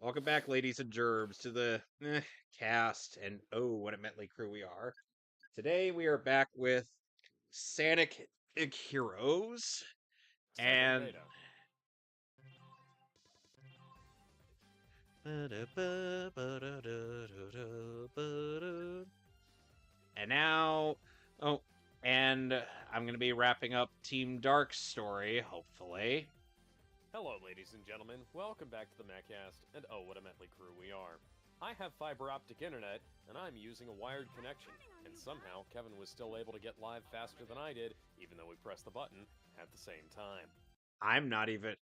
Welcome back, ladies and gerbs, to the cast, and oh, what a motley crew we are. Today we are back with Sonic Heroes, and now, oh, and I'm going to be wrapping up Team Dark's story, hopefully. Hello, ladies and gentlemen. Welcome back to the Mehcast, and oh, what a motley crew we are. I have fiber optic internet, and I'm using a wired connection, and somehow Kevin was still able to get live faster than I did, even though we pressed the button at the same time. I'm not even...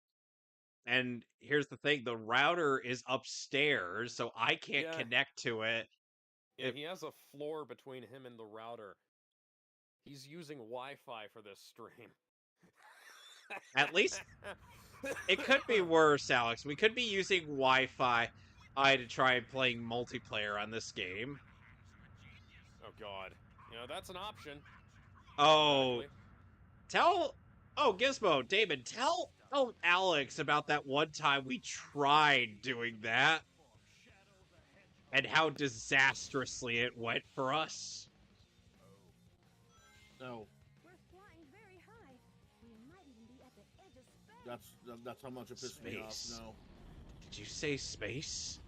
And here's the thing, the router is upstairs, so I can't connect to it. Yeah, he has a floor between him and the router. He's using Wi-Fi for this stream. At least... It could be worse, Alex. We could be using Wi-Fi to try playing multiplayer on this game. Oh, God. You know, that's an option. Oh. Oh, Gizmo, David, tell Alex about that one time we tried doing that. And how disastrously it went for us. No. We're flying very high. We might even be at the edge of space. That's how much it pissed me off. No. Did you say space?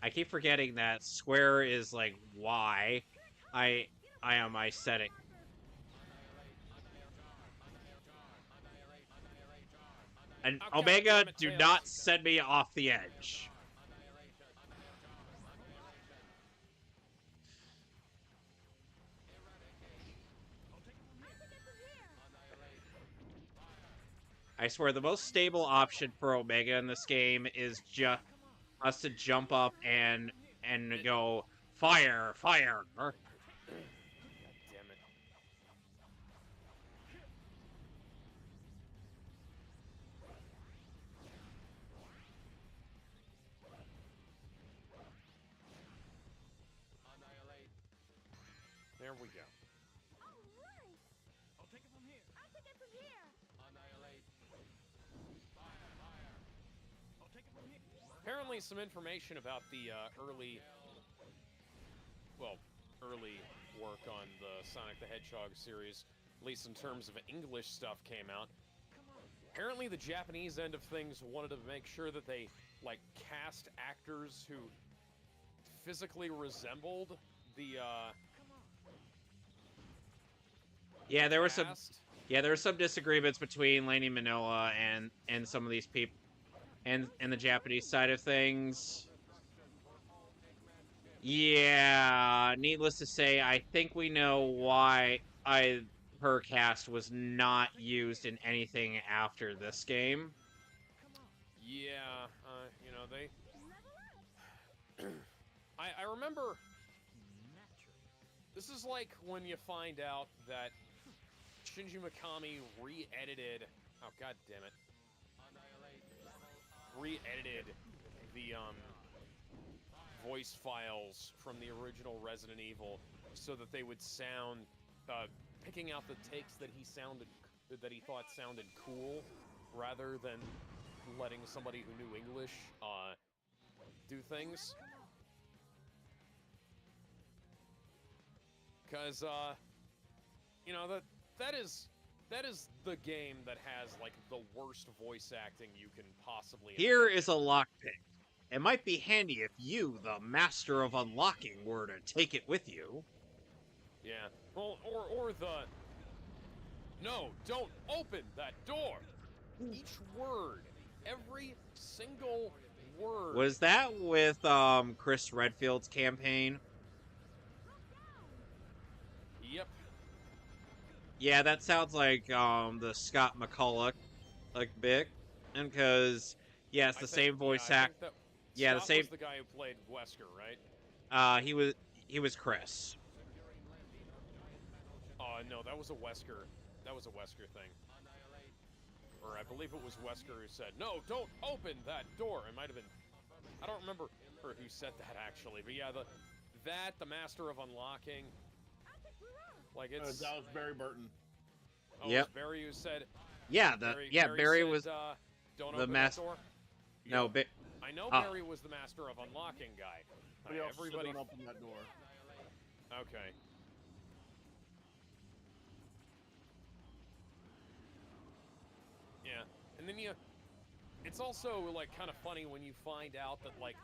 I keep forgetting that square is like Y. I am my setting. And okay, Omega, do not send me off the edge. I swear, the most stable option for Omega in this game is just us to jump up and go, fire, fire. God damn it. There we go. All right. I'll take it from here. I'll take it from here. Annihilate. Fire, fire. I'll take it from here. Apparently some information about the early work on the Sonic the Hedgehog series, at least in terms of English stuff, came out. Apparently the Japanese end of things wanted to make sure that they, like, cast actors who physically resembled the, Yeah, there were some disagreements between Laney Minoa and some of these people and the Japanese side of things. Yeah, needless to say, I think we know why her cast was not used in anything after this game. Yeah, you know, they... I remember... This is like when you find out that Shinji Mikami re-edited... Oh, god damn it. Re-edited the, voice files from the original Resident Evil so that they would sound, picking out the takes that he thought sounded cool, rather than letting somebody who knew English, do things. Cause, you know, that is the game that has, like, the worst voice acting you can possibly imagine. Here is a lockpick. It might be handy if you, the master of unlocking, were to take it with you. Yeah, well, or the... No, don't open that door! Each word, every single word. Was that with, Chris Redfield's campaign? Yep. Yeah, that sounds like, the Scott McCulloch, like, bit. And because, yeah, it's the same voice actor. Yeah, Scott the same. Was the guy who played Wesker, right? He was Chris. No, that was a Wesker. That was a Wesker thing. Or I believe it was Wesker who said, "No, don't open that door." It might have been. I don't remember who said that actually, but yeah, the Master of Unlocking. Like it's. That was Barry Burton. Oh, yep. It was Barry who said. Yeah, Barry said, was don't the open that door. No, Yeah. I know Ah. Barry was the master of unlocking guy. But he also Everybody. said don't open that door. Okay. Yeah, and then it's also like kind of funny when you find out that like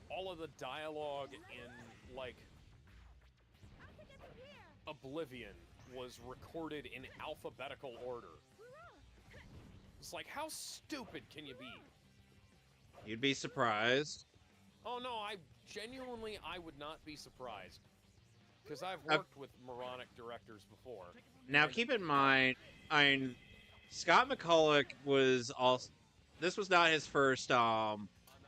all of the dialogue in like Oblivion was recorded in alphabetical order. It's like, how stupid can you be? you'd be surprised. Oh no, I would not be surprised. Because I've worked with moronic directors before. Now, keep in mind, Scott McCulloch was also. This was not his first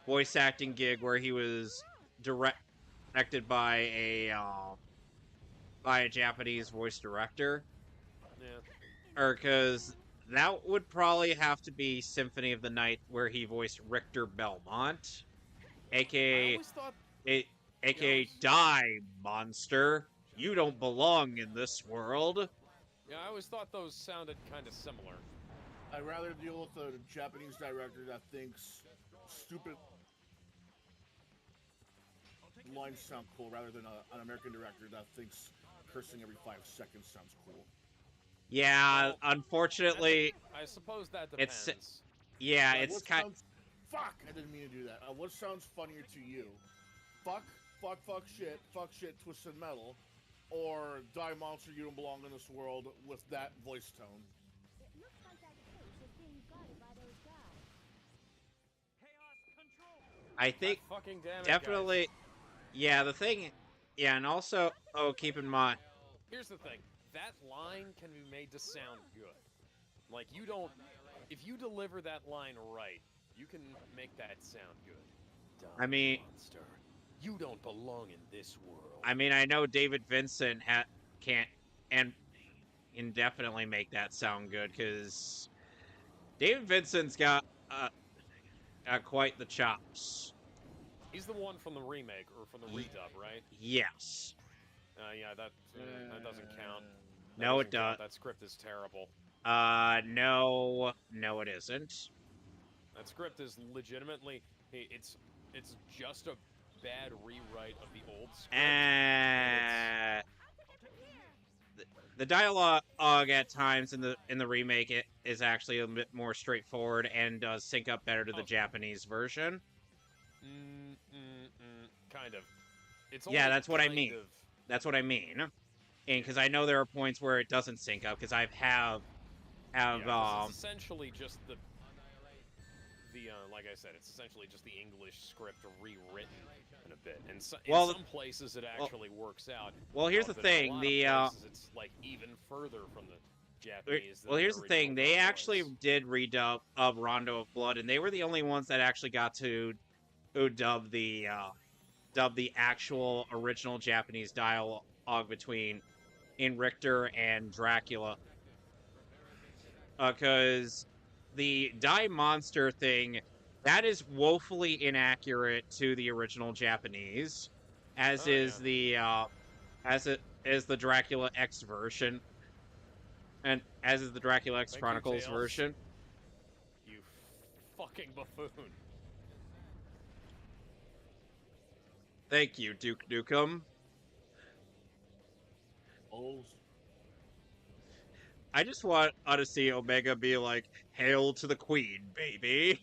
voice acting gig where he was directed by a Japanese voice director. Yeah. Or because that would probably have to be Symphony of the Night, where he voiced Richter Belmont, I aka always thought aka Die Monster. You don't belong in this world. Yeah, I always thought those sounded kind of similar. I'd rather deal with a Japanese director that thinks stupid lines sound cool rather than an American director that thinks cursing every 5 seconds sounds cool. Yeah, Well, unfortunately, I suppose that depends. it's kind. Fuck! I didn't mean to do that. What sounds funnier to you? Fuck, shit, twisted metal, or Die Monster, you don't belong in this world with that voice tone. It looks like that case is being guarded by those guys. Chaos control. I think God fucking damn it, definitely. guys. Yeah, the thing. Yeah, and also, keep in mind. Here's the thing. That line can be made to sound good. Like, you don't... If you deliver that line right, you can make that sound good. I mean... Monster, you don't belong in this world. I mean, I know David Vincent can't and can definitely make that sound good, because David Vincent's got quite the chops. He's the one from the remake, or from the redub, right? Yes. Yeah, that doesn't count. No, it does. That script is terrible. No, it isn't. That script is legitimately... It's just a bad rewrite of the old script. The dialogue at times in the remake is actually a bit more straightforward and does sync up better to the Japanese version. Kind of. It's that's what I kind mean. of... That's what I mean. And because I know there are points where it doesn't sync up, because I have it's essentially just the like I said, it's essentially just the English script rewritten in a bit. And so, in some places it actually works out. Well, here's the thing. It's like even further from the Japanese. Well, here's the thing. They actually did redub of Rondo of Blood, and they were the only ones that actually got to dub the actual original Japanese dialogue between Richter and Dracula. Because the Die Monster thing, that is woefully inaccurate to the original Japanese, as is the Dracula X version, and as is the Dracula X Chronicles version. You fucking buffoon. Thank you, Duke Nukem. I just want to see Omega be like, "Hail to the Queen, baby."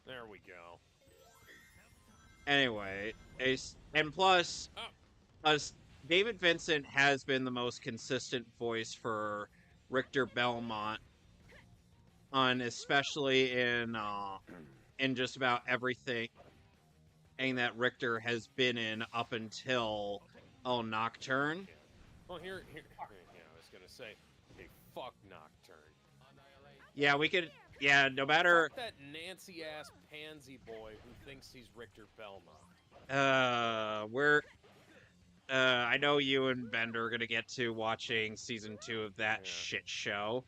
There we go. Anyway, and plus, David Vincent has been the most consistent voice for Richter Belmont, especially in just about everything that Richter has been in up until Nocturne. Well, here, I was gonna say, hey, fuck Nocturne. Yeah, we could. Yeah, no matter. Fuck that Nancy ass pansy boy who thinks he's Richter Belmont. I know you and Bender are gonna get to watching season 2 of that shit show.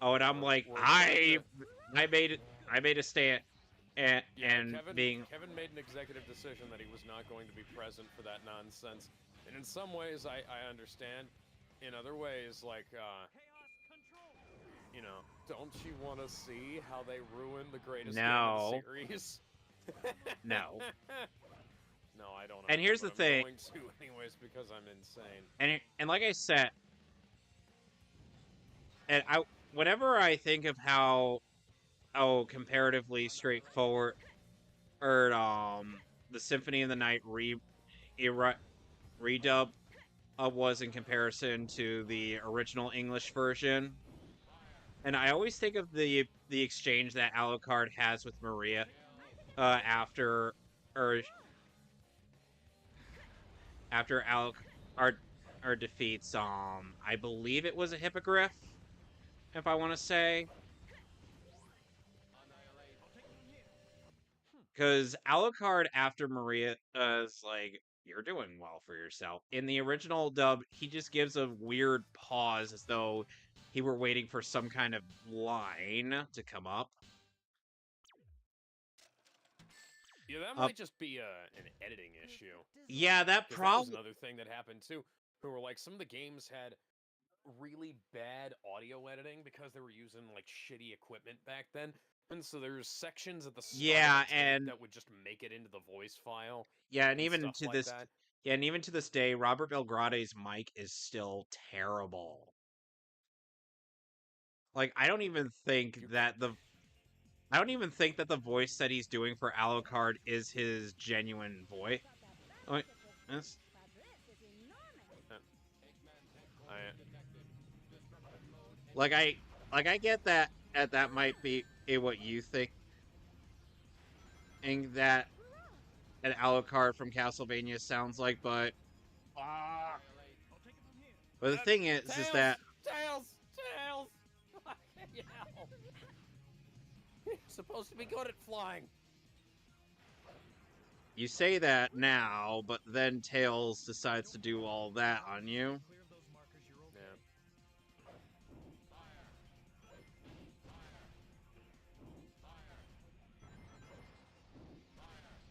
Oh, and I'm like, I made a stand, Kevin being. Kevin made an executive decision that he was not going to be present for that nonsense. And in some ways, I understand. In other ways, like, you know, don't you want to see how they ruin the greatest game of the series? No. No, I don't know. And here's the thing. I'm going to anyways because I'm insane. And like I said, and whenever I think of how comparatively straightforward the Symphony of the Night redub was in comparison to the original English version. And I always think of the exchange that Alucard has with Maria after Alucard defeats I believe it was a hippogriff, if I want to say. Because Alucard after Maria is like, you're doing well for yourself. In the original dub, he just gives a weird pause as though he were waiting for some kind of line to come up. Yeah, that might just be an editing issue. Yeah, that was another thing that happened too. Who were like, some of the games had really bad audio editing because they were using like shitty equipment back then. And so there's sections at the start of the tape that would just make it into the voice file. Yeah, and even to this and even to this day, Robert Belgrade's mic is still terrible. Like, I don't even think that the voice that he's doing for Alucard is his genuine voice. Wait, I get that that might be what you think, and that an Alucard from Castlevania sounds like, but the thing is that Tails. You're supposed to be good at flying. You say that now, but then Tails decides to do all that on you.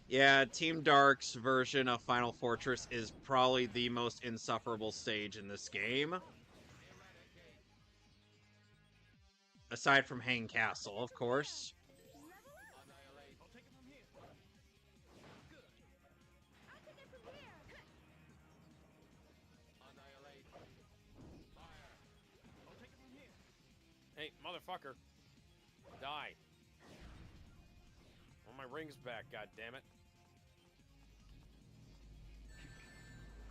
Yeah, Team Dark's version of Final Fortress is probably the most insufferable stage in this game. Aside from Hang Castle, of course. Hey, motherfucker. Die. Want my rings back, goddammit.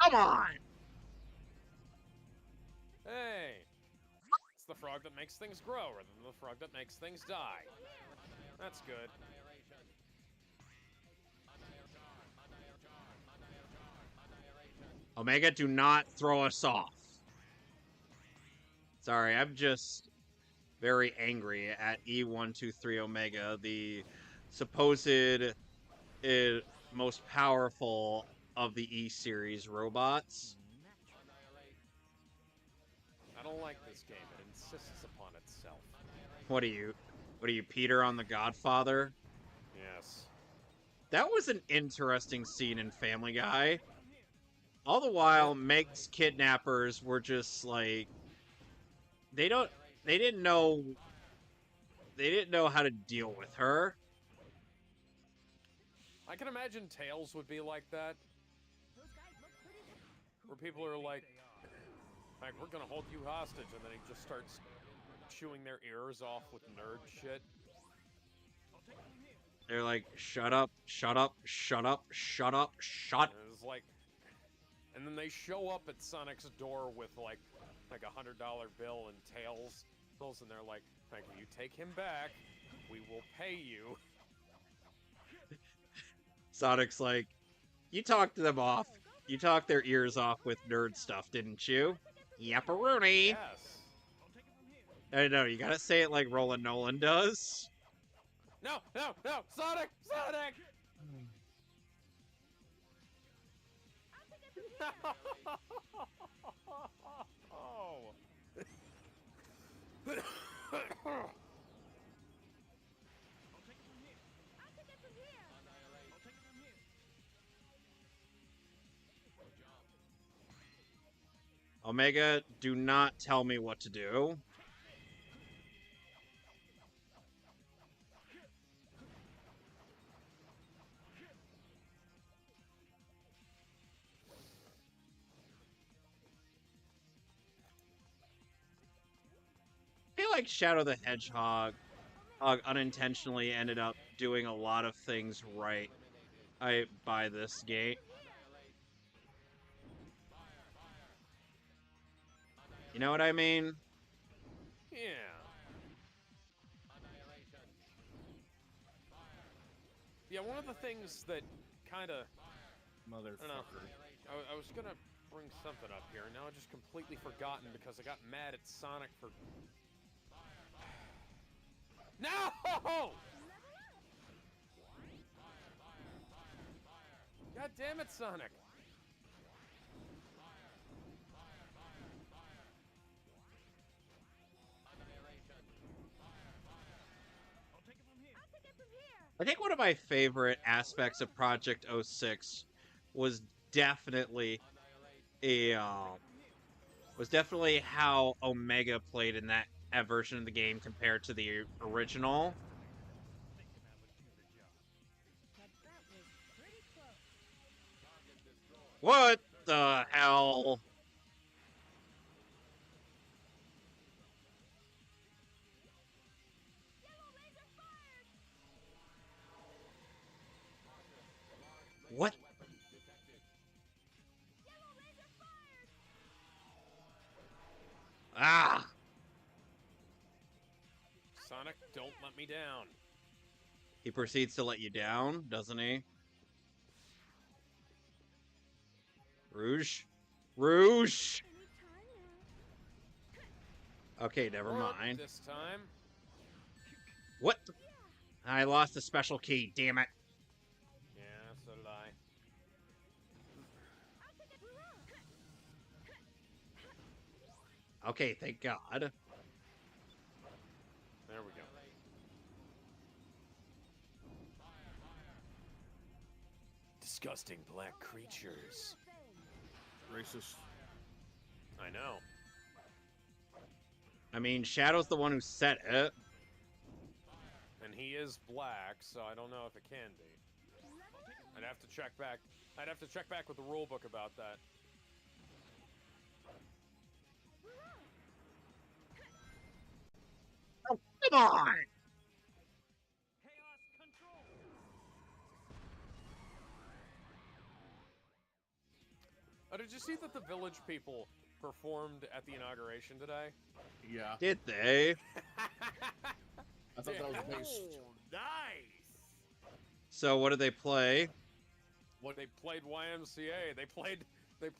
Come on! Hey! It's the frog that makes things grow, rather than the frog that makes things die. That's good. Omega, do not throw us off. Sorry, I'm just very angry at E123 Omega, the supposed most powerful of the E-series robots. I don't like this game. It insists upon itself. What are you, Peter on The Godfather? Yes. That was an interesting scene in Family Guy. All the while, Meg's kidnappers were just like, they didn't know how to deal with her. I can imagine Tails would be like that. Where people are like, we're gonna hold you hostage, and then he just starts chewing their ears off with nerd shit. They're like, shut up, shut up, shut up, shut up, shut. And it's like, and then they show up at Sonic's door with like $100 bill and Tails, and they're like, if you take him back, we will pay you. Sonic's like, you talked them off. You talked their ears off with nerd stuff, didn't you? Yapparoonie. Yes. I know, you gotta say it like Roland Nolan does. No, Sonic! Oh. Omega, do not tell me what to do. I feel like Shadow the Hedgehog unintentionally ended up doing a lot of things right by this gate. You know what I mean? Yeah. Yeah, one of the things that kind of... Motherfucker. I was gonna bring something up here, and now I just completely forgotten because I got mad at Sonic for... No! God damn it, Sonic! I think one of my favorite aspects of Project 06 was definitely how Omega played in that version of the game compared to the original. What the hell? What? Ah! Sonic, don't let me down. He proceeds to let you down, doesn't he? Rouge? Rouge! Okay, never mind. This time. What? I lost the special key, damn it. Yeah, so did I. Okay, thank God. There we go. Disgusting black creatures. Racist. I know. I mean, Shadow's the one who said it. And he is black, so I don't know if it can be. I'd have to check back. I'd have to check back with the rule book about that. Oh, come on! Chaos control. Oh, did you see that the village people performed at the inauguration today? Yeah. Did they? I thought that was based. Nice! So what did they play? What they played YMCA. They played.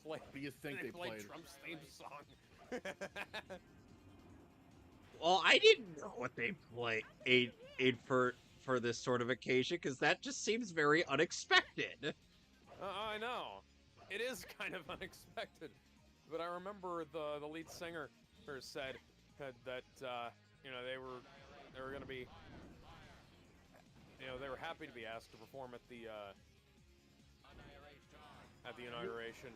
What do you think they played? Trump's theme song. Well, I didn't know what they played for this sort of occasion, because that just seems very unexpected. I know. It is kind of unexpected. But I remember the lead singer said that you know, they were going to be, you know, they were happy to be asked to perform at the inauguration.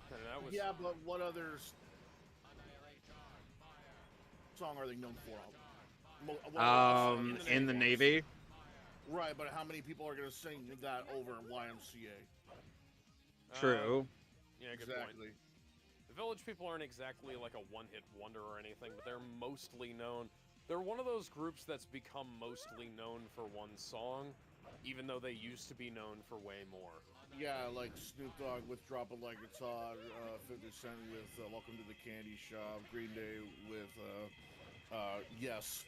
And that was... Yeah, but what other song are they known for? In the Navy. Right, but how many people are going to sing that over YMCA? True. Yeah, good Exactly. point. The village people aren't exactly like a one-hit wonder or anything, but they're mostly known. They're one of those groups that's become mostly known for one song, even though they used to be known for way more. Yeah, like Snoop Dogg with Drop It Like It's Hot, 50 Cent with Welcome to the Candy Shop, Green Day with Yes.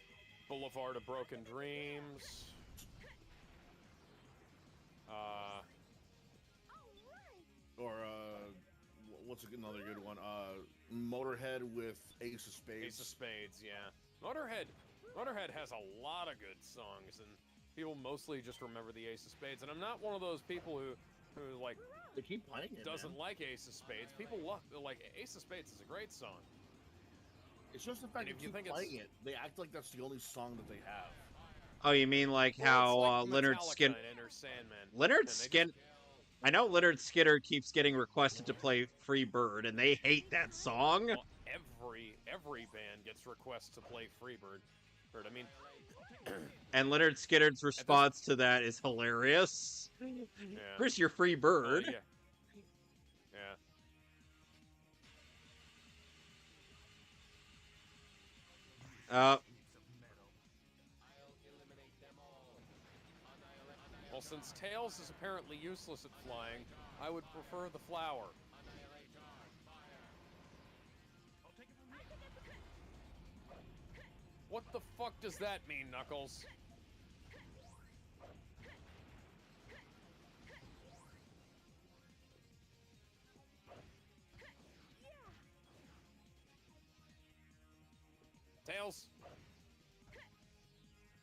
Boulevard of Broken Dreams. Or what's another good one? Motorhead with Ace of Spades. Ace of Spades, yeah. Motorhead has a lot of good songs, and people mostly just remember the Ace of Spades. And I'm not one of those people who like They keep playing it. doesn't Man. like Ace of Spades. People like Ace of Spades is a great song. It's just the fact And that if you keep think playing it. They act like that's the only song that they have. Oh, you mean like Well, how it's like Leonard Metallica Skin? and Enter Sandman. Leonard And they Skin. I know Leonard Skinner keeps getting requested to play Free Bird, and they hate that song. Well, every band gets requests to play Freebird. I mean, And Leonard Skinner's response to that is hilarious. yeah. Here's your Free Bird. Yeah. Yeah. Well, since Tails is apparently useless at flying, I would prefer the flower. What the fuck does that mean, Knuckles? Tails!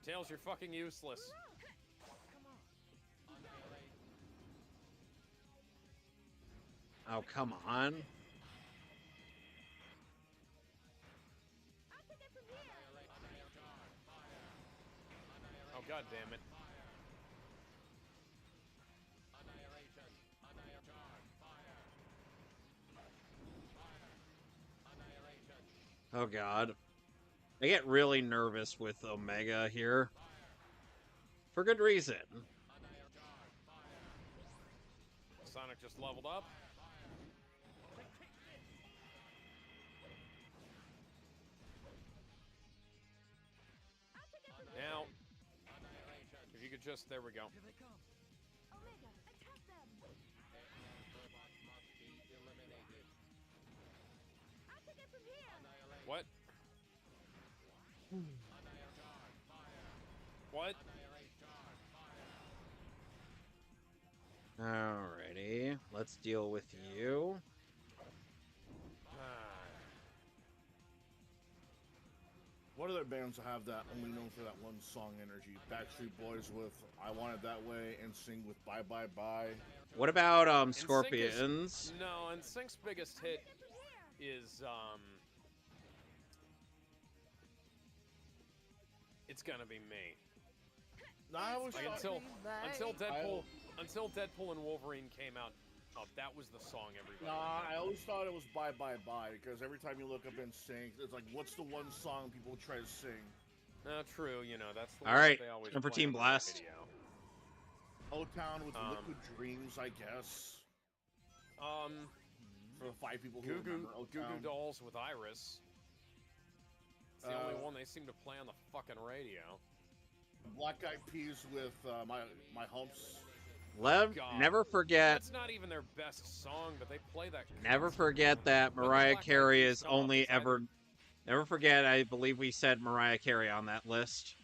Tails, you're fucking useless. Oh, come on. Oh, god damn it. Oh, God. I get really nervous with Omega here. For good reason. Sonic just leveled up. Now, if you could just, there we go. Omega, attack them! I'll take it from here! What? What? Alrighty, let's deal with you. What other bands have that only known for that one song energy? Backstreet Boys with I Want It That Way and Sing with Bye Bye Bye. What about NSYNC is- Scorpions? No, NSYNC's biggest hit is it's gonna be me. No, I always Like thought, until Deadpool and Wolverine came out, that was the song everybody. I always thought it was Bye Bye Bye because every time you look up in sync, it's like, what's the one song people try to sing? True, you know, that's the All one right, they always time for play Team on the Blast. radio. O-Town with Liquid Dreams, I guess. For the 5 people who Goo Goo remember Goo O-Town. Dolls with Iris. It's the only one they seem to play on the fucking radio. Black Eyed Peas with my Humps. Lev, God. never forget. That's not even their best song, but they play that. Never constantly. forget that When the Mariah Black Eyed Carey Peas is come up, only it's either- ever. Never forget, I believe we said Mariah Carey on that list.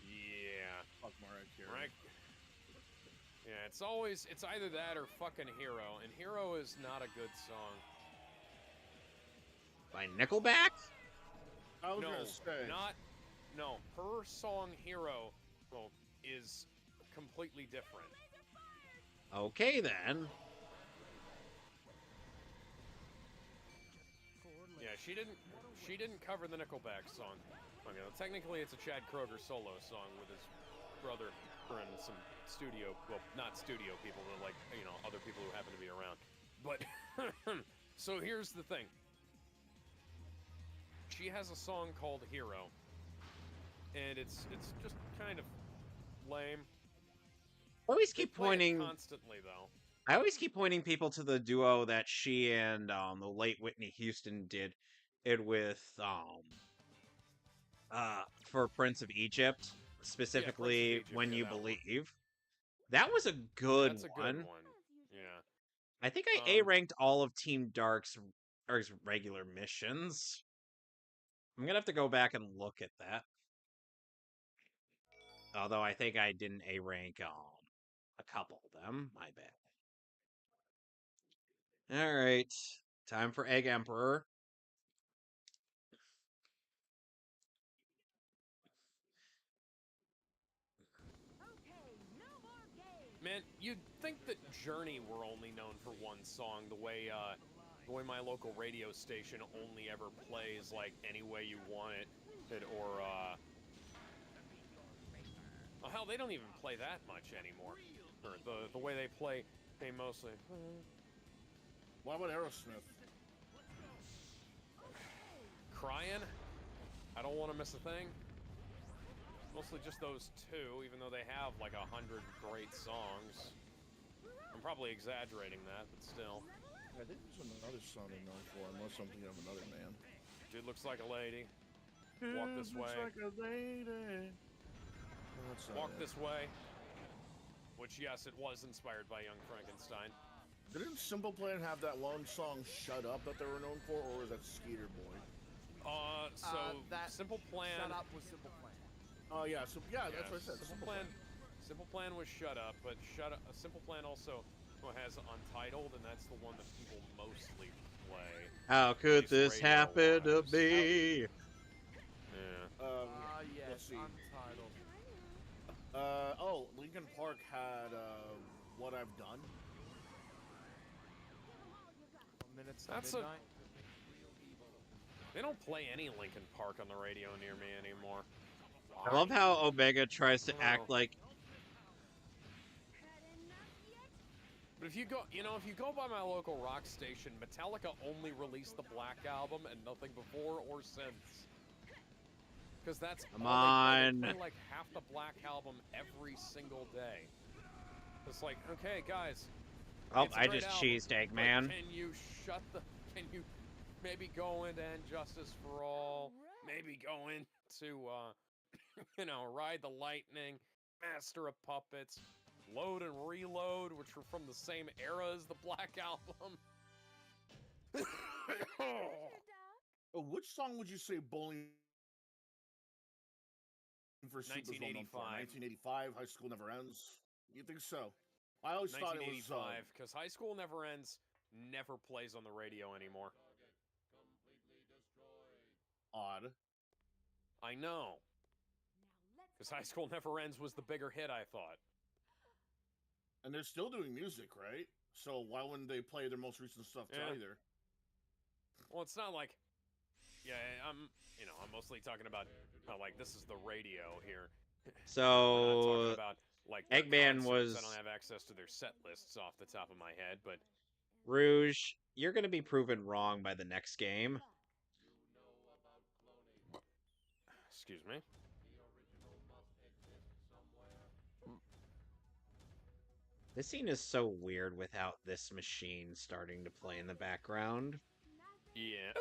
Yeah. Fuck Mariah Carey. Right. Yeah, it's either that or fucking Hero, and Hero is not a good song. By Nickelback? I was No, gonna say. no. Her song Hero, is completely different. Okay then. Yeah, she didn't cover the Nickelback song. I mean, technically it's a Chad Kroeger solo song with his brother and some studio, well, not studio people, but like, you know, other people who happen to be around. But so here's the thing. She has a song called Hero, and it's just kind of lame. I always They keep play it pointing. constantly though. I always keep pointing people to the duo that she and the late Whitney Houston did it with for Prince of Egypt, specifically Egypt, When yeah, You that one. Believe. That was a good That's a one. good one. Yeah. I think I A ranked all of Team Dark's regular missions. I'm gonna have to go back and look at that. Although I think I didn't A rank a couple of them. My bad. All right, time for Egg Emperor. Okay, no more games! Man, you'd think that Journey were only known for one song, the way my local radio station only ever plays like Any Way You Want It, or oh hell, they don't even play that much anymore. Or the way they play Hey, mostly. Why about Aerosmith? Crying? I don't want to miss a thing. Mostly just those two, even though they have like 100 great songs. I'm probably exaggerating that, but still. I think there's another song they're known for, unless I'm thinking of another man. Dude looks like a lady. Walk this way. Looks like a lady. Walk this way. Which, yes, it was inspired by Young Frankenstein. Didn't Simple Plan have that one song, Shut Up, that they were known for, or was that Skeeter Boy? That Simple Plan. Shut Up was Simple Plan. Oh, yeah, so, yeah, that's what I said. Simple Plan. Simple Plan was Shut Up, but Simple Plan also has Untitled, and that's the one that people mostly play. How could this happen to me? Yeah. Yes, let's see. Untitled. Linkin Park had, What I've Done. Minutes to That's midnight. They don't play any Linkin Park on the radio near me anymore. I love how Omega tries to act like. But if you go, if you go by my local rock station, Metallica only released the Black Album and nothing before or since. Because that's Come all they on. play like half the Black Album every single day. It's like, okay, guys. Oh, it's a I great just album, cheesed but Eggman. Can you maybe go into End Justice for All? Maybe go into, Ride the Lightning, Master of Puppets, Load and Reload, which were from the same era as the Black Album. Which song would you say Bowling for Soup was well known for? 1985, High School Never Ends. You think so? I always thought it was 1985, because High School Never Ends never plays on the radio anymore. odd. I know. Because High School Never Ends was the bigger hit, I thought. And they're still doing music, right? So why wouldn't they play their most recent stuff either? Well, it's not like, I'm mostly talking about, like, this is the radio here. So, I'm not talking about, like, Eggman was. I don't have access to their set lists off the top of my head, but. Rouge, you're going to be proven wrong by the next game. Excuse me. This scene is so weird without this machine starting to play in the background. Yeah.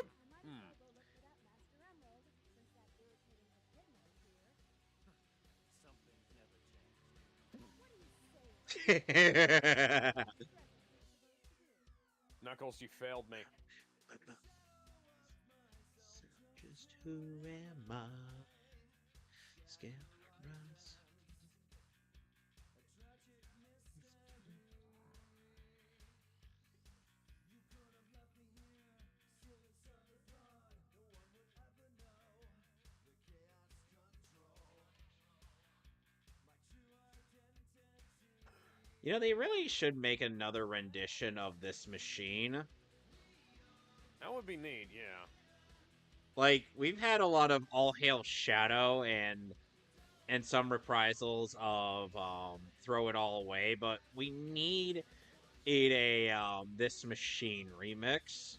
Knuckles, you failed me. So just who am I? Scale runs. You know, they really should make another rendition of this machine. That would be neat, yeah. Like, we've had a lot of All Hail Shadow and some reprisals of Throw It All Away, but we need a This Machine remix.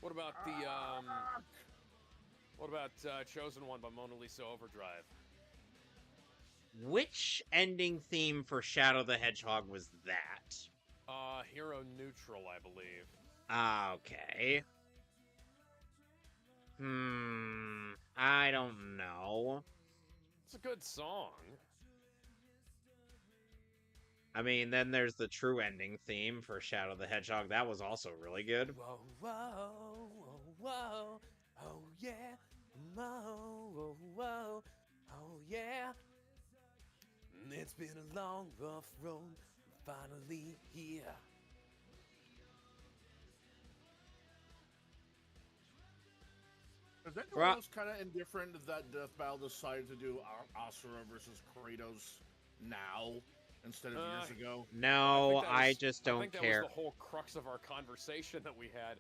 What about the Chosen One by Mona Lisa Overdrive? Which ending theme for Shadow the Hedgehog was that? Hero Neutral, I believe. Okay. I don't know. It's a good song. I mean, then there's the true ending theme for Shadow the Hedgehog. That was also really good. Whoa, whoa, whoa, whoa, oh yeah, whoa, whoa, whoa, oh yeah. It's been a long, rough road, finally here. Is anyone else kind of indifferent that Death Battle decided to do Asura versus Kratos now instead of years ago? No, I just don't care. I think that was the whole crux of our conversation that we had.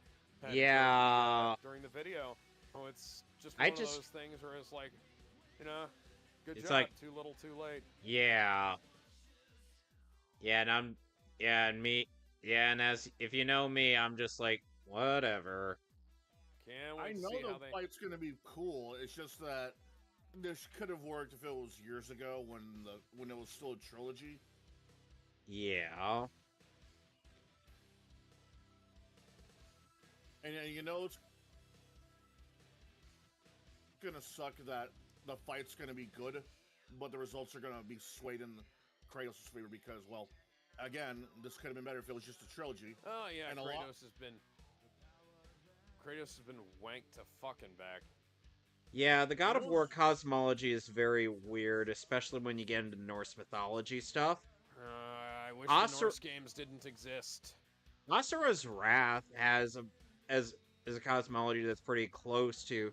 Yeah. During the video. Oh, it's just one of those things where it's like, Good It's job. like- Too little, too late. Yeah. Yeah, and I'm... Yeah, and me... Yeah, and as... If you know me, I'm just like, whatever. Can't I wait to know see the how they. fight's gonna be cool. It's just that this could have worked if it was years ago when it was still a trilogy. Yeah. And you know it's gonna suck that the fight's gonna be good, but the results are gonna be swayed in Kratos' favor because, well, again, this could have been better if it was just a trilogy. Oh yeah, and a Kratos has been. Kratos has been wanked to fucking back. Yeah, the God of War cosmology is very weird, especially when you get into Norse mythology stuff. I wish Asur- the Norse games didn't exist. Asura's Wrath has a cosmology that's pretty close to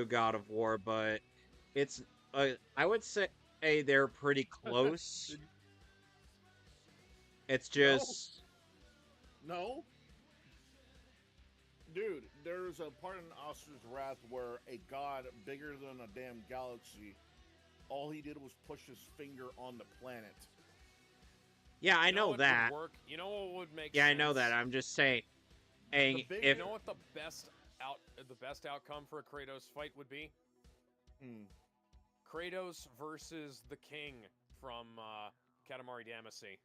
God of War, but it's I would say they're pretty close. It's just No? Dude, there's a part in Asura's Wrath where a god bigger than a damn galaxy, all he did was push his finger on the planet. yeah, I You know what that. Would work? You know what would make Yeah, I sense? know that. I'm just saying. The big- If You know what the best outcome for a Kratos fight would be? Kratos versus the King from Katamari Damacy.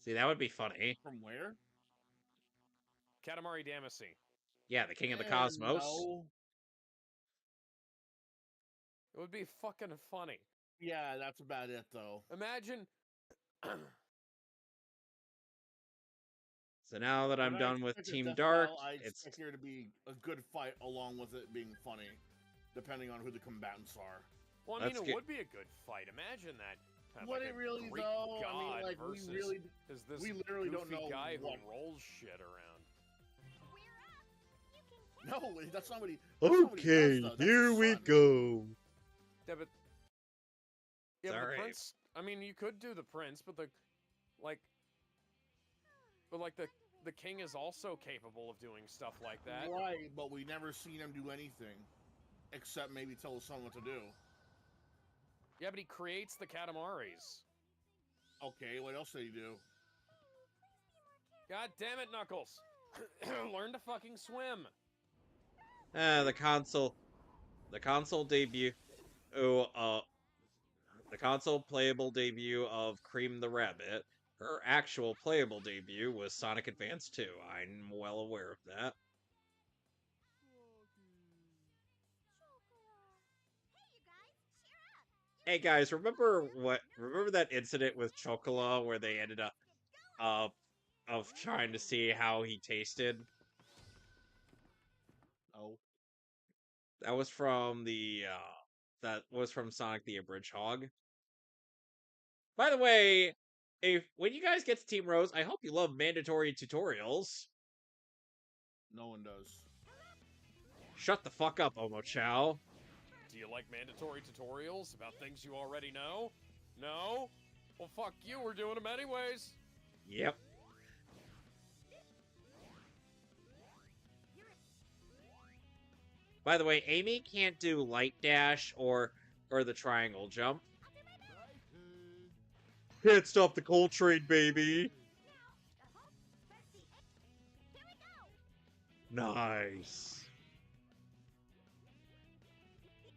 see, that would be funny. From where? Katamari Damacy. Yeah, the King of the Cosmos. No. It would be fucking funny. Yeah, that's about it, though. Imagine. So now that I'm When I done with expect a Team death Dark, battle, I it's expect there to be a good fight along with it being funny, depending on who the combatants are. Well, I mean, Let's it get- would be a good fight. Imagine that. Kind of Would like it a really, Greek though? I mean, god like, versus is this we literally don't goofy know guy what- who rolls shit around. No, that's not what he. That's not what he does, though. That's his son. go. Yeah, but yeah, but Sorry. the prince. I mean, you could do the prince, but like the king is also capable of doing stuff like that. Right, but we never seen him do anything, except maybe tell his son what to do. Yeah, but he creates the Katamaris. Okay, what else did he do? God damn it, Knuckles! Learn to fucking swim. The console debut. The console playable debut of Cream the Rabbit. Her actual playable debut was Sonic Advance 2. I'm well aware of that. Hey guys, remember that incident with Chocola where they ended up of trying to see how he tasted? Oh, That was from Sonic the Hedgehog. By the way, when you guys get to Team Rose, I hope you love mandatory tutorials. no one does. Shut the fuck up, Omo Chow. Do you like mandatory tutorials about things you already know? No? Well, fuck you. We're doing them anyways. Yep. By the way, Amy can't do light dash or the triangle jump. Can't stop the coal train, baby. Nice.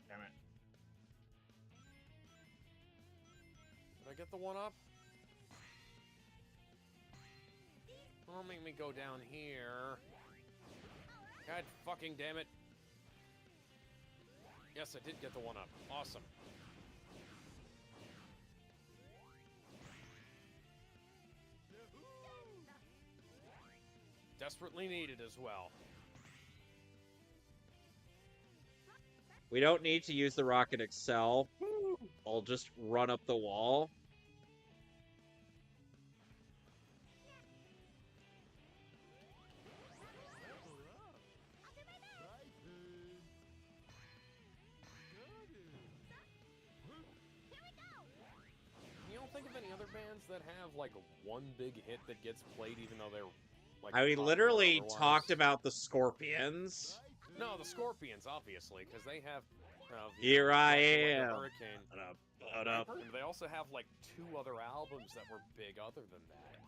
Damn it. Did I get the one up? Don't make me go down here. God fucking damn it. Yes, I did get the one up. Awesome. Desperately needed as well. We don't need to use the Rocket Excel. I'll just run up the wall. You don't think of any other bands that have like one big hit that gets played even though they're like I popular literally otherwise? talked about the Scorpions. No, the Scorpions, obviously, because they have Here I Like a am. Hurricane. Shut up. And they also have like 2 other albums that were big other than that.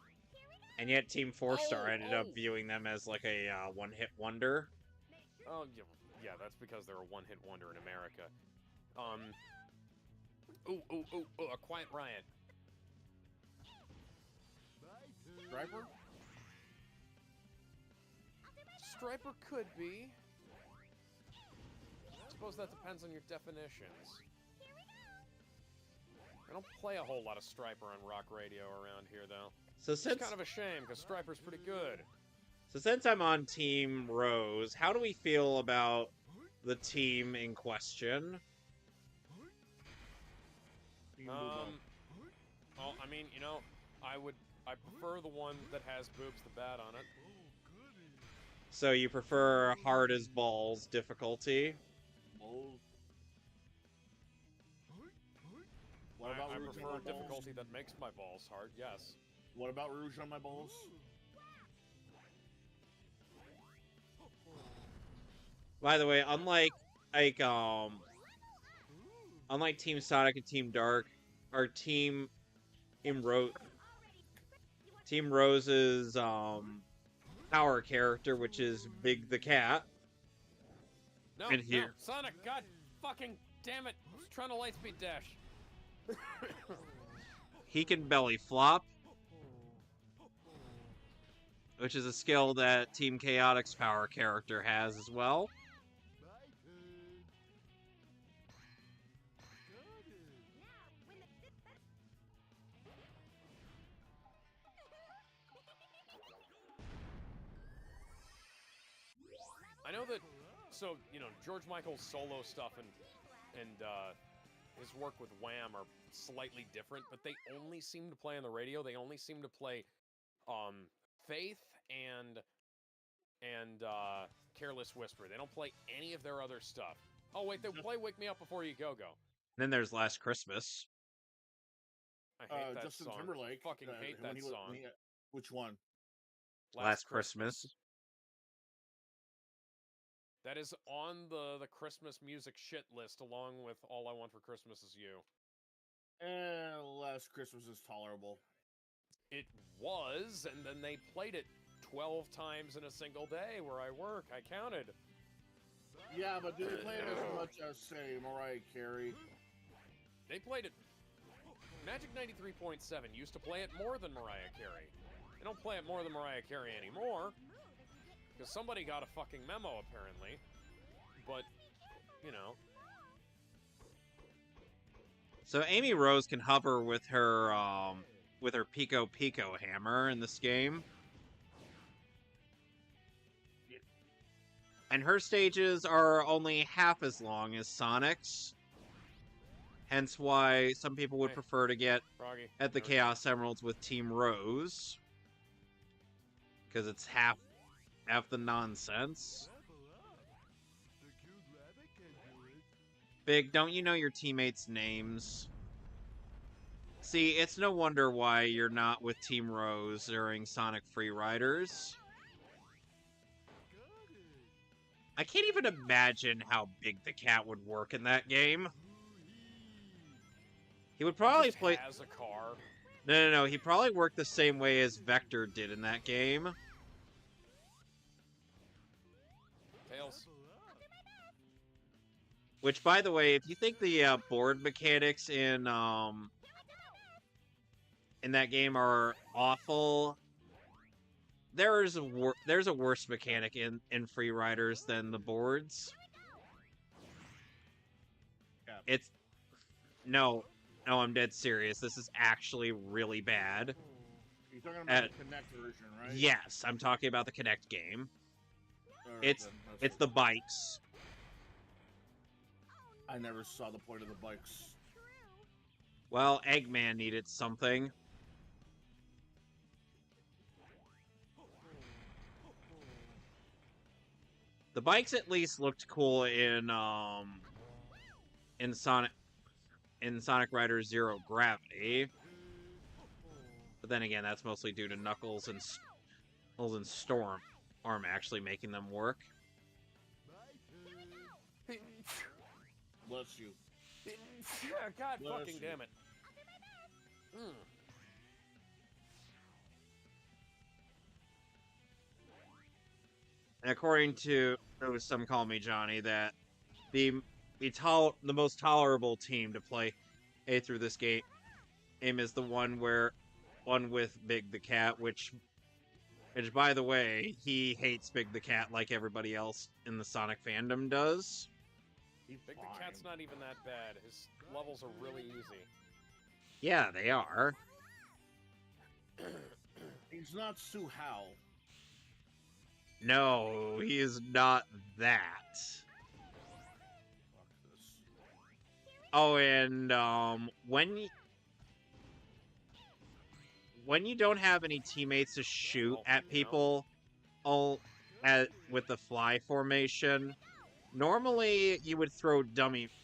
And yet Team 4-Star ended up oh. viewing them as like a one-hit wonder. Oh, yeah, that's because they're a one-hit wonder in America. A Quiet Riot. Striper? Striper could be. I suppose that depends on your definitions. I don't play a whole lot of Striper on rock radio around here, though. So It's since kind of a shame, because Striper's pretty good. I'm on Team Rose, how do we feel about the team in question? Well, I mean, you know, I prefer the one that has boobs the bad on it. So you prefer hard as balls difficulty? Balls. What about I Rouge on prefer my difficulty balls? that makes my balls hard, yes. What about Rouge on my balls? By the way, unlike Team Sonic and Team Dark, our Team Rose's power character, which is Big the Cat. No, And here. no, Sonic, god fucking damn it! I was trying to lightspeed dash. He can belly flop, which is a skill that Team Chaotic's power character has as well. I know that, so, you know, George Michael's solo stuff and his work with Wham are slightly different, but they only seem to play on the radio. They only seem to play Faith and Careless Whisper. They don't play any of their other stuff. Oh wait, they play Wake Me Up Before You Go Go. Then there's Last Christmas. I hate that Justin song. Timberlake. Fucking hate that song. Which one? Last Christmas. That is on the Christmas music shit list, along with All I Want for Christmas Is You. Last Christmas is tolerable. It was, and then they played it 12 times in a single day where I work. I counted. Yeah, but do they play it as much as, say, Mariah Carey? They played it. Magic 93.7 used to play it more than Mariah Carey. They don't play it more than Mariah Carey anymore. Because somebody got a fucking memo, apparently. But, you know. So Amy Rose can hover with her Pico Pico hammer in this game. And her stages are only half as long as Sonic's. Hence why some people would prefer to get Froggy, at the Chaos Emeralds with Team Rose. Because it's half the nonsense. Big, don't you know your teammates' names? See, it's no wonder why you're not with Team Rose during Sonic Free Riders. I can't even imagine how Big the Cat would work in that game. He would probably play... has a car. No. He probably worked the same way as Vector did in that game. Tails. Which, by the way, if you think the board mechanics in that game are awful, there's a worse mechanic in Free Riders than the boards. Yeah. No, I'm dead serious. This is actually really bad. You're talking about the Connect version, right? Yes, I'm talking about the Kinect game. Right, It's the bikes. I never saw the point of the bikes. Well, Eggman needed something. The bikes at least looked cool in Sonic Riders Zero Gravity. But then again, that's mostly due to Knuckles and Storm actually making them work. Bless you. God Bless fucking you. damn it. Mm. And according to some call me Johnny, that the the most tolerable team to play through this game is the one with Big the Cat, which by the way, he hates Big the Cat like everybody else in the Sonic fandom does. He's Big fine. the Cat's not even that bad. His levels are really easy. Yeah, they are. He's not Sue Howell. No, he is not that. Fuck this. Oh, and when you don't have any teammates to shoot Well, at people with the fly formation, normally you would throw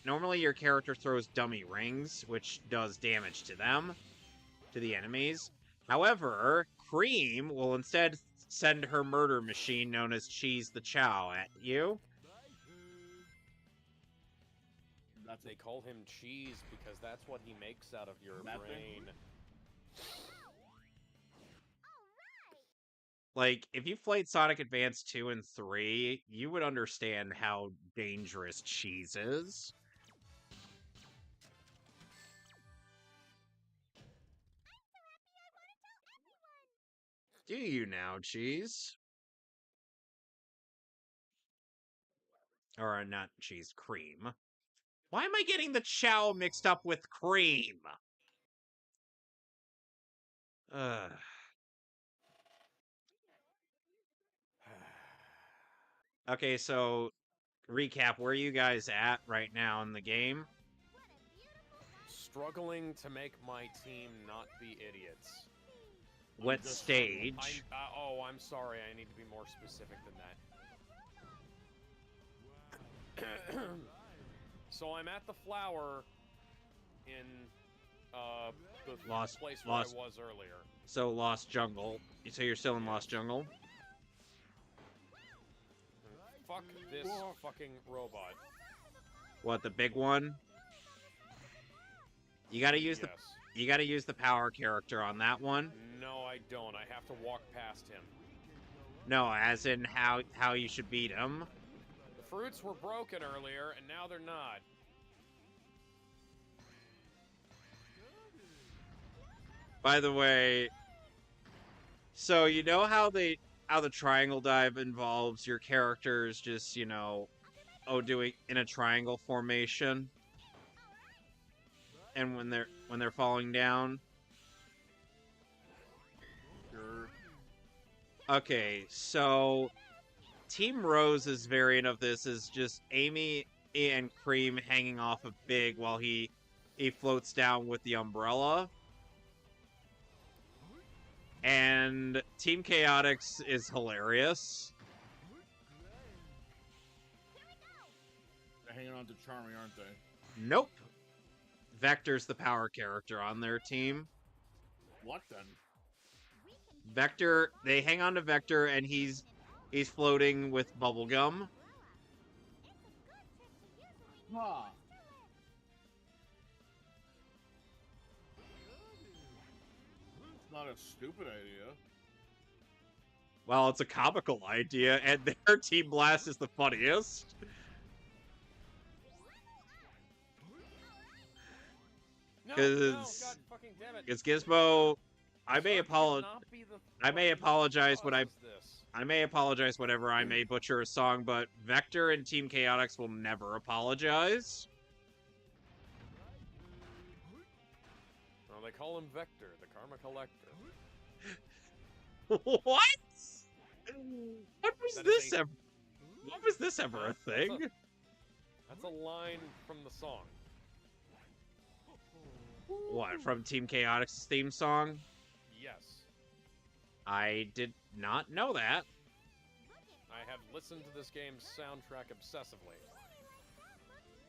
normally your character throws dummy rings, which does damage to them, to the enemies. However, Cream will instead send her murder machine known as Cheese the Chow at you. They call him Cheese because that's what he makes out of your That brain. Like, if you played Sonic Advance 2 and 3, you would understand how dangerous Cheese is. Do you now, Cheese? Or not Cheese, Cream. Why am I getting the Chow mixed up with Cream? Ugh. Okay, so recap, where are you guys at right now in the game? Struggling to make my team not be idiots. What just stage? I'm sorry. I need to be more specific than that. So I'm at the flower in the Lost- place where Lost- I was earlier. So Lost Jungle. So you're still in Lost Jungle? Fuck this fucking robot. What, the big one? You gotta use Yes. you gotta use the power character on that one. No, I don't. I have to walk past him. No, as in how you should beat him. The fruits were broken earlier, and now they're not. By the way, so you know how the triangle dive involves your characters just, doing in a triangle formation? And when they're falling down? Sure. Okay, so Team Rose's variant of this is just Amy and Cream hanging off of Big while he floats down with the umbrella. And Team Chaotix is hilarious. They're hanging on to Charmy, aren't they? Nope. Vector's the power character on their team. What then? Vector, they hang on to Vector, and he's floating with bubblegum. Huh. It's not a stupid idea. Well, it's a comical idea, and their Team Blast is the funniest. No, 'Cause- God fucking damn it. Because Gizmo, I may Sonic should apologize. not be the I may fucking apologize cause when of this. I may apologize whenever I may butcher a song, but Vector and Team Chaotix will never apologize. Well, they call him Vector, the Karma Collector. What? What was That is this a- ever? What was this ever a thing? That's a line from the song. What, from Team Chaotix's theme song? Yes. I did not know that. I have listened to this game's soundtrack obsessively.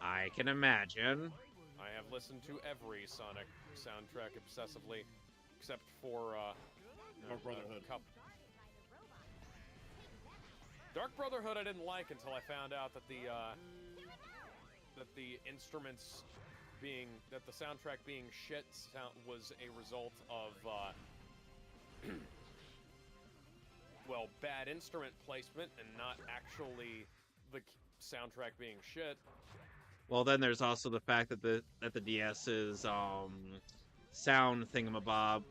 I can imagine. I have listened to every Sonic soundtrack obsessively, except for Dark Brotherhood. Dark Brotherhood I didn't like until I found out that that the instruments being that the soundtrack being shit was a result of well, bad instrument placement and not actually the soundtrack being shit. Well, then there's also the fact that the DS's sound thingamabob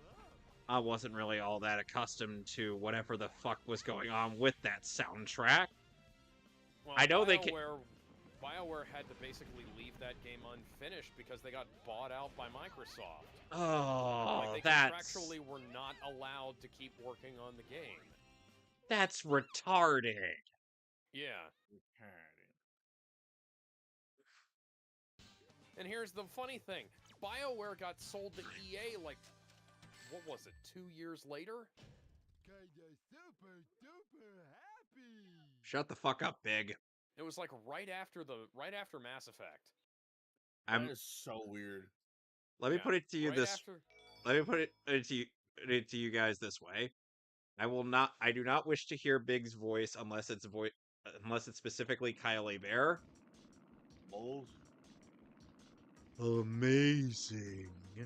I wasn't really all that accustomed to whatever the fuck was going on with that soundtrack. Well, I know BioWare had to basically leave that game unfinished because they got bought out by Microsoft. Oh, like, they contractually were not allowed to keep working on the game. That's retarded. Yeah. And here's the funny thing. BioWare got sold to EA like, what was it, 2 years later? Kinda super duper happy. Shut the fuck up, Big. It was like right after Mass Effect. That is so weird. Let me put it to you Let me put it to you guys this way. I do not wish to hear Big's voice unless it's specifically Kyle Bear. Moles. Amazing. So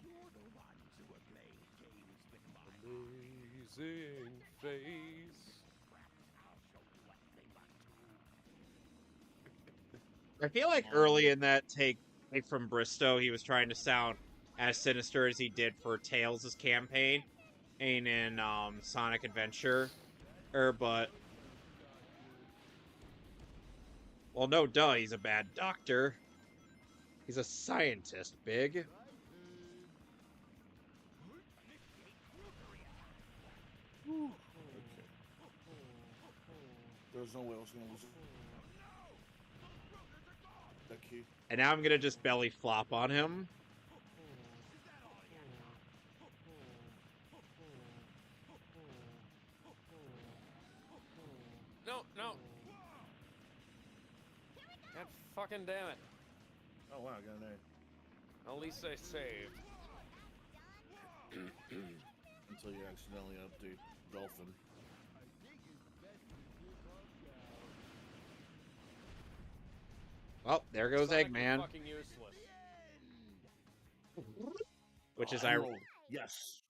you're the ones who are playing games with my Amazing face. I'll show you what they want to. I feel like early in that take from Bristow, he was trying to sound as sinister as he did for Tails' campaign and in Sonic Adventure. But well, no duh, he's a bad doctor. He's a scientist, Big. Okay. There's no way I was gonna lose that key. And now I'm gonna just belly flop on him. No. God fucking damn it. Oh wow, I got an A. At least I saved. Until you accidentally update Dolphin. Well, there goes Sonic Eggman. Fucking useless. Which is Yes.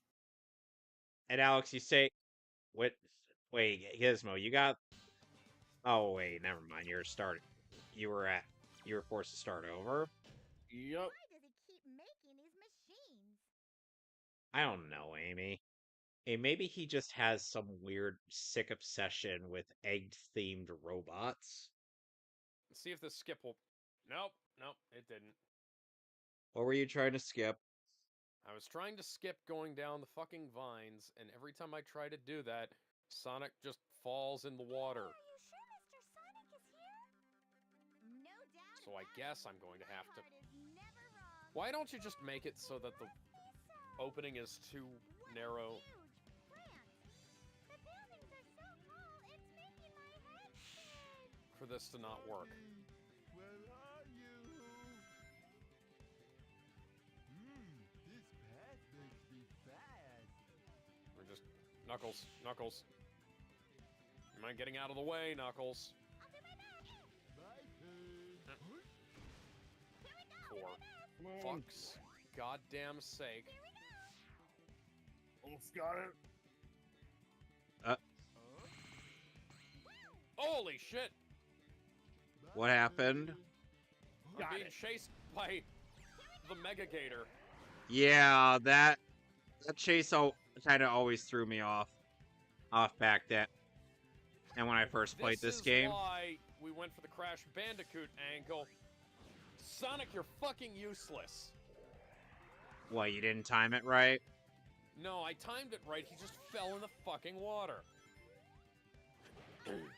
And Alex, you say, wait, Gizmo, you got. Oh wait, never mind. You were forced to start over. Yep. Why does he keep making these machines? I don't know, Amy. Hey, maybe he just has some weird sick obsession with egg-themed robots. Let's see if the skip will. Nope, it didn't. What were you trying to skip? I was trying to skip going down the fucking vines, and every time I try to do that, Sonic just falls in the water. Are you sure Mr. Sonic is here? No doubt. So I guess I'm going to have to. Heart is never wrong. Why don't you just make it so that the opening is too narrow? Huge plants. The buildings are so tall, it's making my head spin. For this to not work. Where are you? This path makes me sad. We're just Knuckles. You mind getting out of the way, Knuckles? I'll do my best. My turn. For fuck's goddamn sake. Almost got it. Holy shit! What happened? I'm being chased by the Mega Gator. Yeah, that chase kind of always threw me off back then. And when I first played this game. This is why we went for the Crash Bandicoot angle. Sonic, you're fucking useless. What, you didn't time it right? No, I timed it right. He just fell in the fucking water. My turn.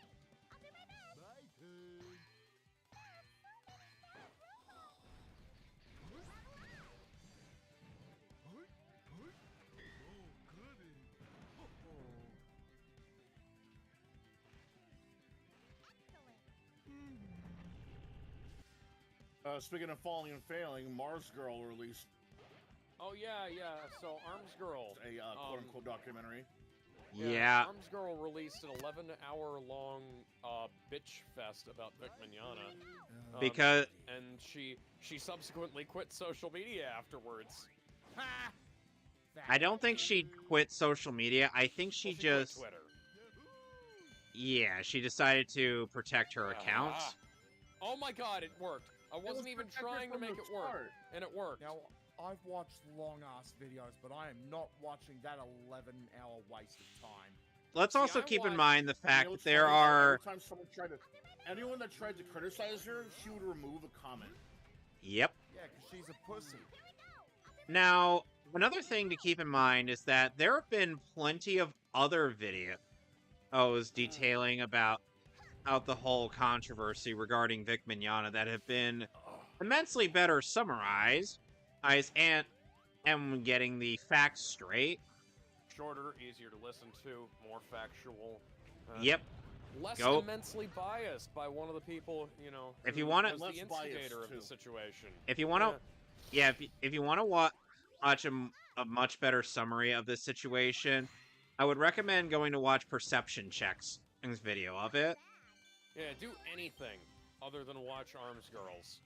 Speaking of falling and failing, Mars Girl released Oh yeah. So Arms Girl, a quote-unquote documentary. Yeah, Arms Girl released an 11-hour-long bitch fest about Vic Mignogna. because And she subsequently quit social media afterwards. Ha! I don't think she quit social media. I think she Well, just, quit Twitter. yeah, she decided to protect her account. Ah. Oh my god, it worked. I wasn't even trying to make it work, and it worked. Now, I've watched long-ass videos, but I am not watching that 11-hour waste of time. Let's See, also I keep in watched- mind the You fact know that what's there funny? are. Every time someone anyone that tried to criticize her, she would remove a comment. Yep. Yeah, because she's a pussy. Now, another thing to keep in mind is that there have been plenty of other videos detailing about the whole controversy regarding Vic Mignogna that have been immensely better summarized, and getting the facts straight. Shorter, easier to listen to, more factual. Yep. Less Go. immensely biased by one of the people, you know, If you who wanna- was Less the biased, instigator of the too. situation. If you want to, yeah, if you want to watch a much better summary of this situation, I would recommend going to watch Perception Check's video of it. Yeah, do anything other than watch Arms Girls.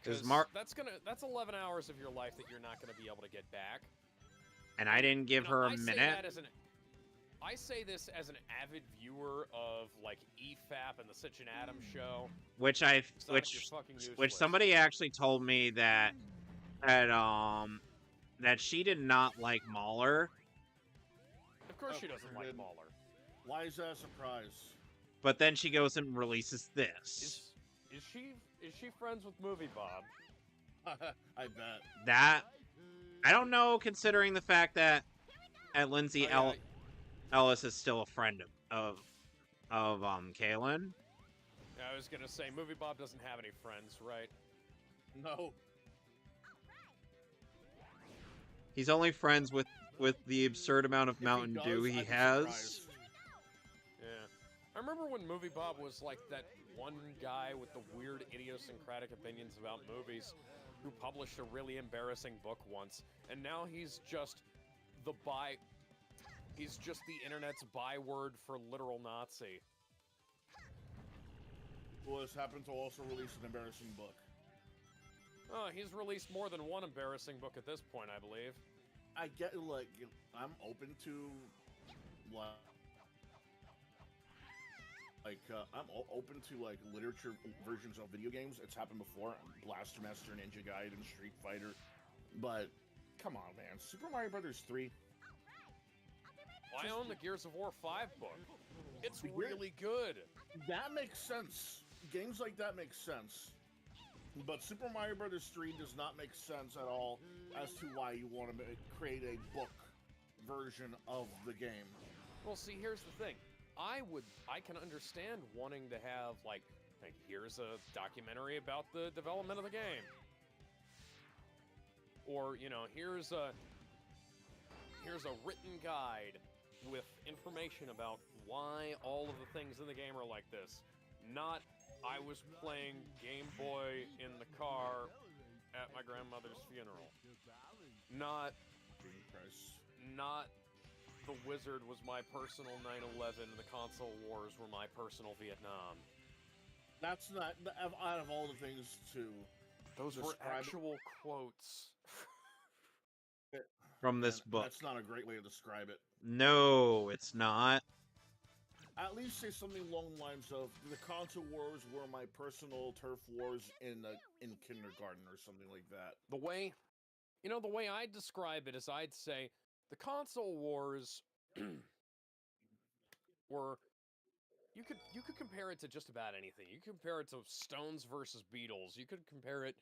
'Cause 'Cause that's 11 hours of your life that you're not gonna be able to get back. And I didn't give You know, her a I say minute. that as I say this as an avid viewer of like EFAP and the Sitchin Adams show. Which Sonic, you're fucking which useless. somebody actually told me that she did not like Mahler, Of course, she Oh, doesn't like good. Mahler. Why is that a surprise? but then she goes and releases this. Is she friends with Movie Bob? I bet. That I don't know, considering the fact that Lindsay Oh, yeah. Ellis is still a friend of Kaylin. I was gonna say Movie Bob doesn't have any friends, right? No. He's only friends with the absurd amount of If he Mountain does, Dew he I'd be has. surprised. Yeah. I remember when Movie Bob was like that one guy with the weird idiosyncratic opinions about movies who published a really embarrassing book once, and now he's just the internet's byword for literal Nazi. Who has happened to also release an embarrassing book. Oh, he's released more than one embarrassing book at this point, I believe. I get, like, I'm open to, open to, like, literature versions of video games. It's happened before. Blaster Master, Ninja Gaiden, Street Fighter. But, come on, man. Super Mario Brothers 3. Well, I own the Gears of War 5 book. It's The Gear- really good. That makes sense. Games like that make sense. But Super Mario Brothers 3 does not make sense at all as to why you want to create a book version of the game. Well, see, here's the thing. I can understand wanting to have, like here's a documentary about the development of the game. Or, you know, here's a written guide with information about why all of the things in the game are like this. Not, I was playing Game Boy in the car at my grandmother's funeral. Not, the Wizard was my personal 9/11, the console wars were my personal Vietnam. That's not, out of all the things to Those were describe it- actual quotes. From this book. That's not a great way to describe it. No, it's not. At least say something along the lines of, the console wars were my personal turf wars in kindergarten or something like that. The way I'd describe it is I'd say the console wars were you could compare it to just about anything. You could compare it to Stones versus Beatles. You could compare it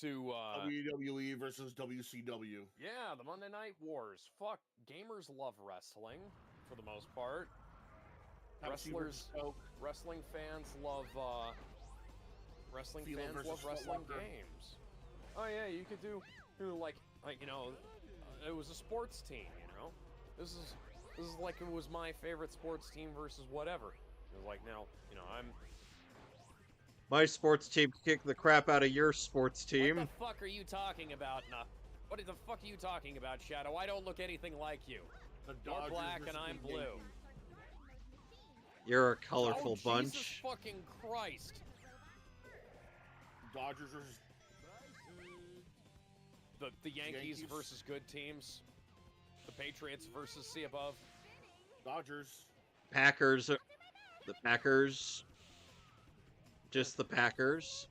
to WWE versus WCW. yeah, the Monday Night Wars. Fuck, gamers love wrestling for the most part. Pepsi versus Coke. Wrestling fans love FIFA versus Foot wrestling Locker. games. Oh yeah, you could do like you know, it was a sports team. You know, this is like it was my favorite sports team versus whatever. It was like now, you know, My sports team kicked the crap out of your sports What team. the fuck are you talking about? What the fuck are you talking about, Shadow? I don't look anything like you. The You're Dodgers black versus and I'm the blue. Yankees. You're a colorful Oh, bunch. Jesus fucking Christ. Dodgers versus The Yankees Yankees. versus good teams. The Patriots versus see above. Dodgers. Packers. The Packers. Just the Packers.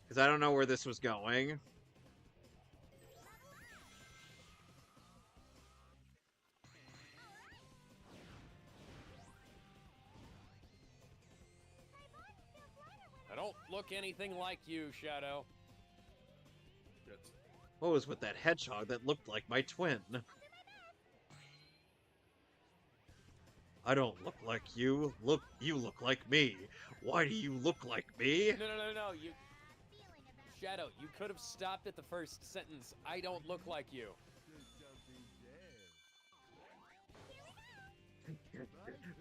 Because I don't know where this was going. I don't look anything like you, Shadow. What was with that hedgehog that looked like my twin? I don't look like you. You look like me. Why do you look like me? No, you... Shadow, you could have stopped at the first sentence. I don't look like you.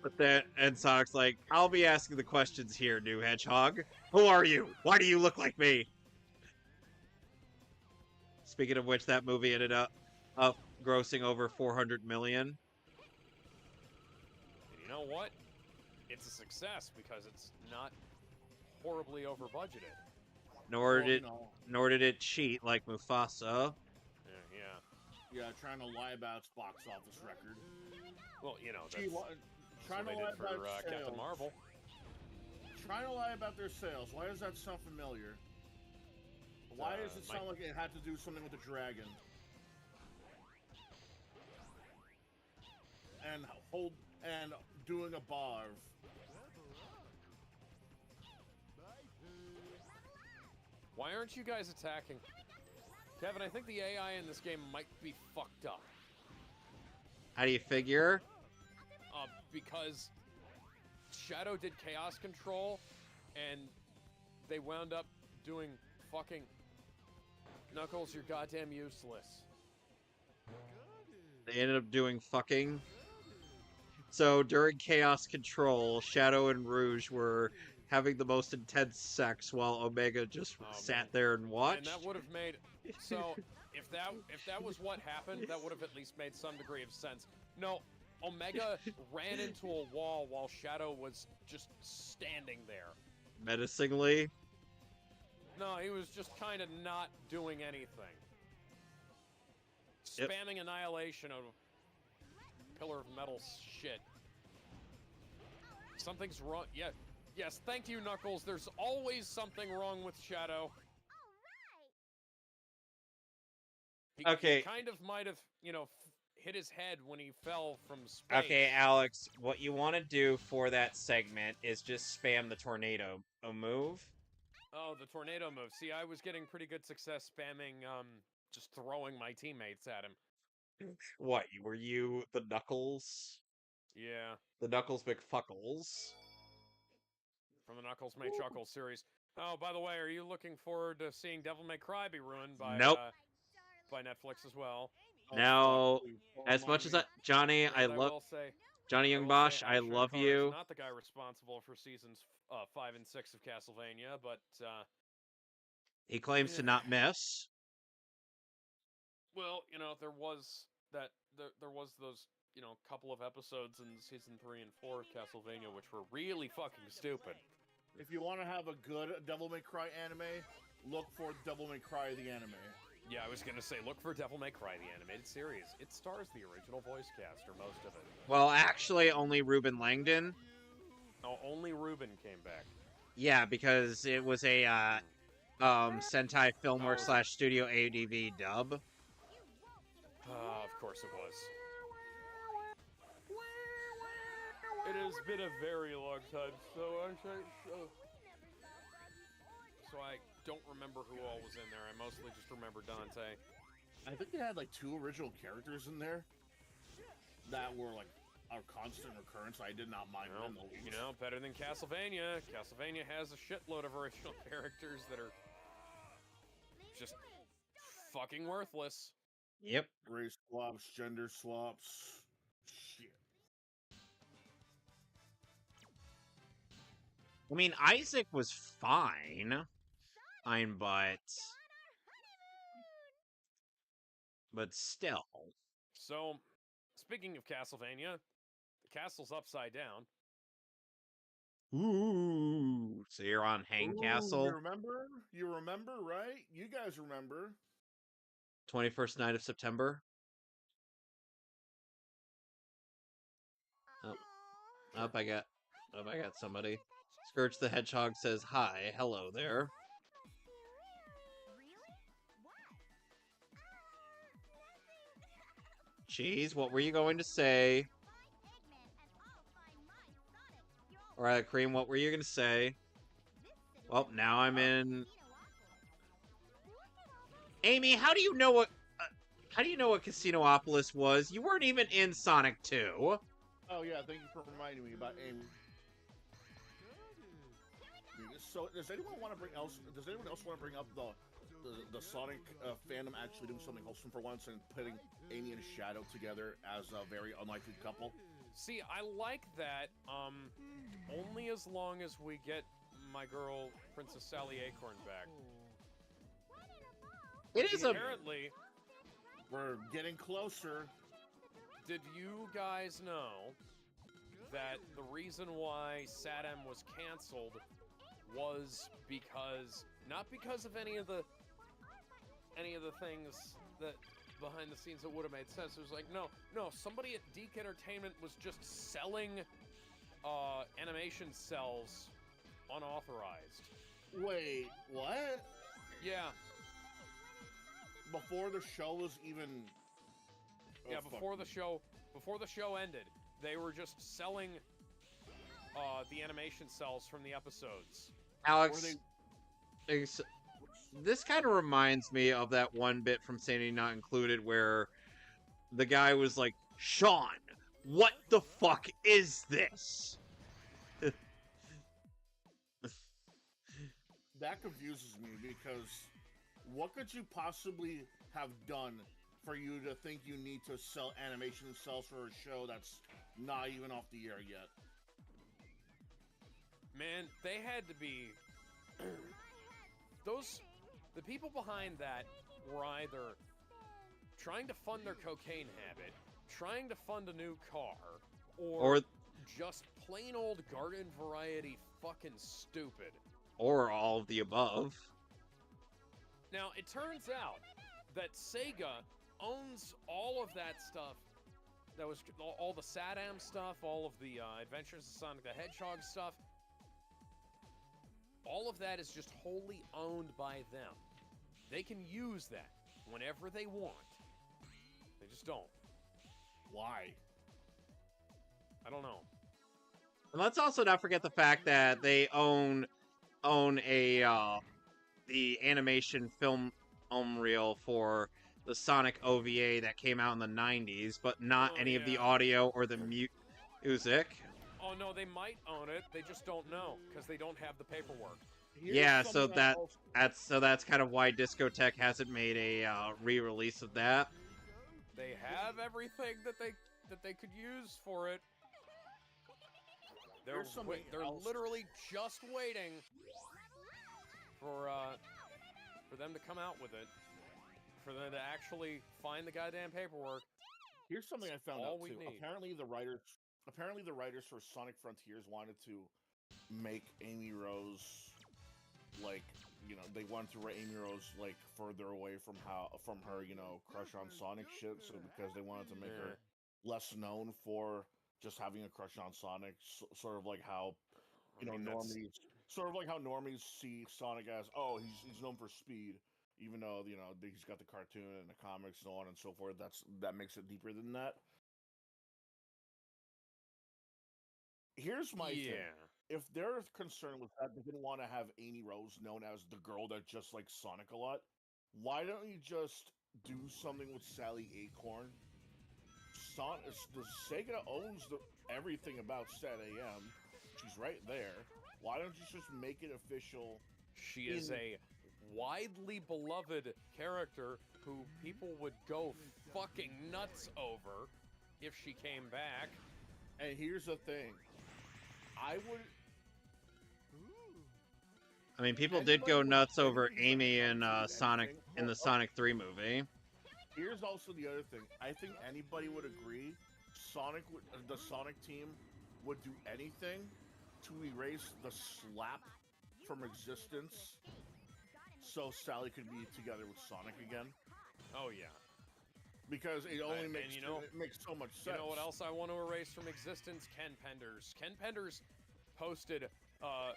But then, and Sonic's like, I'll be asking the questions here, new hedgehog. Who are you? Why do you look like me? Speaking of which, that movie ended up grossing over 400 million. And you know what? It's a success because it's not horribly over budgeted. Nor Well, did it cheat like Mufasa. Yeah, trying to lie about its box office record. Well, you know, Gee, that's trying what to they lie did for about Captain sales. Marvel. Trying to lie about their sales. Why does that sound familiar? Why does it sound like it had to do something with the dragon? And doing a barv. Why aren't you guys attacking? Kevin, I think the AI in this game might be fucked up. How do you figure? Because Shadow did chaos control, and they wound up doing fucking... Knuckles, you're goddamn useless. They ended up doing fucking. So during Chaos Control, Shadow and Rouge were having the most intense sex while Omega just sat there and watched. And that would have made... So, if that was what happened, that would have at least made some degree of sense. No, Omega ran into a wall while Shadow was just standing there. Menacingly. No, he was just kind of not doing anything. Yep. Spamming annihilation of pillar of metal shit. Something's wrong. Yeah. Yes, thank you, Knuckles. There's always something wrong with Shadow. He kind of might have, hit his head when he fell from space. Okay, Alex, what you want to do for that segment is just spam the tornado move. Oh, the tornado move. See, I was getting pretty good success spamming, just throwing my teammates at him. What, were you the Knuckles? Yeah. The Knuckles McFuckles? From the Knuckles May Chuckles series. Oh, by the way, are you looking forward to seeing Devil May Cry be ruined by, Nope. By Netflix as well? Now, as much as Johnny, And I love will say, Johnny Young Bosch, I love you. Not the guy responsible for seasons 5 and 6 of Castlevania, but he claims to not miss. Well, there was those couple of episodes in season 3 and 4 of Castlevania which were really fucking stupid. If you want to have a good Devil May Cry anime, look for Devil May Cry the anime. Yeah, I was gonna say, look for Devil May Cry the animated series. It stars the original voice cast, or most of it. Well, actually, only Ruben Langdon. Oh, only Ruben came back. Yeah, because it was a Sentai Filmworks / Studio ADV dub. Of course it was. It has been a very long time, so I don't remember who all was in there. I mostly just remember Dante. I think they had like 2 original characters in there that were like a constant recurrence. I did not mind them. Better than Castlevania. Castlevania has a shitload of original characters that are just fucking worthless. Yep. Race swaps, gender swaps. Shit. I mean, Isaac was fine. But But still. So, speaking of Castlevania, the castle's upside down. Ooh. So you're on Hang Ooh, Castle. You remember? You remember, right? You guys remember? 21st night of September. Oh, I got somebody. Scourge the Hedgehog says, hi, hello there. Jeez, what were you going to say? Alright, Cream, what were you going to say? Well, now I'm in... Amy, how do you know what Casinopolis was? You weren't even in Sonic 2. Oh yeah, thank you for reminding me about Amy. So, does anyone want to bring else? Does anyone else want to bring up the Sonic fandom actually doing something wholesome for once and putting Amy and Shadow together as a very unlikely couple? See, I like that, only as long as we get my girl, Princess Sally Acorn, back. It is Apparently, we're getting closer. Did you guys know that the reason why SATM was canceled was because, not because of any of the things that behind the scenes that would have made sense. It was like, no, somebody at Deke Entertainment was just selling animation cells unauthorized. Wait, what? Yeah. Before the show was even... Yeah, before the show ended, they were just selling the animation cells from the episodes. Alex, this kind of reminds me of that one bit from Sanity Not Included where the guy was like, Sean, what the fuck is this? That confuses me because what could you possibly have done for you to think you need to sell animation cells for a show that's not even off the air yet? Man, they had to be... The people behind that were either trying to fund their cocaine habit, trying to fund a new car, or just plain old garden variety fucking stupid. Or all of the above. Now, it turns out that Sega owns all of that stuff. That was all the SATM stuff, all of the Adventures of Sonic the Hedgehog stuff. All of that is just wholly owned by them. They can use that whenever they want. They just don't. Why? I don't know. And let's also not forget the fact that they own a the animation film reel for the Sonic OVA that came out in the 90s, but not any of the audio or the music. Oh no, they might own it. They just don't know because they don't have the paperwork. So that's kind of why Discotech hasn't made a re-release of that. They have everything that they could use for it. They're literally just waiting for them to come out with it, for them to actually find the goddamn paperwork. Here's something I found out too. Need. Apparently the writers for Sonic Frontiers wanted to make Amy Rose, like, you know, they wanted to write Amy Rose like further away from her, you know, crush on Sonic shit. So because they wanted to make her less known for just having a crush on Sonic, sort of like how, you know, normies see Sonic as, oh, he's known for speed, even though, you know, he's got the cartoon and the comics and so on and so forth. That makes it deeper than that. Here's my thing. If they're concerned with that, they didn't want to have Amy Rose known as the girl that just likes Sonic a lot, why don't you just do something with Sally Acorn? Sega owns everything about Sat AM. She's right there. Why don't you just make it official? She is a widely beloved character who people would go fucking nuts over if she came back. And here's the thing. I mean, people did go nuts over Amy in the Sonic 3 movie. Here's also the other thing. I think anybody would agree. The Sonic team would do anything to erase the slap from existence, so Sally could be together with Sonic again. Oh yeah. Because it only And makes you know- it makes so much sense. You know what else I want to erase from existence? Ken Penders. Ken Penders posted a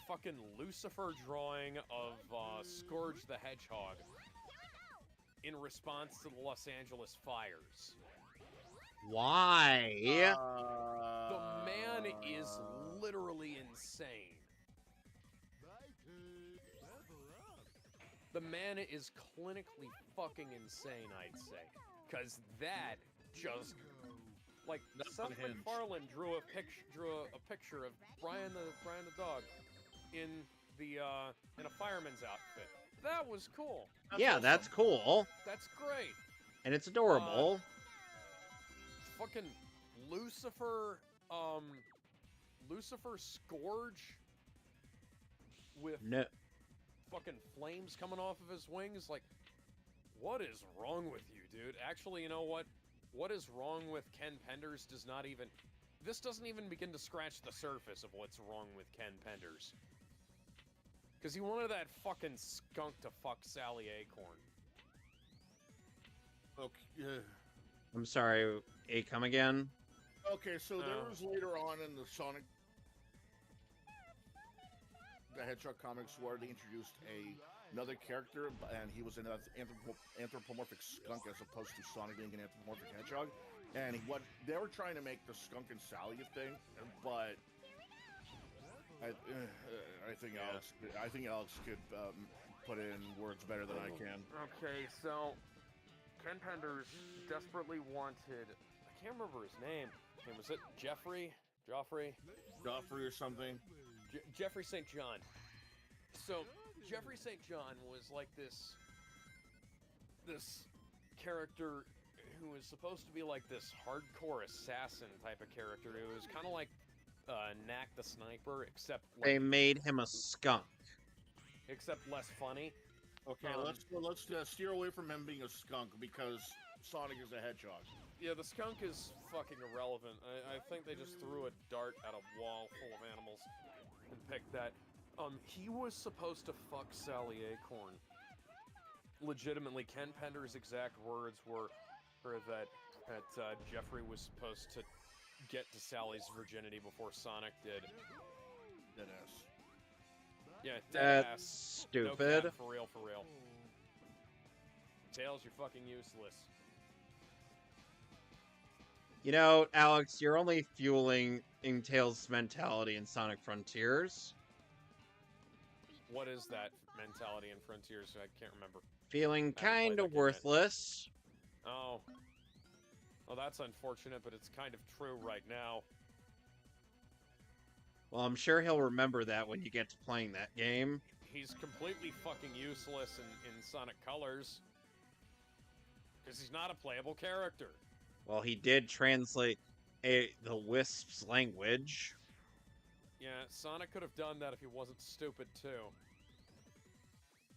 fucking Lucifer drawing of Scourge the Hedgehog in response to the Los Angeles fires. Why? The man is literally insane. The man is clinically fucking insane, I'd say. Because that just... Like, That's Seth unhinged. MacFarlane drew a picture of Brian the dog in a fireman's outfit. That was cool. Yeah, awesome. that's cool. That's great. And it's adorable. Fucking Lucifer Scourge with No. fucking flames coming off of his wings. Like, what is wrong with you, dude? Actually, you know what? What is wrong with Ken Penders does not even... This doesn't even begin to scratch the surface of what's wrong with Ken Penders. Because he wanted that fucking skunk to fuck Sally Acorn. Okay. I'm sorry, come again? Okay, so there was later on in the Sonic the Hedgehog comics where they introduced another character, and he was an anthropomorphic skunk as opposed to Sonic being an anthropomorphic hedgehog. And what they were trying to make the skunk and Sally a thing, but I think Alex could put in words better than I can. Okay, so Ken Penders desperately wanted... I can't remember his name. Was it Jeffrey? Joffrey or something. Jeffrey St. John. So, Jeffrey St. John was like this character who was supposed to be like this hardcore assassin type of character. It was kind of like Knack the Sniper, except They made him a skunk. except less funny. Okay, let's steer away from him being a skunk because Sonic is a hedgehog. Yeah, the skunk is fucking irrelevant. I think they just threw a dart at a wall full of animals and picked that. He was supposed to fuck Sally Acorn. Legitimately, Ken Penders' exact words were that Jeffrey was supposed to get to Sally's virginity before Sonic did. Deadass. Yeah, That's deadass. No stupid. cap, for real, for real. Tails, you're fucking useless. You know, Alex, you're only fueling Tails' mentality in Sonic Frontiers. What is that mentality in Frontiers? I can't remember. Feeling I haven't played kind that of game yet. worthless. Oh. Well, that's unfortunate, but it's kind of true right now. Well, I'm sure he'll remember that when you get to playing that game. He's completely fucking useless in Sonic Colors. Because he's not a playable character. Well, he did translate the Wisp's language. Yeah, Sonic could have done that if he wasn't stupid, too.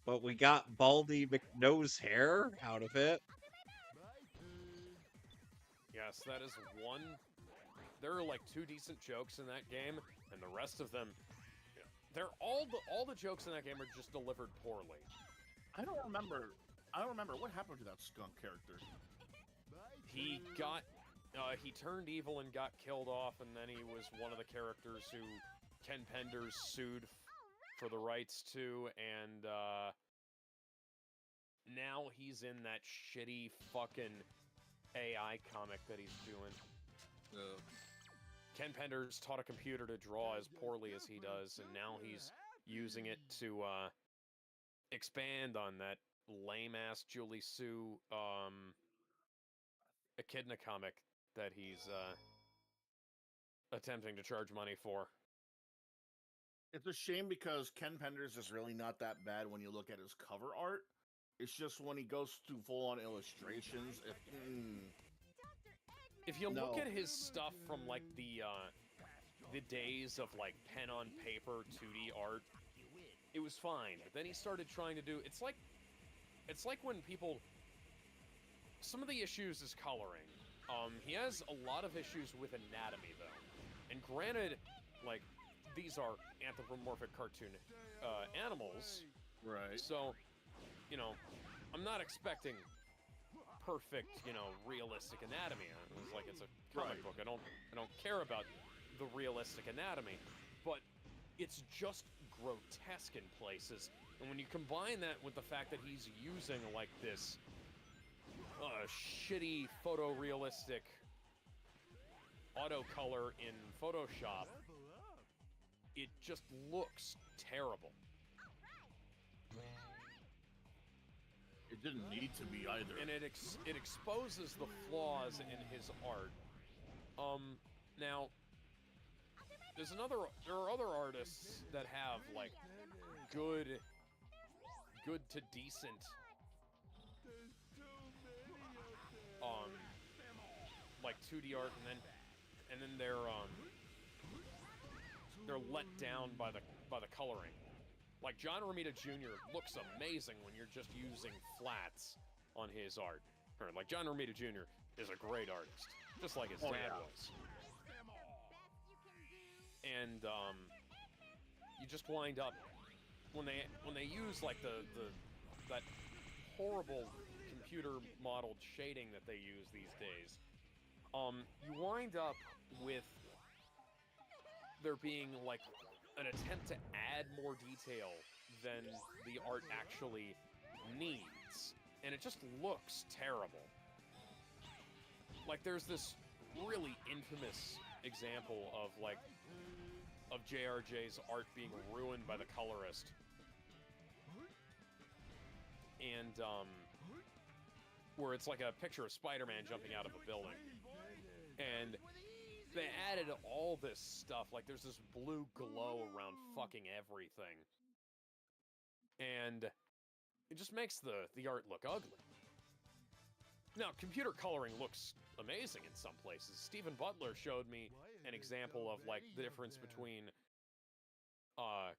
But we got Baldy McNose hair out of it. Yes, that is one... There are like 2 decent jokes in that game, and the rest of them... They're all the jokes in that game are just delivered poorly. I don't remember what happened to that skunk character. He got... he turned evil and got killed off, and then he was one of the characters who Ken Penders sued for the rights to, and now he's in that shitty fucking AI comic that he's doing. Ken Penders taught a computer to draw as poorly as he does, and now he's using it to expand on that lame-ass Julie Sue Echidna comic that he's attempting to charge money for. It's a shame because Ken Penders is really not that bad when you look at his cover art. It's just when he goes to full-on illustrations. If you look No. at his stuff from like the days of like pen on paper 2D art, it was fine. But then he started trying to do it's like when people some of the issues is coloring. He has a lot of issues with anatomy, though. And granted, like, these are anthropomorphic cartoon animals. Right. So, you know, I'm not expecting perfect, you know, realistic anatomy. It's like it's a comic book. I don't care about the realistic anatomy, but it's just grotesque in places. And when you combine that with the fact that he's using like this shitty photorealistic auto color in Photoshop, it just looks terrible. It didn't need to be either. And it exposes the flaws in his art. Now, there are other artists that have like good to decent like 2D art, and then they're let down by the coloring. Like John Romita Jr. looks amazing when you're just using flats on his art. Or like John Romita Jr. is a great artist, just like his dad was. And you just wind up when they use like that horrible computer modeled shading that they use these days. You wind up with there being like an attempt to add more detail than the art actually needs, and it just looks terrible. Like there's this really infamous example of JRJ's art being ruined by the colorist, and where it's like a picture of Spider-Man jumping out of a building, and they added all this stuff, like there's this blue glow around fucking everything. And it just makes the art look ugly. Now, computer coloring looks amazing in some places. Stephen Butler showed me an example of like the difference between the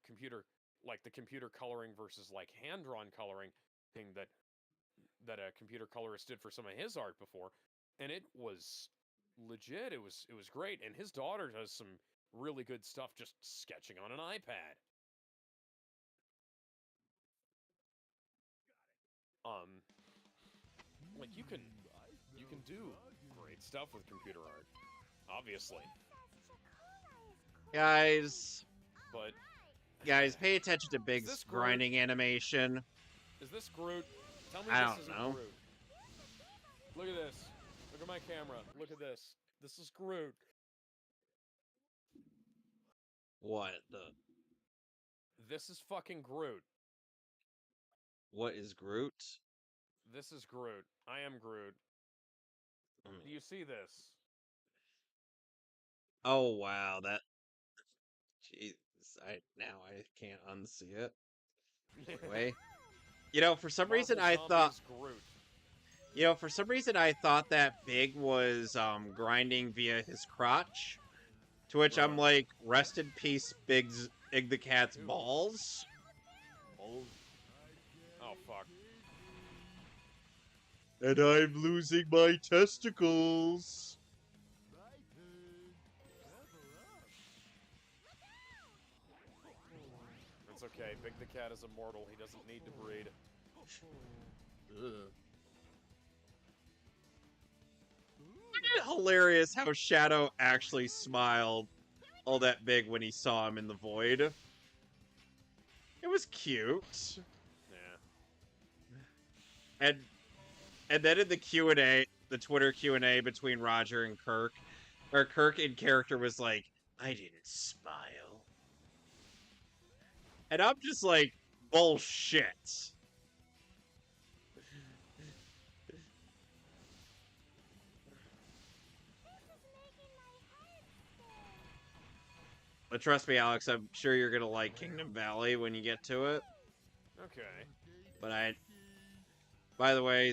computer coloring versus like hand-drawn coloring thing that a computer colorist did for some of his art before, and it was legit. It was great, and his daughter does some really good stuff just sketching on an iPad. Like you can do great stuff with computer art, obviously. Guys, But pay attention to Big's grinding animation. Is this Groot? Tell me I this don't isn't know. Groot. Look at this. Look at my camera. Look at this. This is Groot. What This is fucking Groot. What is Groot? This is Groot. I am Groot. Do you see this? Oh wow, that. Jeez, now I can't unsee it. Anyway, for some reason I thought. Groot. For some reason I thought that Big was grinding via his crotch. To which I'm like, rest in peace, Big the Cat's balls. Oh fuck. And I'm losing my testicles. It's okay. Big the Cat is immortal. He doesn't need to breed. Ugh. Hilarious how Shadow actually smiled all that big when he saw him in the void. It was cute. Yeah. And then in the Q&A, the Twitter Q&A between Roger and Kirk, where Kirk in character was like, I didn't smile. And I'm just like, bullshit. But trust me, Alex, I'm sure you're gonna like Kingdom Valley when you get to it. Okay. But by the way,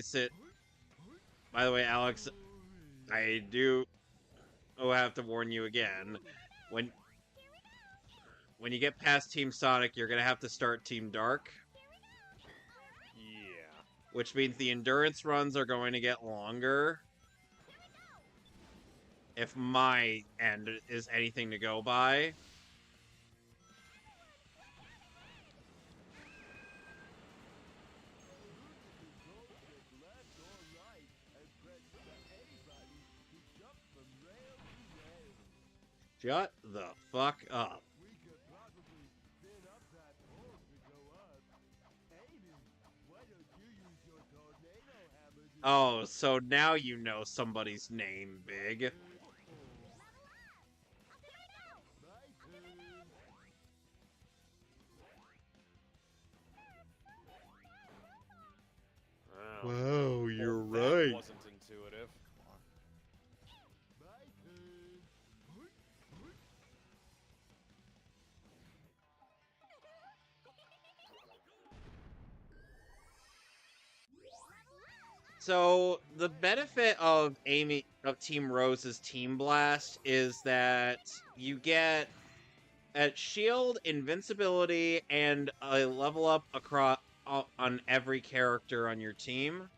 Alex, I do have to warn you again. When you get past Team Sonic, you're gonna have to start Team Dark. Yeah. which means the endurance runs are going to get longer. If my end is anything to go by. Shut the fuck up. Oh, so now you know somebody's name, Big. Wow, you're That right. wasn't intuitive. So the benefit of Team Rose's Team Blast is that you get at shield, invincibility, and a level up across on every character on your team.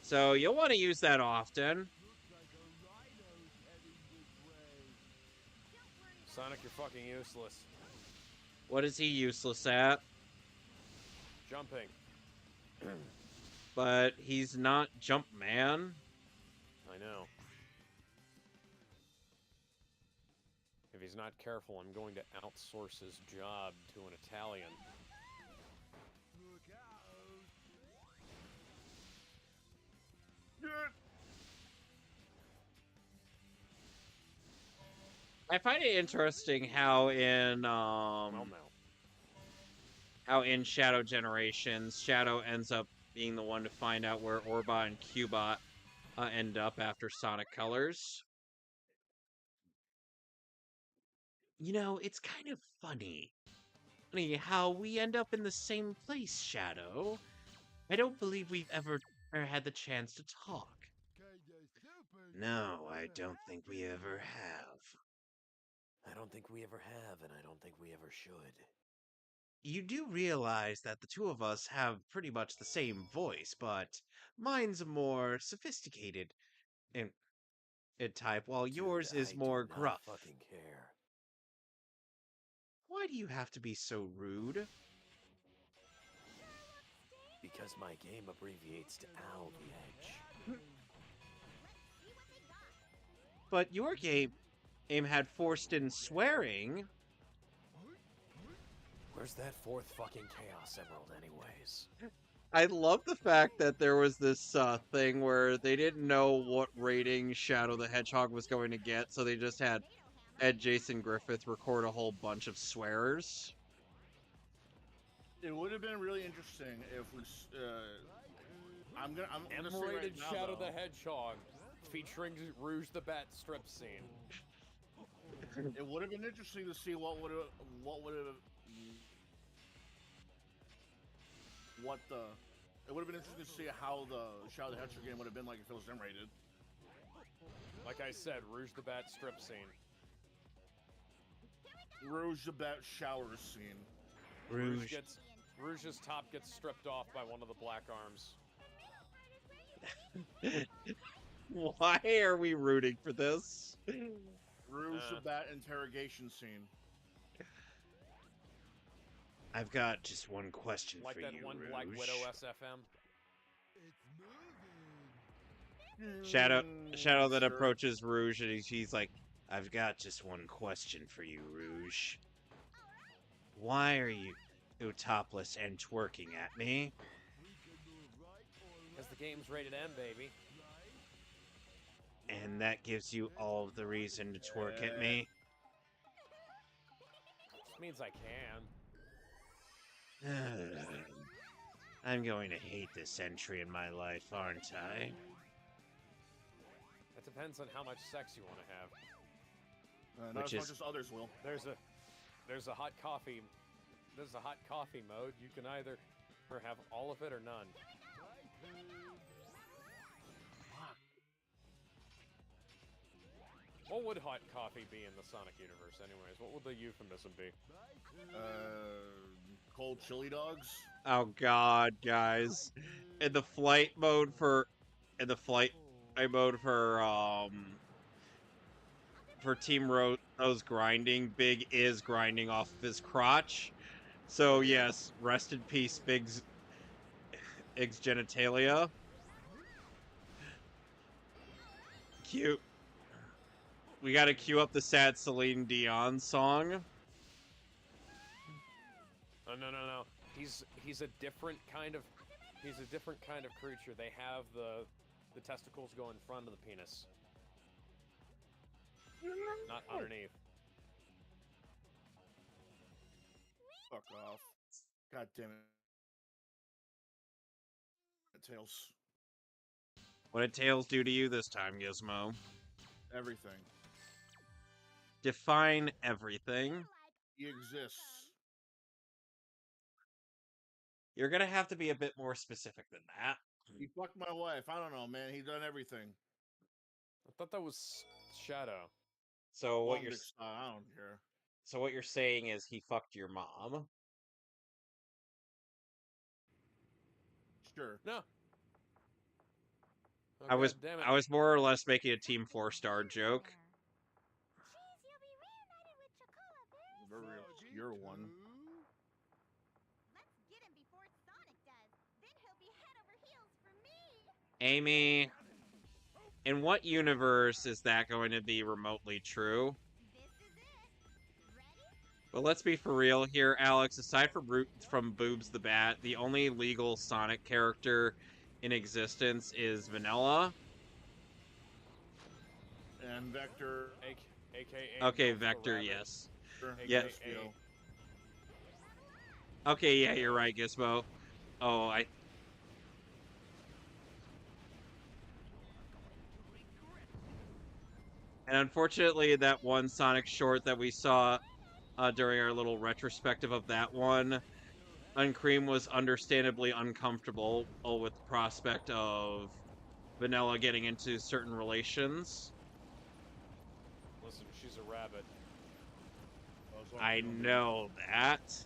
So you'll want to use that often. Sonic, you're fucking useless. What is he useless at? Jumping. But he's not Jumpman. I know. If he's not careful, I'm going to outsource his job to an Italian. I find it interesting how in Well, no. how in Shadow Generations, Shadow ends up being the one to find out where Orbot and Cubot end up after Sonic Colors. You know, it's kind of funny how we end up in the same place, Shadow. I don't believe we've ever had the chance to talk. No, I don't think we ever have. I don't think we ever have, and I don't think we ever should. You do realize that the two of us have pretty much the same voice, but mine's more sophisticated in type, while yours is more I do gruff. not fucking care. Why do you have to be so rude? Because my game abbreviates to Owl the Edge. But your game had forced in swearing. Where's that fourth fucking Chaos Emerald anyways? I love the fact that there was this thing where they didn't know what rating Shadow the Hedgehog was going to get, so they just had Ed Jason Griffith record a whole bunch of swears. It would have been really interesting if we. I'm gonna say right M-rated now, Shadow though, the Hedgehog, featuring Rouge the Bat strip scene. It would have been interesting to see what would have. It would have been interesting to see how the Shadow the Hedgehog game would have been like if it was M-rated. Like I said, Rouge the Bat strip scene. Rouge the Bat shower scene. Rouge's top gets stripped off by one of the Black Arms. Why are we rooting for this? Rouge the Bat interrogation scene. I've got just one question Like for that you, one Rouge. Black Widow SFM. Shadow that Sure. approaches Rouge and he's like, I've got just one question for you, Rouge. Why are you topless and twerking at me? Because the game's rated M, baby. And that gives you all of the reason to twerk at me? Which means I can. I'm going to hate this entry in my life, aren't I? It depends on how much sex you want to have. Not Which as is- much as others will. There's a hot coffee. There's a hot coffee mode. You can either have all of it or none. What would hot coffee be in the Sonic universe, anyways? What would the euphemism be? Cold chili dogs. Oh God, guys! In the flight mode for, in the flight mode for Team Rose grinding, Big is grinding off of his crotch. So yes, rest in peace, Big's genitalia. Cute. We gotta cue up the sad Celine Dion song. Oh, no. He's a different kind of creature. They have the testicles go in front of the penis, not underneath. Fuck off. God damn it. Tails. What did Tails do to you this time, Gizmo? Everything. Define everything. He exists. You're gonna have to be a bit more specific than that. He fucked my wife. I don't know, man. He done everything. I thought that was Shadow. So what you're I don't care. so what you're saying is he fucked your mom. Sure. No. Oh, I was damn it. I was more or less making a Team 4-star joke. Jeez, you'll be reunited with Chocola very Very soon. obscure one. Let's get him before Sonic does. Then he'll be head over heels for me. Amy, in what universe is that going to be remotely true? This is it. Ready? But let's be for real here, Alex. Aside from Boobs the Bat, the only legal Sonic character in existence is Vanilla. And Vector. AKA Okay, Milf the Vector, Rabbit. yes. Yeah. Espio. Okay, yeah, you're right, Gizmo. Oh, And unfortunately, that one Sonic short that we saw during our little retrospective of that one, Uncream was understandably uncomfortable with the prospect of Vanilla getting into certain relations. Listen, she's a rabbit. I know that.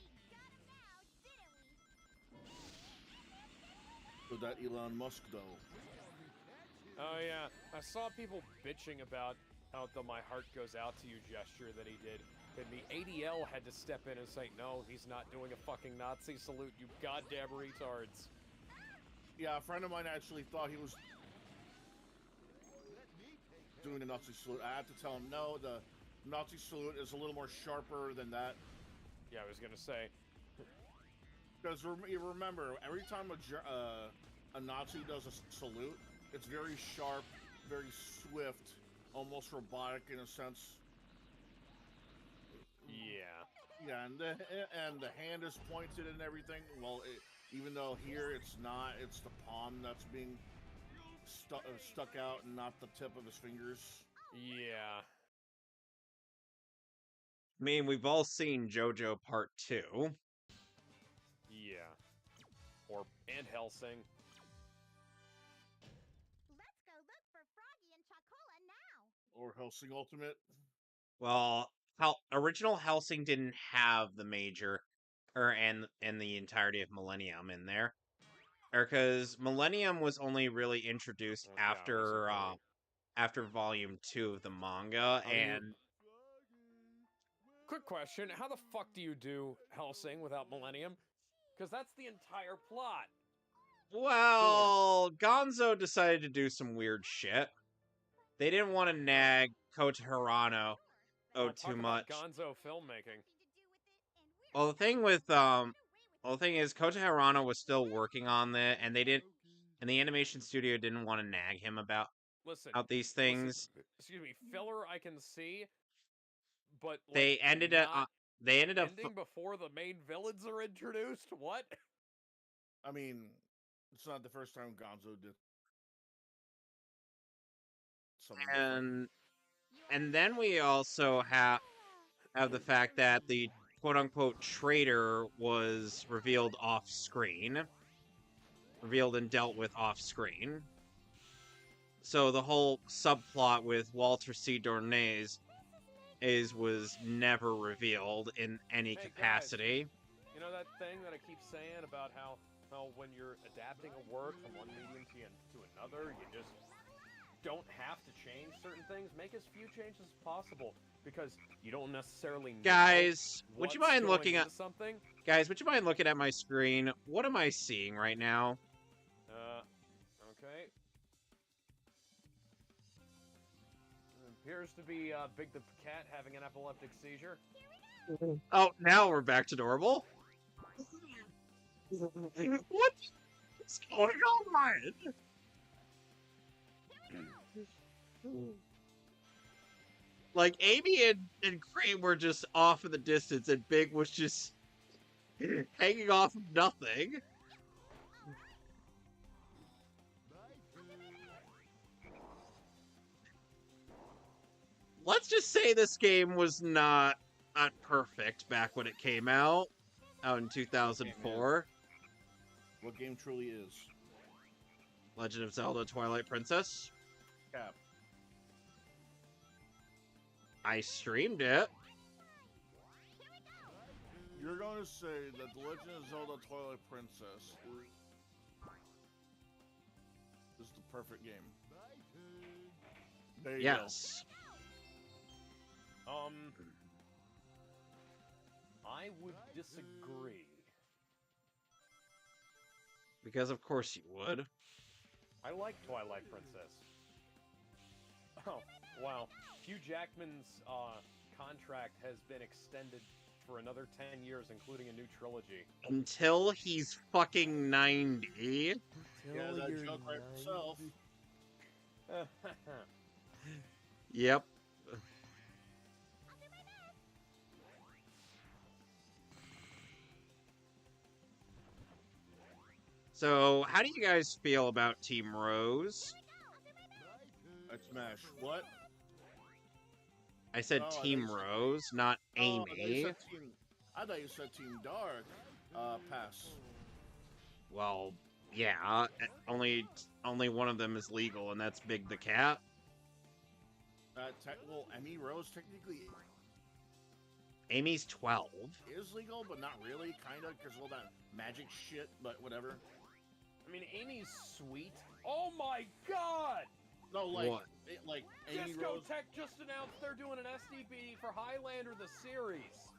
We got him now, didn't we? So that Elon Musk though. Oh yeah, I saw people bitching about how the "My heart goes out to you" gesture that he did, and the ADL had to step in and say, "No, he's not doing a fucking Nazi salute, you goddamn retards." Yeah, a friend of mine actually thought he was doing a Nazi salute. I had to tell him no, the Nazi salute is a little more sharper than that. Yeah, I was gonna say. Because you remember, every time a Nazi does a salute, it's very sharp, very swift, almost robotic in a sense. Yeah. Yeah, and the hand is pointed and everything. Well, even though here it's not, it's the palm that's being stuck out and not the tip of his fingers. Yeah. I mean, we've all seen JoJo Part 2. Yeah. And Helsing. Let's go look for Froggy and Chocola now. Or Helsing Ultimate. Well, original Helsing didn't have the major, and the entirety of Millennium in there, because Millennium was only really introduced Yeah, it wasn't really. after Volume 2 of the manga, and Quick question: how the fuck do you do Helsing without Millennium? Because that's the entire plot. well, Gonzo decided to do some weird shit. They didn't want to nag Coach Hirano too much. Talk about Gonzo filmmaking. Well, the thing is, Coach Hirano was still working on it, and the animation studio didn't want to nag him about these things. Excuse me, filler I can see, but like, They ended up ending before the main villains are introduced. What? I mean, it's not the first time Gonzo did something different. and then we also have have the fact that the quote-unquote traitor was revealed off-screen. Revealed and dealt with off-screen. So the whole subplot with Walter C. Dornez was never revealed in any Hey, capacity. You know that thing that I keep saying about how when you're adapting a work from one medium to another, you just don't have to change certain things. Make as few changes as possible because you don't necessarily know Guys, would what's you mind going looking into at something. Guys, would you mind looking at my screen? What am I seeing right now? Okay. Appears to be Big the Cat having an epileptic seizure. Oh, now we're back to normal. What's going on? Like, Amy and Crane were just off in the distance, and Big was just hanging off of nothing. Let's just say this game was not perfect back when it came out in 2004. What game truly is? Legend of Zelda Twilight Princess. Cap. I streamed it. You're going to say that The Legend of Zelda Twilight Princess is the perfect game. There you Yes. I would disagree. Because of course you would. I like Twilight Princess. Oh, wow. Hugh Jackman's contract has been extended for another 10 years, including a new trilogy. Until he's fucking 90. Yeah, that joke right himself. Yep. So, how do you guys feel about Team Rose? At Smash. What? I said Oh, I Team thought you said- Rose, not Oh, Amy. I thought you said Team Dark. Pass. Well, yeah, only one of them is legal, and that's Big the Cat. Well, Emmy Rose technically Amy's 12. is legal, but not really, kind of, because all that magic shit, but whatever. I mean, Amy's sweet. Oh my god! No, like, What? like Amy Rose. Discotech just announced they're doing an SDB for Highlander the series.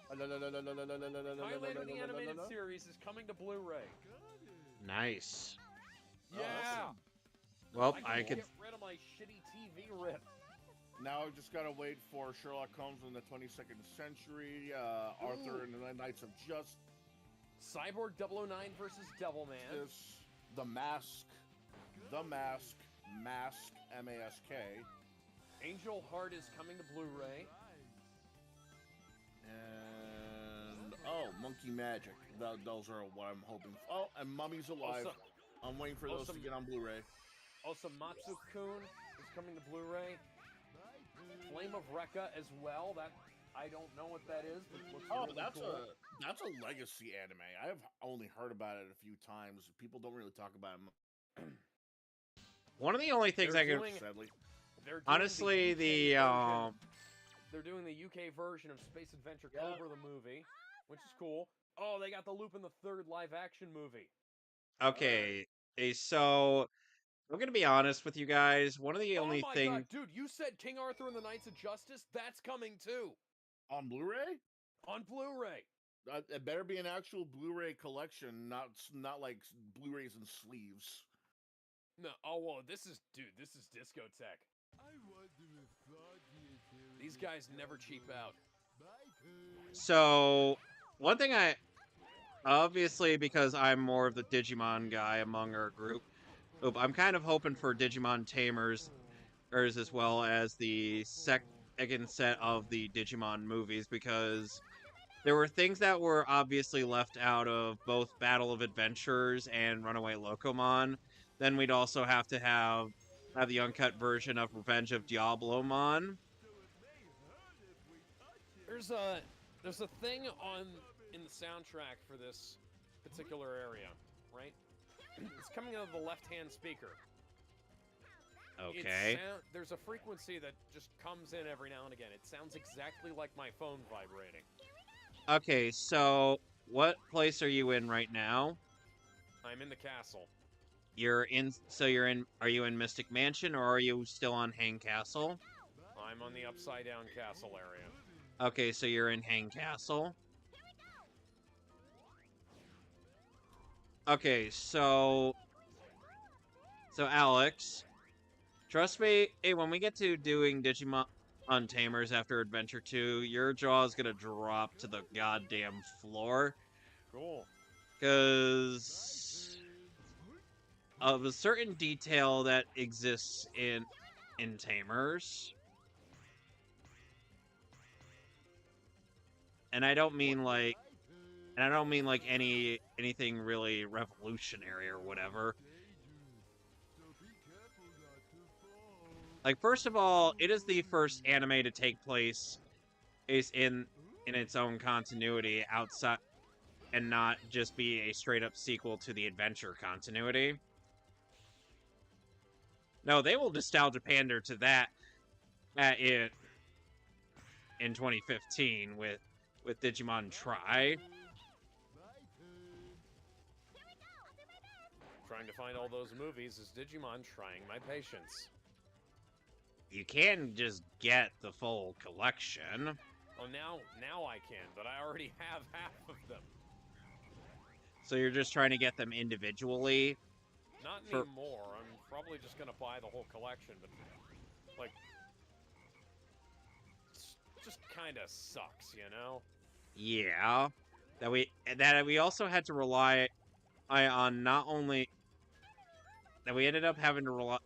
Highlander the animated series is coming to Blu-ray. Nice. Oh, Yeah! Well, I I can could. get rid of my shitty TV rip. Now I've just gotta wait for Sherlock Holmes in the 22nd century, Arthur and the Knights of Justice, Cyborg 009 versus Devilman. The Mask, M-A-S-K, Angel Heart is coming to Blu-ray. and Monkey Magic. Those are what I'm hoping for. Oh, and Mummy's Alive. I'm waiting for those to get on Blu-ray. Osamatsu-kun is coming to Blu-ray. Flame of Rekka as well. That I don't know what that is, but it looks really cool. That's a legacy anime. I have only heard about it a few times. People don't really talk about it. One of the only things They're I can. doing- Sadly. They're doing Honestly, they're doing the UK version of Space Adventure Cobra the movie, which is cool. Oh, they got the Lupin the Third live-action movie. Okay, so I'm gonna be honest with you guys. One of the only oh my things. god, dude, you said King Arthur and the Knights of Justice? That's coming too! On Blu-ray? On Blu-ray! It better be an actual Blu-ray collection, not like Blu-rays and sleeves. No, oh, well, this is Discotech. These guys never cheap out. So, one thing obviously, because I'm more of the Digimon guy among our group, I'm kind of hoping for Digimon Tamers as well as the second set of the Digimon movies, because there were things that were obviously left out of both Battle of Adventures and Runaway Locomon. Then we'd also have to have the uncut version of Revenge of Diablomon. There's a thing in the soundtrack for this particular area, right? It's coming out of the left-hand speaker. Okay. There's a frequency that just comes in every now and again. It sounds exactly like my phone vibrating. Okay, so what place are you in right now? I'm in the castle. Are you in Mystic Mansion or are you still on Hang Castle? I'm on the upside down castle area. Okay, so you're in Hang Castle. Okay, so Alex, trust me, hey, when we get to doing Digimon Untamers after Adventure 2, your jaw is gonna drop to the goddamn floor. Cool. Because of a certain detail that exists in Tamers. And I don't mean like anything really revolutionary or whatever. Like, first of all, it is the first anime to take place in its own continuity outside and not just be a straight up sequel to the adventure continuity. No, they will nostalgia pander to that in 2015 with Digimon Tri. Trying to find all those movies is Digimon trying my patience. You can just get the full collection. Oh, now I can, but I already have half of them. So you're just trying to get them individually? Not anymore. I'm probably just gonna buy the whole collection, but like, it just kind of sucks, you know? Yeah. That we also had to rely on not only that we ended up having to rely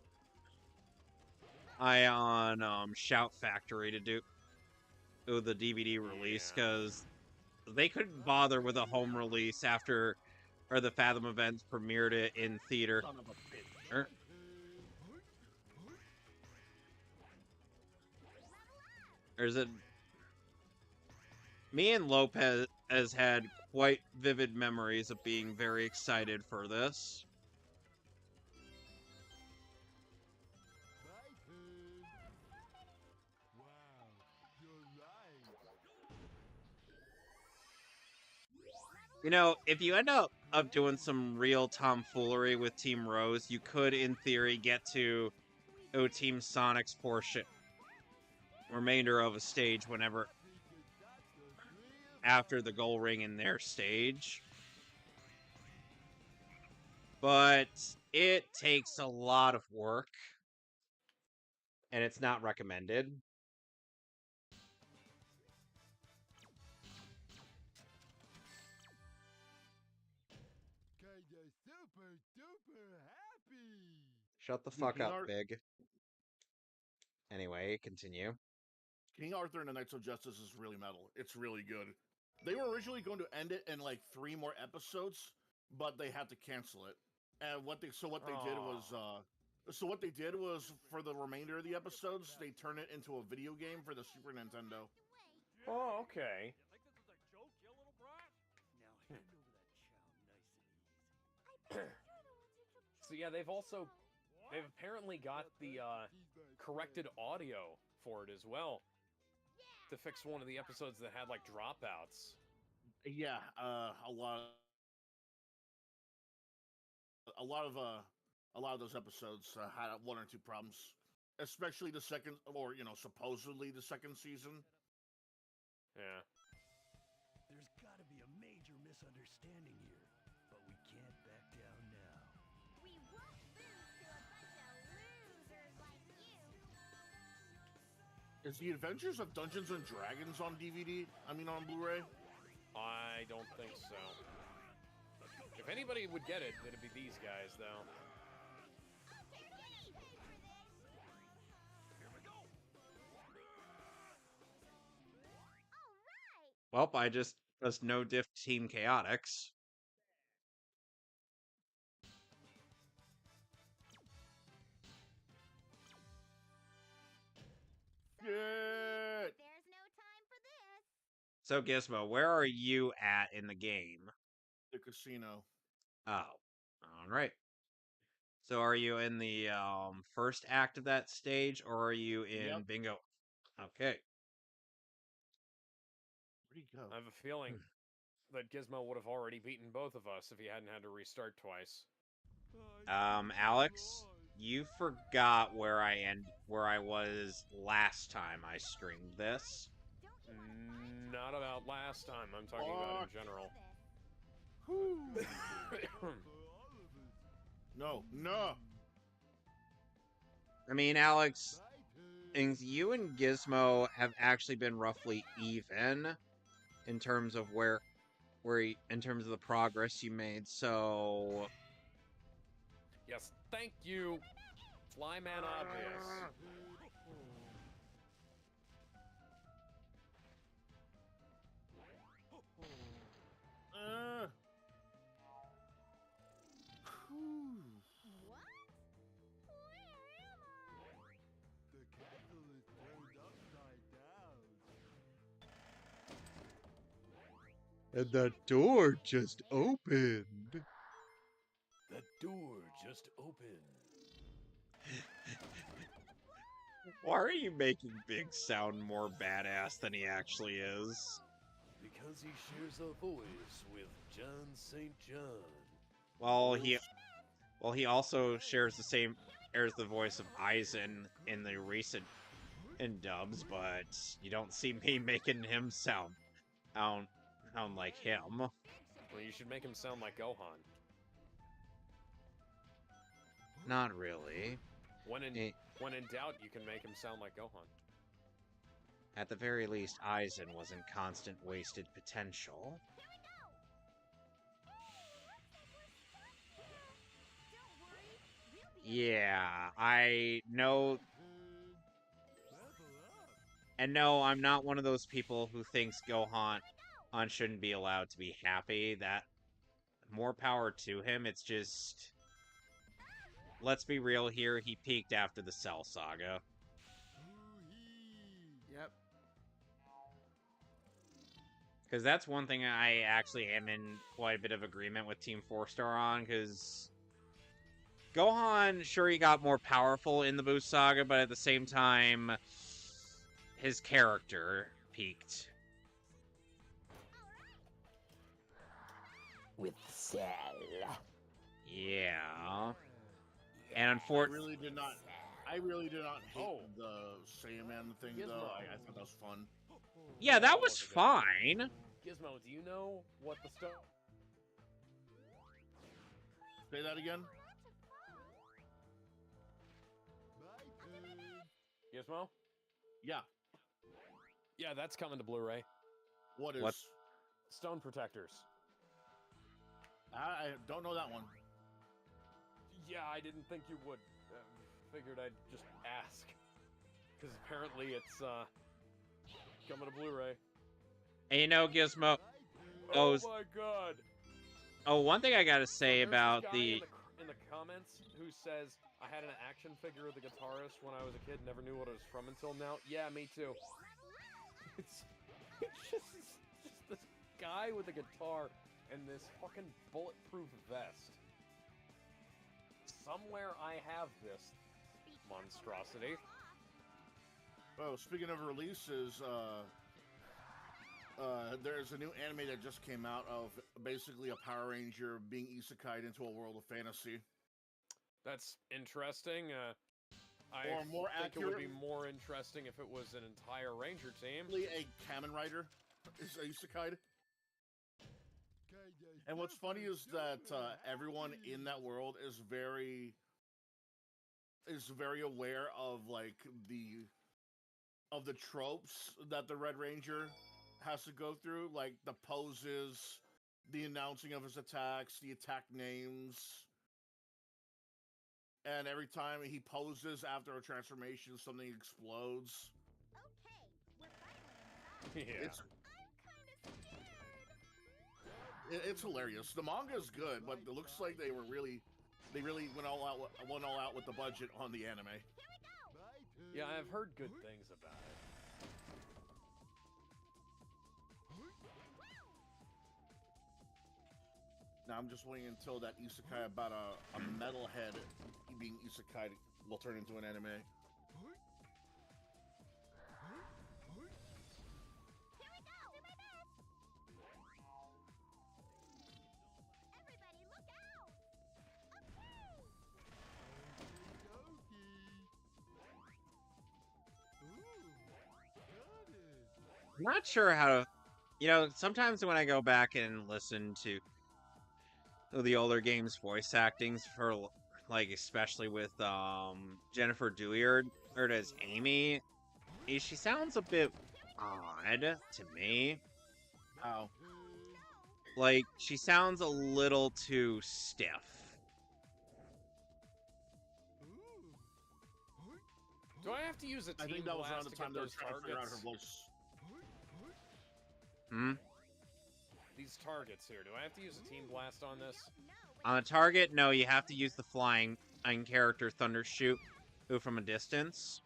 on Shout Factory to do the DVD release because they couldn't bother with a home release after the Fathom events premiered it in theater. Son of a bitch. Me and Lopez has had quite vivid memories of being very excited for this. You know, if you end up doing some real tomfoolery with Team Rose, you could, in theory, get to Team Sonic's portion, remainder of a stage whenever after the goal ring in their stage. But it takes a lot of work, and it's not recommended. Super duper happy. Shut the fuck up, Big. Anyway, continue. King Arthur and the Knights of Justice is really metal. It's really good. They were originally going to end it in like 3 more episodes, but they had to cancel it. And what they did was for the remainder of the episodes, they turn it into a video game for the Super Nintendo. Oh, okay. So yeah, they've apparently got the corrected audio for it as well to fix one of the episodes that had like dropouts. Yeah, a lot of those episodes had 1 or 2 problems, especially the second, or supposedly the second season. Yeah. There's gotta be a major misunderstanding here, but we can't back down now. We won't lose to a bunch of losers like you. Is The Adventures of Dungeons and Dragons on DVD? I mean, on Blu-ray? I don't think so. If anybody would get it, it'd be these guys, though. Well, I just no diff Team Chaotix. Yeah. There's no time for this. So Gizmo, where are you at in the game? The casino. Oh, all right. So are you in the first act of that stage, or are you in Yep. bingo? Okay. Where'd he go? I have a feeling that Gizmo would have already beaten both of us if he hadn't had to restart twice. Alex, you forgot where I was last time I streamed this. Not about last time, I'm talking about in general. No, no. I mean, Alex, you and Gizmo have actually been roughly even in terms of in terms of the progress you made. So, Yes, thank you, Flyman Obvious. What? Where am I? The castle is turned upside down. and the door just opened. The door just opened. Why are you making Big sound more badass than he actually is? Because he shares a voice with John St. John. Well, he also shares the voice of Eisen in the recent dubs, but you don't see me making him sound like him. Well, you should make him sound like Gohan. Not really. When in doubt, you can make him sound like Gohan. At the very least, Eisen was in constant wasted potential. Yeah, I know. And no, I'm not one of those people who thinks Gohan shouldn't be allowed to be happy. That more power to him. It's just, let's be real here. He peaked after the Cell Saga. Yep. Because that's one thing I actually am in quite a bit of agreement with Team 4-Star on, because Gohan, sure, he got more powerful in the Boost Saga, but at the same time, his character peaked. With Cell. Yeah. And unfortunately, I really did not hate the Saiyaman thing, Gizmo. though. I thought that was fun. yeah, that was fine. Gizmo, do you know what the stone... Say that again? Gizmo? Yeah. Yeah, that's coming to Blu-ray. What is? What? Stone Protectors. I don't know that one. Yeah, I didn't think you would. Figured I'd just ask. Because apparently it's, coming to Blu-ray. And you know, Gizmo... Oh my god! Oh, one thing I gotta say There's about this guy the... in the comments who says, I had an action figure of the guitarist when I was a kid, never knew what it was from until now. Yeah, me too. It's just this guy with a guitar and this fucking bulletproof vest. Somewhere I have this monstrosity. Oh, speaking of releases, there's a new anime that just came out of basically a Power Ranger being isekai'd into a world of fantasy. That's interesting. I Or more think it would be accurately- more interesting if it was an entire Ranger team. A Kamen Rider is isekai'd. And what's funny is that everyone in that world is very aware of the tropes that the Red Ranger has to go through, like the poses, the announcing of his attacks, the attack names. And every time he poses after a transformation, something explodes. Okay, we're finally inside. Yeah. It's I'm kinda scared. it's hilarious. The manga is good, but it looks like they really went all out with the budget on the anime. Yeah, I've heard good things about it. Now I'm just waiting until that isekai about a metalhead being isekai will turn into an anime. Here we go! Do my best! Everybody look out! I'm not sure how to. You know, sometimes when I go back and listen to the older games voice actings for, like, especially with Jennifer Deward as Amy, she sounds a bit odd to me. How? Like, she sounds a little too stiff. Do I have to use a I team think that was around blast the to time get they were those trying to figure out her targets? voice. Hmm? These targets here. Do I have to use a team blast on this? On a target, no, you have to use the flying character Thundershoot, who from a distance.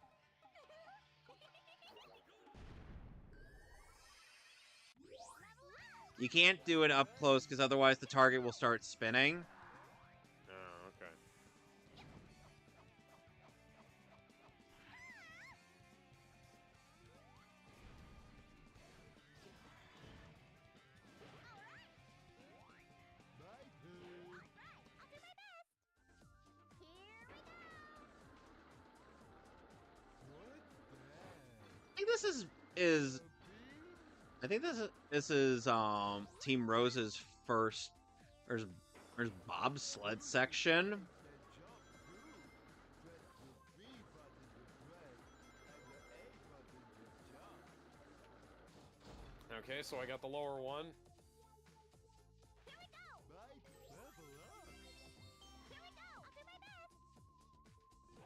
You can't do it up close because otherwise the target will start spinning. Oh, okay. I think this is Team Rose's first there's bobsled section. Okay, so I got the lower one.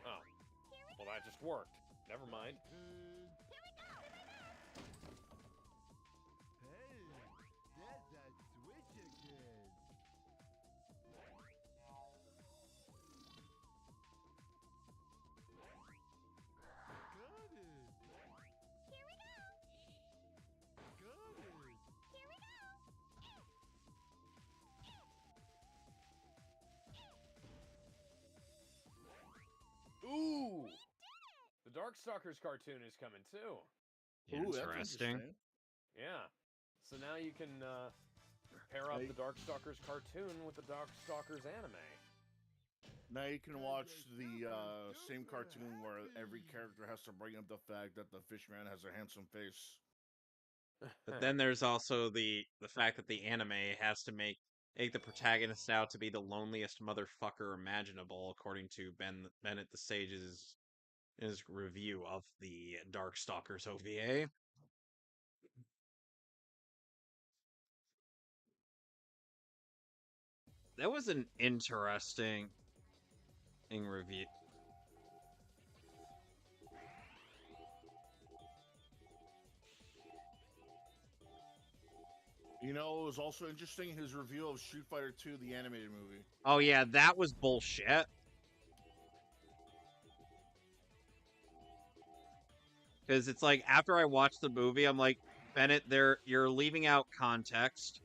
Oh. Well, that just worked. Never mind. Ooh! The Darkstalkers cartoon is coming too. Ooh, that's Interesting. Yeah. So now you can pair up the Darkstalkers cartoon with the Darkstalkers anime. Now you can watch the same cartoon where every character has to bring up the fact that the fishman has a handsome face. But then there's also the fact that the anime has to make the protagonist out to be the loneliest motherfucker imaginable, according to Bennett the Sage's his review of the Darkstalkers OVA. That was an interesting review. You know, it was also interesting his review of Street Fighter 2, the animated movie. Oh yeah, that was bullshit. Because it's like, after I watched the movie, I'm like, Bennett, you're leaving out context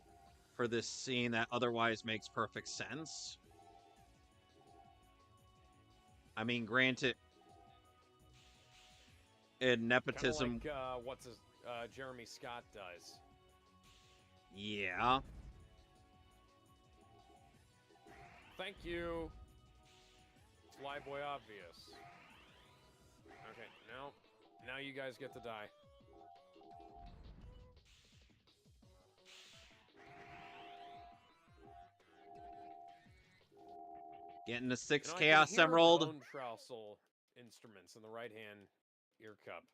for this scene that otherwise makes perfect sense. I mean, granted, in nepotism, Kind of like what's his Jeremy Scott does. Yeah. Thank you. Flyboy obvious. Okay, now you guys get to die. Getting a 6 I Chaos can hear Emerald. bone trousel instruments in the right hand ear cup.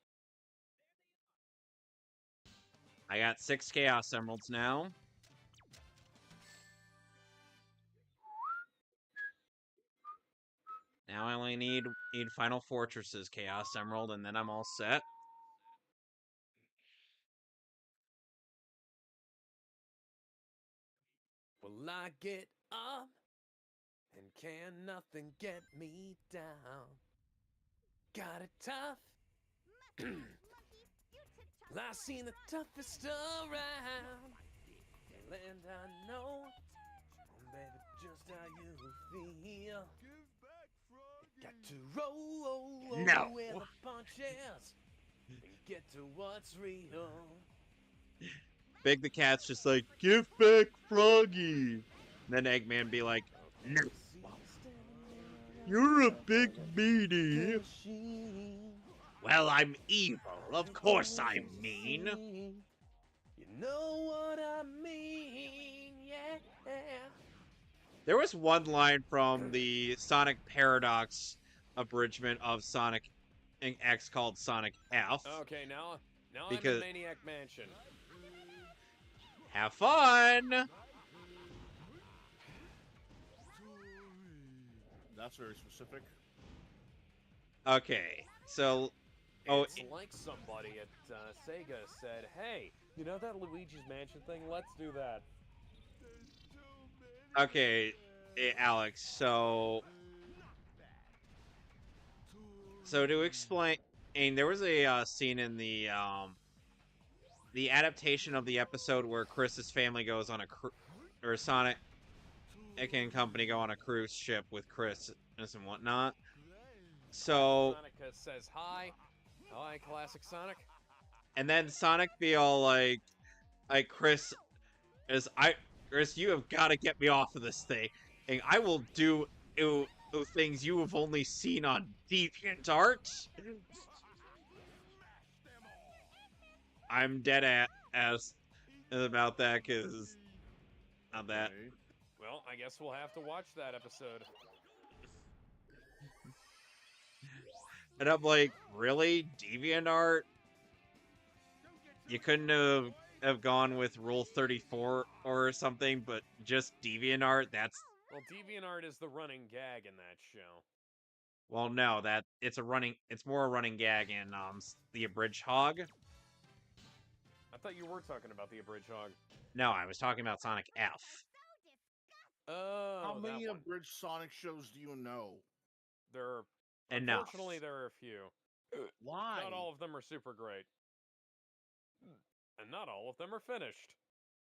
I got 6 Chaos Emeralds now. Now I only need Final Fortress's Chaos Emerald, and then I'm all set. Will I get up? And can nothing get me down? Got it tough. Well, I seen the toughest around. And I know how you feel. Got to roll No. with the punches and get to what's real. Big the Cat's just like, give back Froggy. And then Eggman be like, no. You're a big meanie. Well, I'm evil. Of course I'm mean. You know what I mean, yeah. There was one line from the Sonic Paradox abridgment of Sonic X called Sonic F. Okay, now Because- I'm in Maniac Mansion. Have fun! That's very specific. Okay, so... Oh, It's like somebody at Sega said, hey, you know that Luigi's Mansion thing? Let's do that. okay, Alex, so to explain... And there was a scene in the adaptation of the episode where Chris's family goes on or Sonic and company go on a cruise ship with Chris and whatnot. So, Sonic says hi. Hi, classic Sonic. and then Sonic be all like Chris, Chris, you have got to get me off of this thing, and I will do things you have only seen on DeviantArt. I'm dead ass about that because of that. Okay. Well, I guess we'll have to watch that episode. And I'm like, really? DeviantArt? You couldn't have gone with Rule 34 or something, but just DeviantArt? That's... Well, DeviantArt is the running gag in that show. Well, no, it's more a running gag in the Abridged Hog. I thought you were talking about the Abridged Hog. No, I was talking about Sonic F. Oh, How many that one. abridged Sonic shows do you know? There are, Enough. unfortunately, there are a few. Why? Not all of them are super great. And not all of them are finished.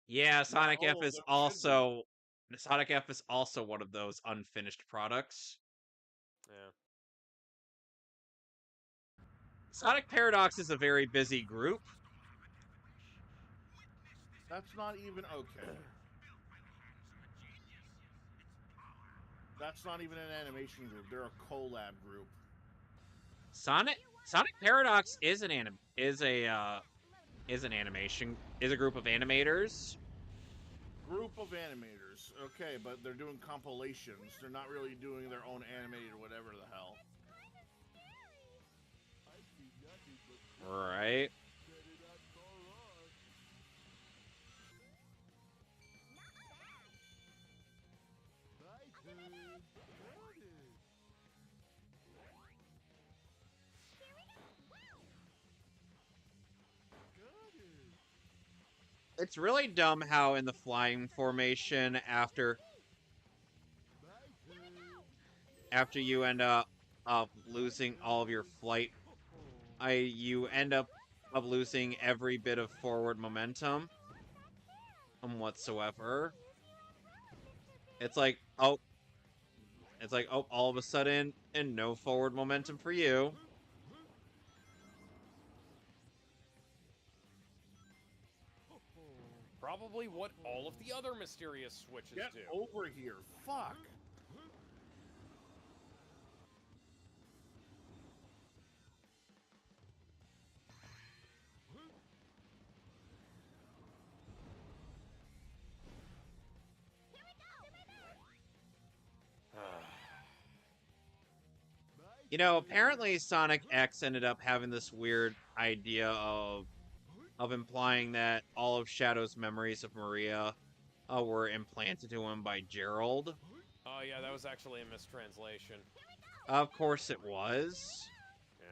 Yeah, Sonic all F of is them should be. also Sonic F is also one of those unfinished products. Yeah. Sonic Paradox is a very busy group. That's not even okay. That's not even an animation group. They're a collab group. Sonic Paradox is an group of animators. Group of animators. Okay, but they're doing compilations. They're not really doing their own animated whatever the hell. Right. It's really dumb how in the flying formation after you end up losing all of your flight, you end up losing every bit of forward momentum whatsoever. It's like, oh, all of a sudden, and no forward momentum for you. Probably what all of the other mysterious switches Get do. over here. Fuck. You know, apparently Sonic X ended up having this weird idea of implying that all of Shadow's memories of Maria were implanted to him by Gerald. Oh yeah, that was actually a mistranslation. Of course it was. Yeah.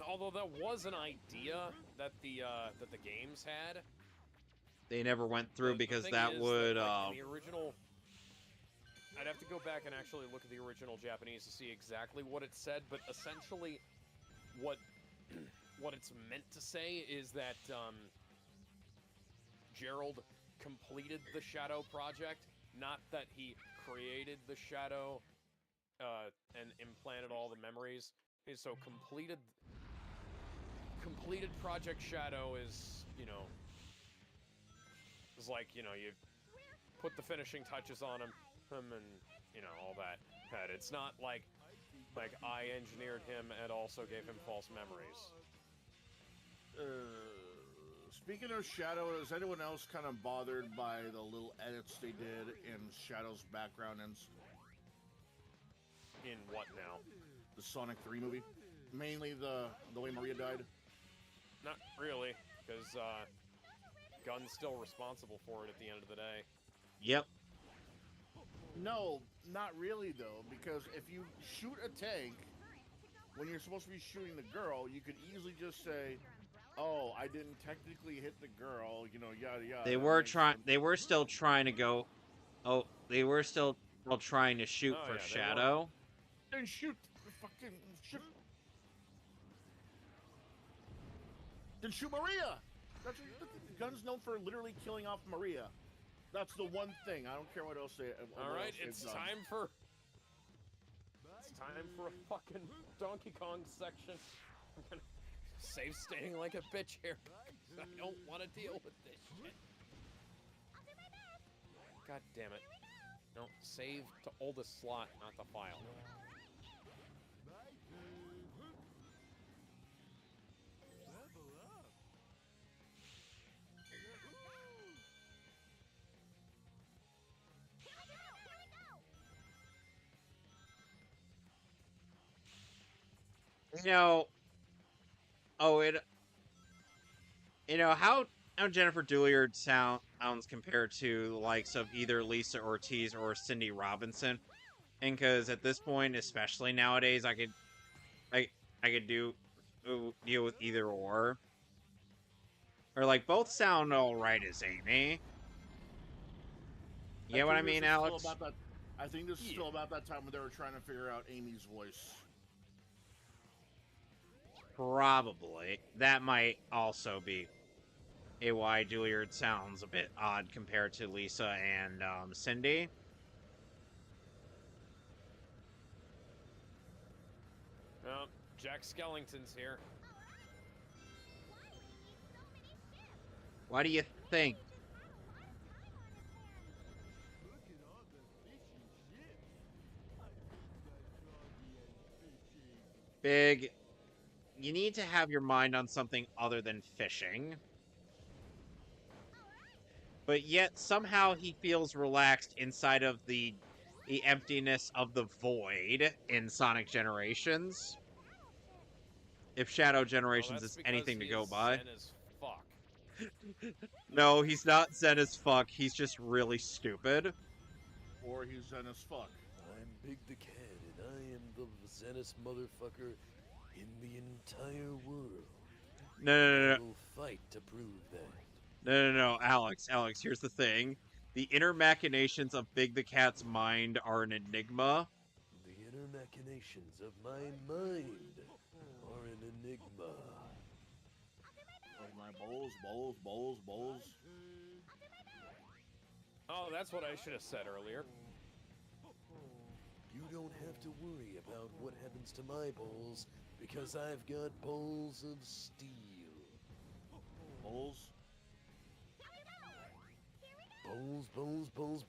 Although that was an idea that the games had. They never went through The because thing that is would like, in the original. I'd have to go back and actually look at the original Japanese to see exactly what it said, but essentially, what it's meant to say is that Gerald completed the Shadow project, not that he created the Shadow and implanted all the memories. Okay, so completed Project Shadow is, you know, is like, you know, you put the finishing touches on him and, you know, all that. It's not like I engineered him and also gave him false memories. Speaking of Shadow, is anyone else kind of bothered by the little edits they did in Shadow's background and In what now? the Sonic 3 movie? Mainly the way Maria died? Not really, because Gunn's still responsible for it at the end of the day. Yep. No, not really though, because if you shoot a tank when you're supposed to be shooting the girl, you could easily just say, "Oh, I didn't technically hit the girl," you know, yada yada. They were still trying to go. Oh, they were still trying to shoot Oh, for yeah, they Shadow. Then shoot the fucking shoot. Then shoot Maria. That's what Gunn's known for, literally killing off Maria. That's the one thing. I don't care what else they. All right, it's time for a fucking Donkey Kong section. I'm gonna save staying like a bitch here. I don't want to deal with this shit. God damn it! No, save to oldest slot, not the file. You know, how Jennifer Doolard sounds compared to the likes of either Lisa Ortiz or Cindy Robinson, and because at this point, especially nowadays, I could deal with either or like both sound all right as Amy. You get what I mean, Alex? I think this is still about that time when they were trying to figure out Amy's voice. Probably. That might also be why Juilliard sounds a bit odd compared to Lisa and Cindy. Well, Jack Skellington's here. Why do you think? Big, you need to have your mind on something other than fishing. But yet, somehow he feels relaxed inside of the emptiness of the void in Sonic Generations. If Shadow Generations is anything to go by. Zen as fuck. No, he's not zen as fuck. He's just really stupid. Or he's zen as fuck. I'm Big the Cat, and I am the zenest motherfucker in the entire world. No. I will fight to prove that. No, Alex, here's the thing. The inner machinations of Big the Cat's mind are an enigma. The inner machinations of my mind are an enigma. Oh, my bowls. Oh, that's what I should have said earlier. You don't have to worry about what happens to my bowls, because I've got bowls of steel. Bowls?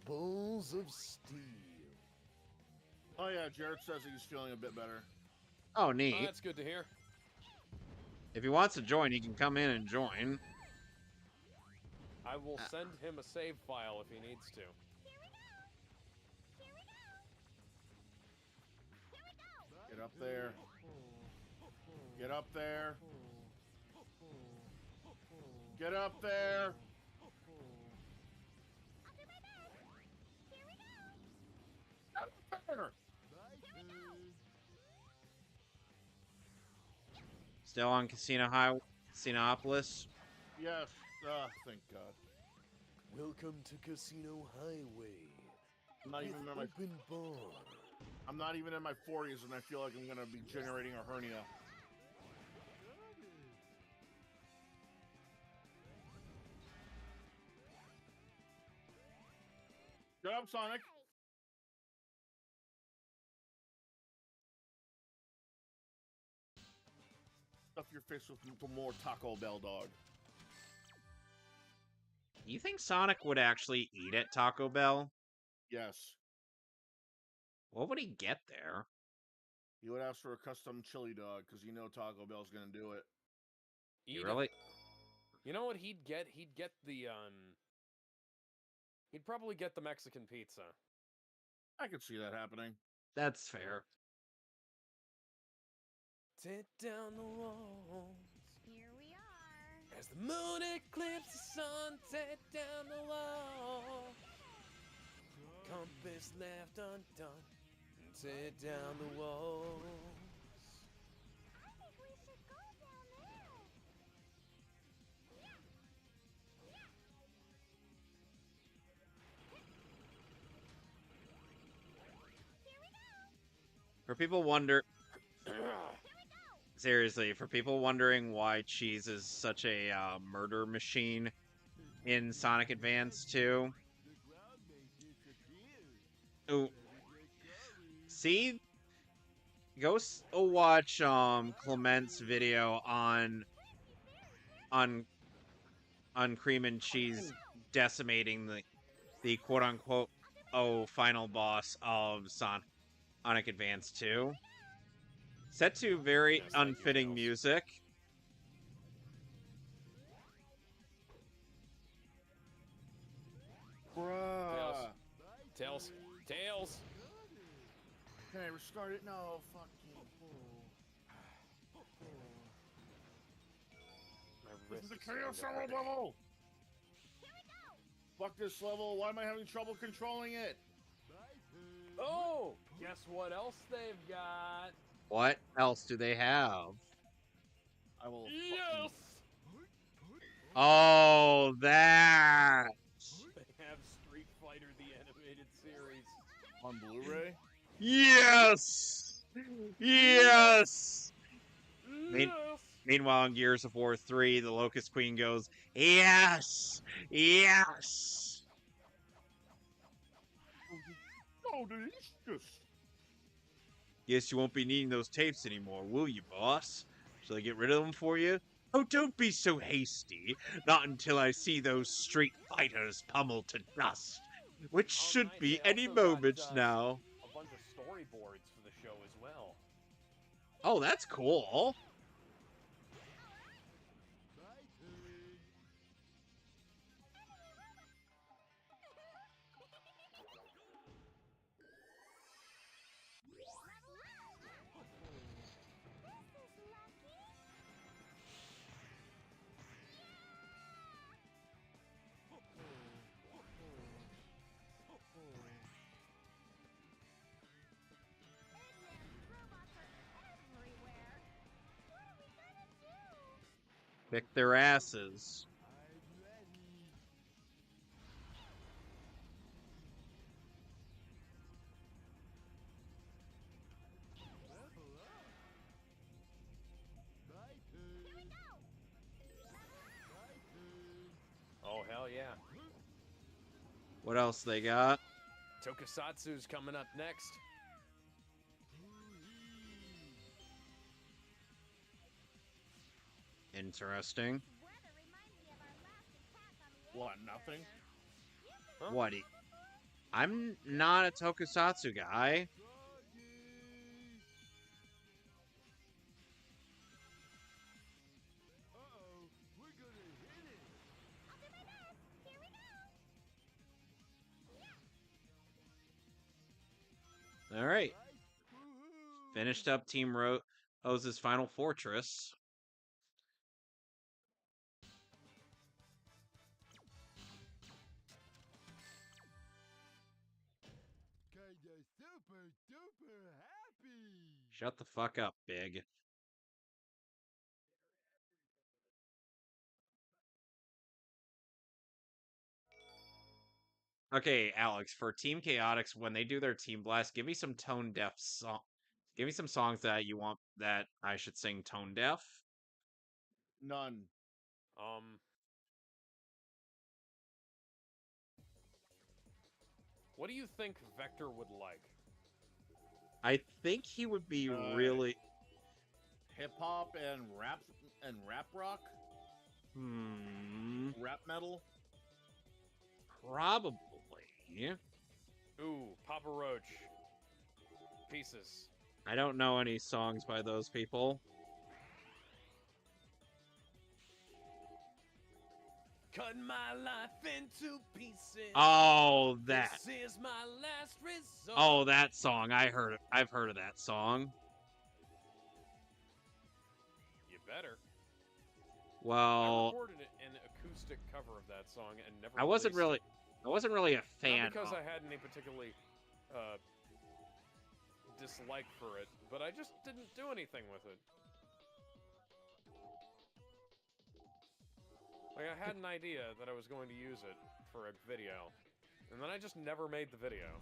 Bowls of steel. Oh yeah, Jared says he's feeling a bit better. Oh, neat. Oh, that's good to hear. If he wants to join, he can come in and join. I will send him a save file if he needs to. Get up there. Get up there. Get up there. Still on Casinopolis. Yes. Thank God. Welcome to Casino Highway. I'm not even in my open bar. I'm not even in my 40s, and I feel like I'm gonna be generating a hernia. Shut up, Sonic. Stuff your face with more Taco Bell, dog. You think Sonic would actually eat at Taco Bell? Yes. What would he get there? He would ask for a custom chili dog because you know Taco Bell's gonna do it. You Eat really? it. You know what he'd get? He'd get the He'd probably get the Mexican pizza. I could see that happening. That's fair. Take down the walls. Here we are. As the moon eclipses the sun, take down the wall. Compass left undone, take down the walls. I think we should go down there. Here we go. For people seriously, for people wondering why Cheese is such a murder machine in Sonic Advance 2. Oh, see? Go watch Clement's video on Cream and Cheese decimating the quote unquote final boss of Sonic Advance 2. Set to very unfitting music. Bruh. Tails. Tails. Can I restart it? No, fuck you. This is the Chaos Emerald level! Fuck this level, why am I having trouble controlling it? Oh! Guess what else they've got? What else do they have? I will Yes! Oh, that! They have Street Fighter the animated series. on Blu-ray? Yes! Yes! Yes! Meanwhile, in Gears of War 3, the Locust Queen goes, yes! Yes! Oh, delicious! Guess you won't be needing those tapes anymore, will you, boss? Shall I get rid of them for you? Oh, don't be so hasty. Not until I see those Street Fighters pummeled to dust. Which should nice. be They any also got, moment now. A bunch of storyboards for the show as well. Oh, that's cool. Robots are everywhere. What are we gonna do? Kick their asses. Oh, hell yeah. What else they got? Tokusatsu's coming up next. Interesting. Weather reminds me of our last attack on the What, Edge nothing? server. Huh? What? I'm not a Tokusatsu guy. I'll do my best. Here we go. All right. Finished up Team Rose's final fortress. Kinda super duper happy. Shut the fuck up, Big. Okay, Alex, for Team Chaotix, when they do their Team Blast, give me some tone deaf song. Give me some songs that you want that I should sing tone deaf. None. What do you think Vector would like? I think he would be really... Hip hop and rap rock, rap metal. Probably. Ooh, Papa Roach. Pieces. I don't know any songs by those people. Cut my life into pieces. Oh, that. This is my last resort. Oh, that song. I've heard of that song. You better. I Well, recorded an acoustic cover of that song and never. I wasn't released really a it. fan. Not because of... I had any particularly dislike for it, but I just didn't do anything with it. Like, I had an idea that I was going to use it for a video, and then I just never made the video.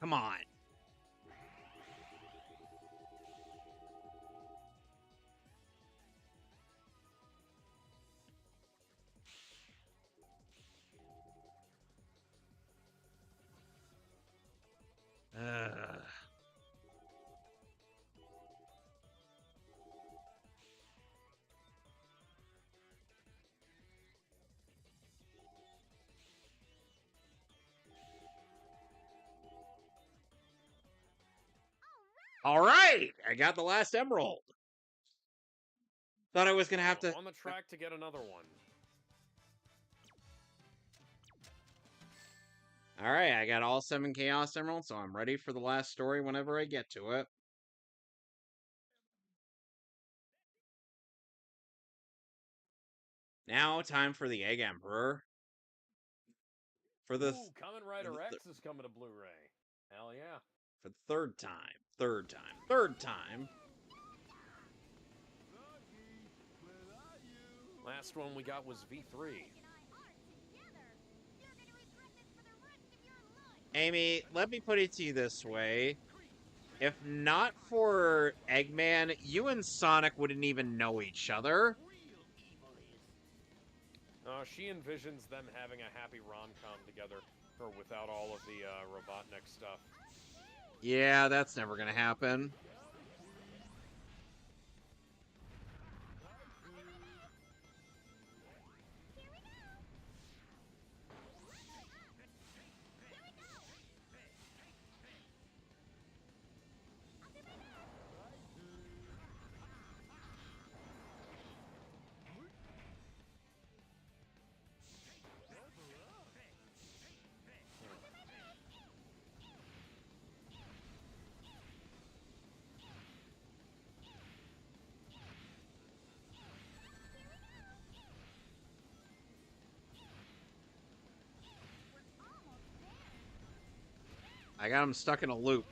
Come on. All right, I got the last emerald. Thought I was gonna have to. On the track to get another one. All right, I got all 7 Chaos Emeralds, so I'm ready for the last story whenever I get to it. Now, time for the Egg Emperor. For the Ooh, Kamen Rider X is coming to Blu-ray. Hell yeah. for the third time. Last one we got was V3. Amy, let me put it to you this way. If not for Eggman, you and Sonic wouldn't even know each other. She envisions them having a happy rom-com together, or without all of the Robotnik stuff. Yeah, that's never gonna happen. I got him stuck in a loop.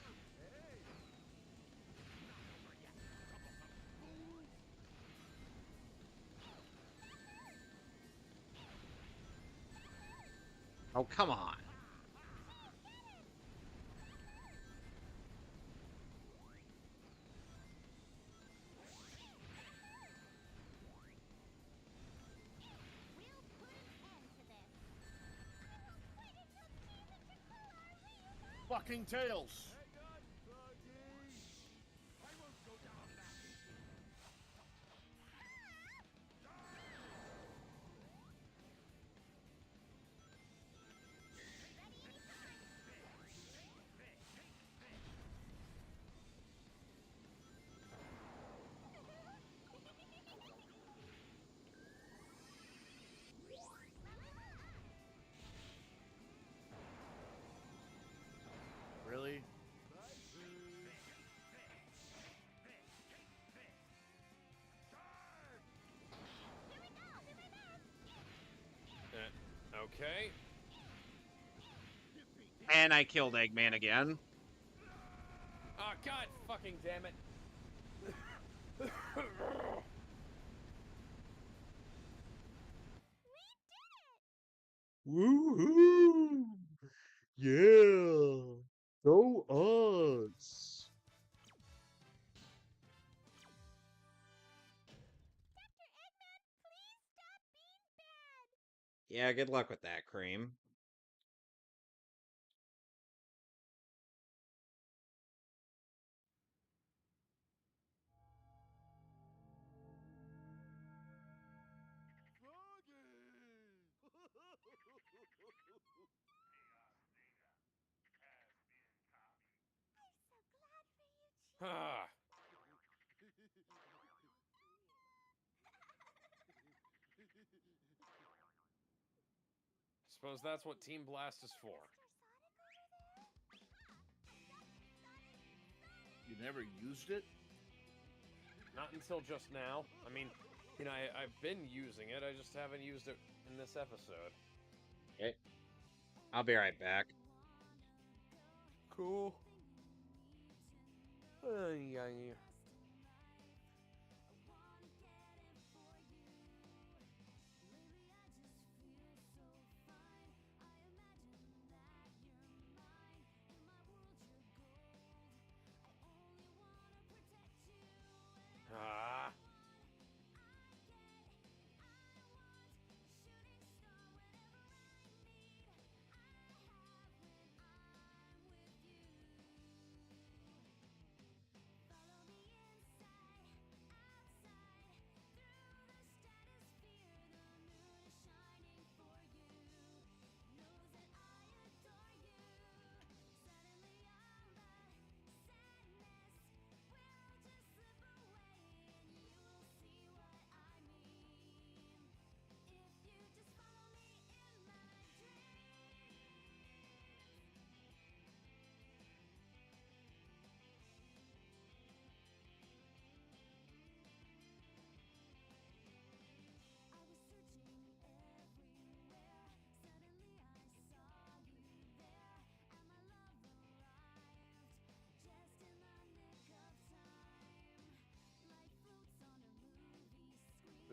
Oh, come on. Fucking Tails. Really? Okay. And I killed Eggman again. Oh, God fucking damn it. Woohoo! Yeah! Go us! Dr. Eggman, please stop being bad. Yeah, good luck with that, Cream. I'm so glad for you, Chief. Ah, suppose that's what Team Blast is for. Mr. Sonic over there? You never used it? Not until just now. I mean, you know, I've been using it. I just haven't used it in this episode. Okay. I'll be right back. Cool. Yeah. Ah.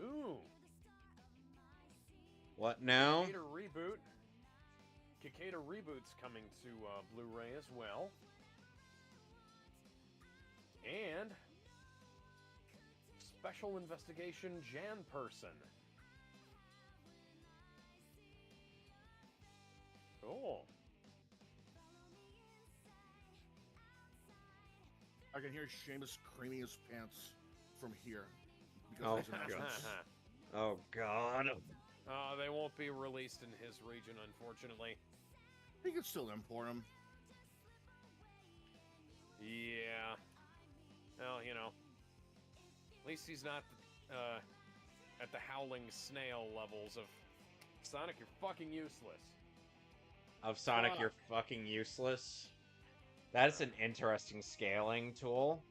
Ooh. What now? Cicada Reboot. Cicada Reboot's coming to Blu-ray as well. And Special Investigation Jan Person. Cool. I can hear Seamus creaming his pants from here because Oh, of his announcements. Oh, God. They won't be released in his region, unfortunately. He can still import them. Yeah. Well, you know, at least he's not at the howling snail levels of Sonic. You're fucking useless. Of Sonic, you're fucking useless. That's an interesting scaling tool.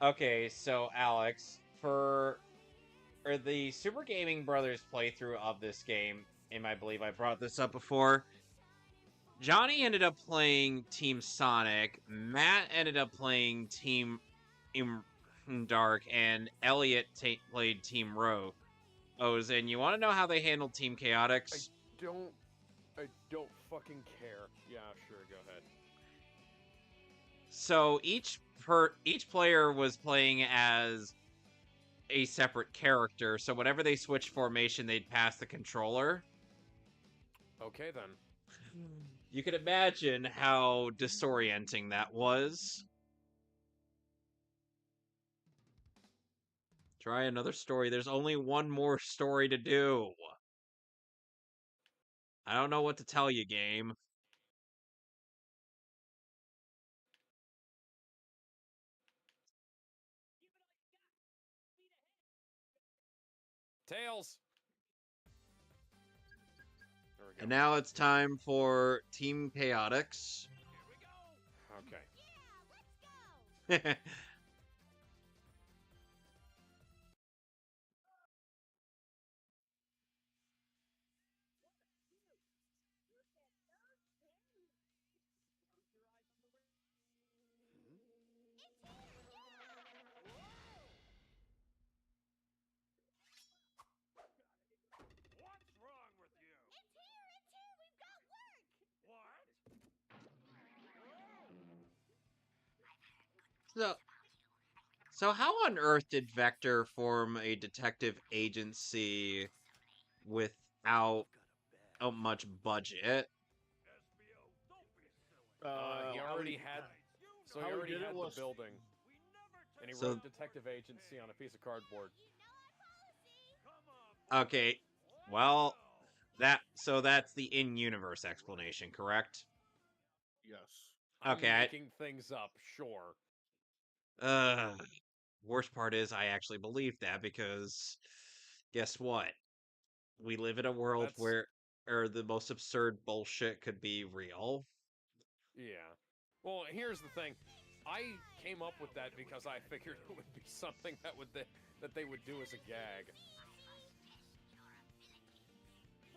Okay, so Alex, for the Super Gaming Brothers playthrough of this game, and I believe I brought this up before, Johnny ended up playing Team Sonic, Matt ended up playing Team Dark, and Elliot played Team Rose. And you want to know how they handled Team Chaotix? I don't fucking care. Yeah, sure, go ahead. So each player was playing as a separate character, so whenever they switched formation, they'd pass the controller. Okay, then. You can imagine how disorienting that was. Try another story. There's only one more story to do. I don't know what to tell you, game. Tails! There we go. And now it's time for Team Chaotix. Okay. Yeah, let's go. So, so how on earth did Vector form a detective agency without much budget? He already had. So he how he already did it had was- the building, and he So- wrote detective agency on a piece of cardboard. Okay, well, that's the in-universe explanation, correct? Yes. I'm Okay, making things up, sure. Worst part is I actually believe that because guess what? We live in a world That's- where the most absurd bullshit could be real. Yeah. Well, here's the thing. I came up with that because I figured it would be something that they would do as a gag.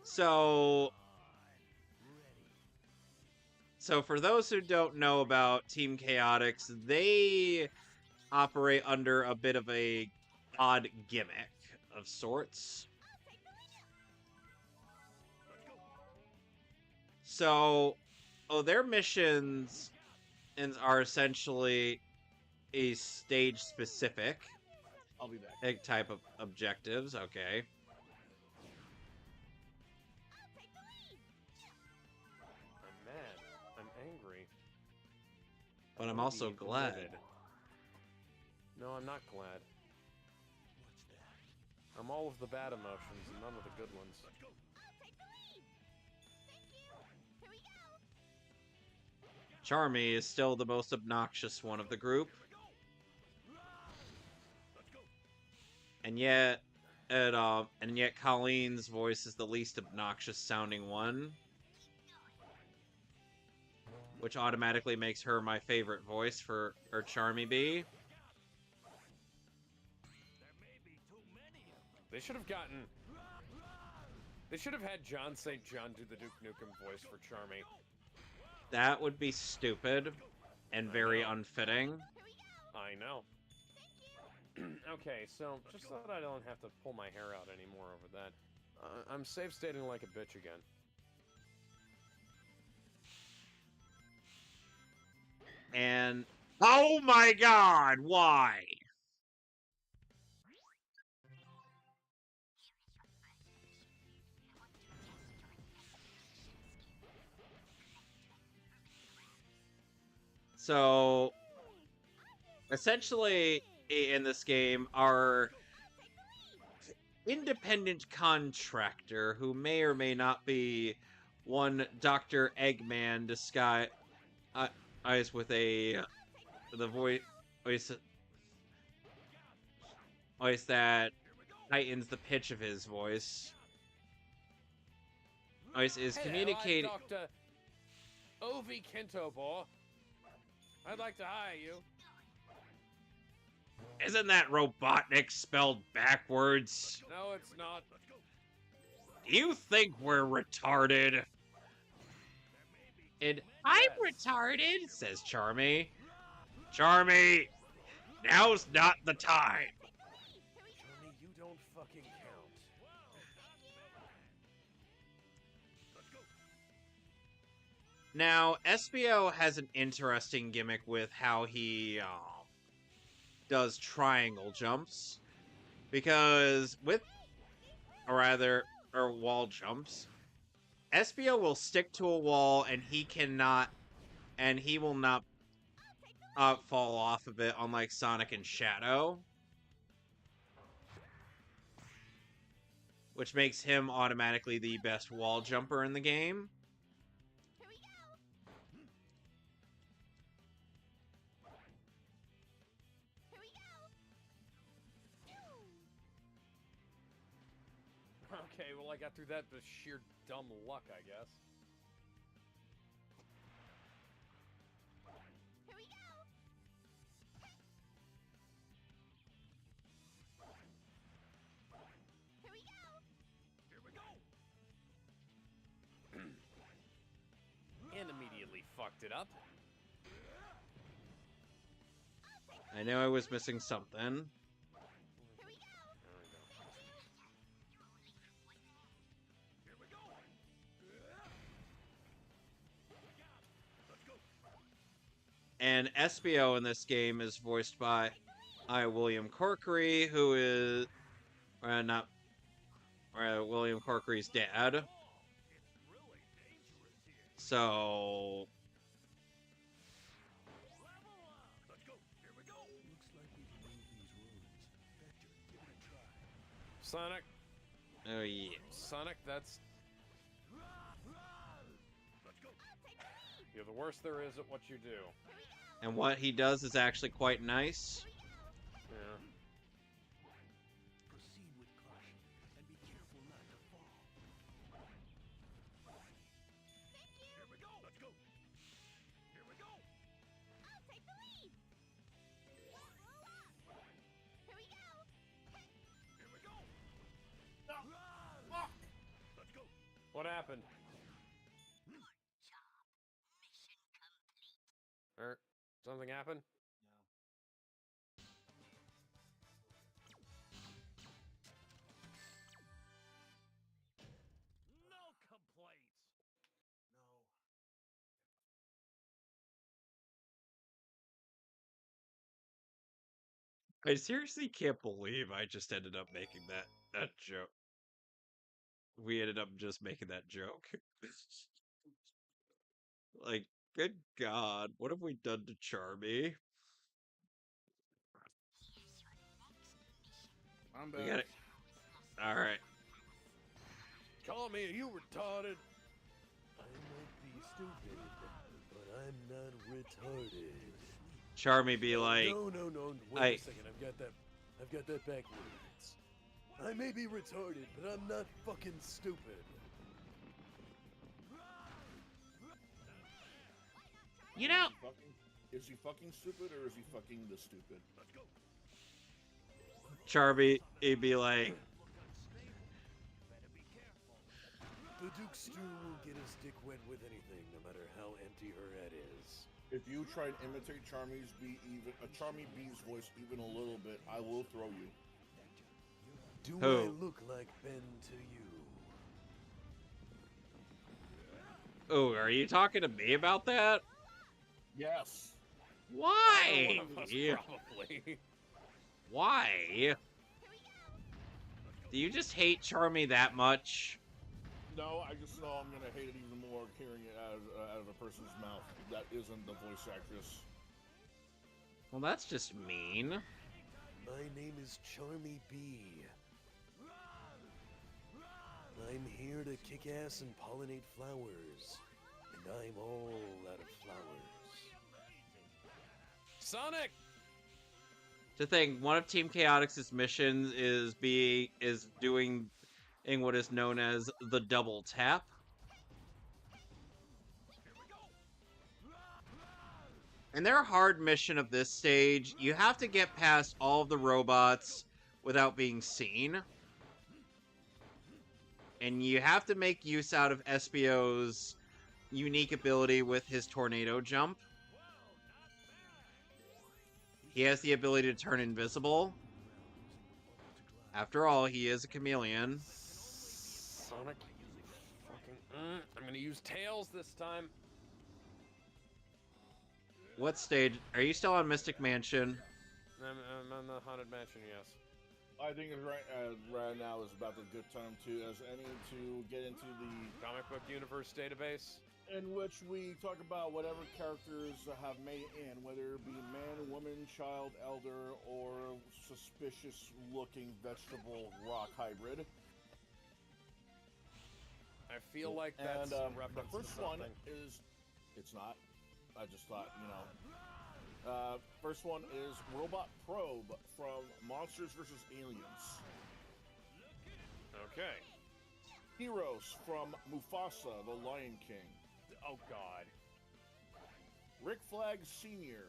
So for those who don't know about Team Chaotix, they operate under a bit of a odd gimmick of sorts. So, their missions are essentially a stage specific I'll be back. type of objectives. Okay. I'm mad. I'm angry. But I'm wanna also be glad. admitted. No, I'm not glad. What's that? I'm all of the bad emotions and none of the good ones. Charmy is still the most obnoxious one of the group. And yet, Colleen's voice is the least obnoxious sounding one. Which automatically makes her my favorite voice for Charmy B. They should have gotten. They should have had John St. John do the Duke Nukem voice for Charmy. That would be stupid and very unfitting. I know. Okay, so just so that I don't have to pull my hair out anymore over that, I'm save stating like a bitch again. And oh my god, why? So essentially in this game, our independent contractor, who may or may not be one Dr. Eggman disguised with the voice that heightens the pitch of his voice. Is communicating. I'm Dr. Ovi Kintobor. I'd like to hire you. Isn't that Robotnik spelled backwards? No, it's not. Do you think we're retarded? And I'm retarded, says Charmy. Charmy, now's not the time. Charmy, you don't fucking count. Now, SBO has an interesting gimmick with how he does triangle jumps. Because or wall jumps, SBO will stick to a wall and he will not fall off of it, unlike Sonic and Shadow. Which makes him automatically the best wall jumper in the game. Okay, well, I got through that with sheer dumb luck, I guess. And immediately fucked it up. I know I was missing something. And Espio in this game is voiced by William Corkery, who is not William Corkery's dad. So Sonic. oh yeah. Sonic, that's... You're the worst there is at what you do. And what he does is actually quite nice. Yeah. Proceed with caution and be careful not to fall. Here we go. Let's go. Here we go. I'll take the lead. Roll up. Here we go. Here we go. Fuck! Let's go. What happened? Or something happened? No complaints. I seriously can't believe I just ended up making that joke. We ended up just making that joke. Like, good God, what have we done to Charmy? I'm We back. got it. All right. Call me, are you retarded? I might be stupid, but I'm not retarded. Charmy be like, No. Wait a second. I've got that backwards. I may be retarded, but I'm not fucking stupid. you know, Is he fucking stupid or is he fucking the stupid? Let's go. Charmy, he'd be like, Better be careful. The Duke Stew will get his dick wet with anything, no matter how empty her head is. If you try and imitate Charmy B's voice even a little bit, I will throw you. Do Who? I look like Ben to you? oh, are you talking to me about that? Yes. Why? One of us, probably. Why? Do you just hate Charmy that much? No, I just know I'm gonna hate it even more hearing it out of a person's mouth that isn't the voice actress. Well, that's just mean. My name is Charmy B. I'm here to kick ass and pollinate flowers. And I'm all out of flowers. Sonic! To think, one of Team Chaotix's missions is doing what is known as the double tap. And their hard mission of this stage, you have to get past all of the robots without being seen. And you have to make use out of Espio's unique ability with his tornado jump. He has the ability to turn invisible. After all, he is a chameleon. Sonic. Fucking. I'm gonna use Tails this time. What stage? Are you still on Mystic Mansion? I'm on the Haunted Mansion, yes. I think right now is about the good time to get into the Comic Book Universe database. in which we talk about whatever characters have made it in, whether it be man, woman, child, elder, or suspicious-looking vegetable rock hybrid. I feel like that's And a the reference first to one something. is, it's not. I just thought, you know. First one is Robot Probe from Monsters vs. Aliens. Okay. Heroes from Mufasa, the Lion King. Oh God. Rick Flag Sr.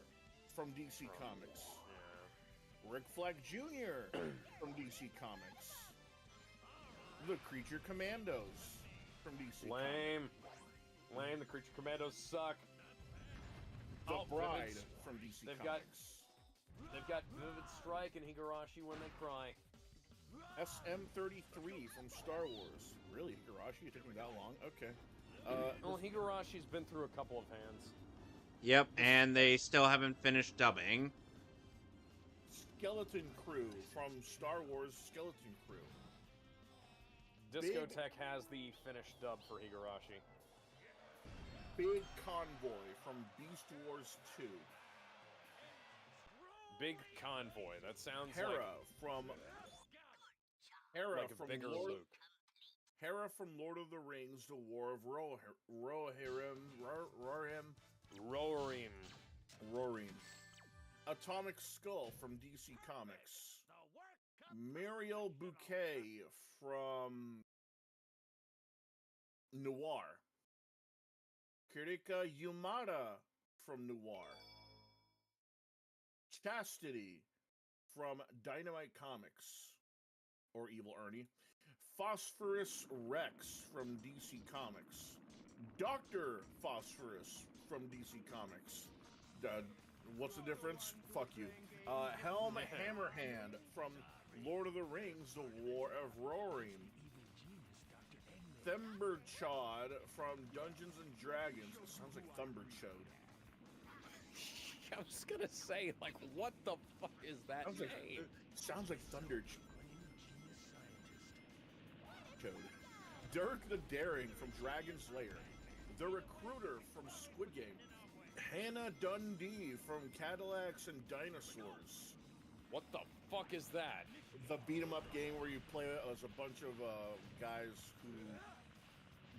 from DC Comics. Yeah. Rick Flag Jr. from DC Comics. The Creature Commandos from DC Comics. Lame. The Creature Commandos suck. The Oh, Bride Vivid- from DC they've Comics. They've got Vivid Strike and Higurashi when they cry. SM-33 from Star Wars. Really, Higurashi? It took me that long? Okay. Well, Higurashi's been through a couple of hands. Yep, and they still haven't finished dubbing. Skeleton Crew from Star Wars Skeleton Crew. Discotech has the finished dub for Higurashi. Big Convoy from Beast Wars 2. Big Convoy. That sounds Hera from Hera like a from bigger Lord, Luke. Hera from Lord of the Rings: The War of Rohirrim. Rohirrim. Atomic Skull from DC Comics. Muriel Bouquet from Noir. Kirika Yumada from Noir. Chastity from Dynamite Comics, or Evil Ernie. Phosphorus Rex from DC Comics. Dr. Phosphorus from DC Comics. What's the difference? Fuck you. Helm Hammerhand from Lord of the Rings: The War of Rohirrim. Thumberchod from Dungeons and Dragons. It sounds like Thumberchode. I was gonna say, like, what the fuck is that name? Sounds like Thunderchode. Dirk the Daring from Dragon's Lair. The Recruiter from Squid Game. Hannah Dundee from Cadillacs and Dinosaurs. What the fuck is that? The beat-em-up game where you play as a bunch of guys who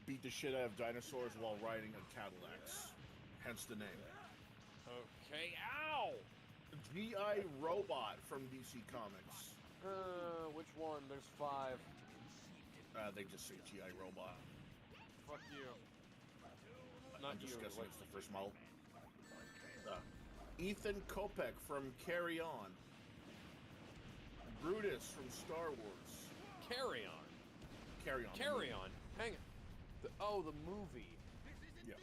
beat the shit out of dinosaurs while riding on Cadillacs. Hence the name. Okay, ow! G.I. Robot from DC Comics. Which one? There's 5. They just say G.I. Robot. Fuck you. I'm just guessing it's the first model. Ethan Kopek from Carry On. Brutus from Star Wars. Carry On. Carry On. Carry On. Hang on. The movie. Yeah.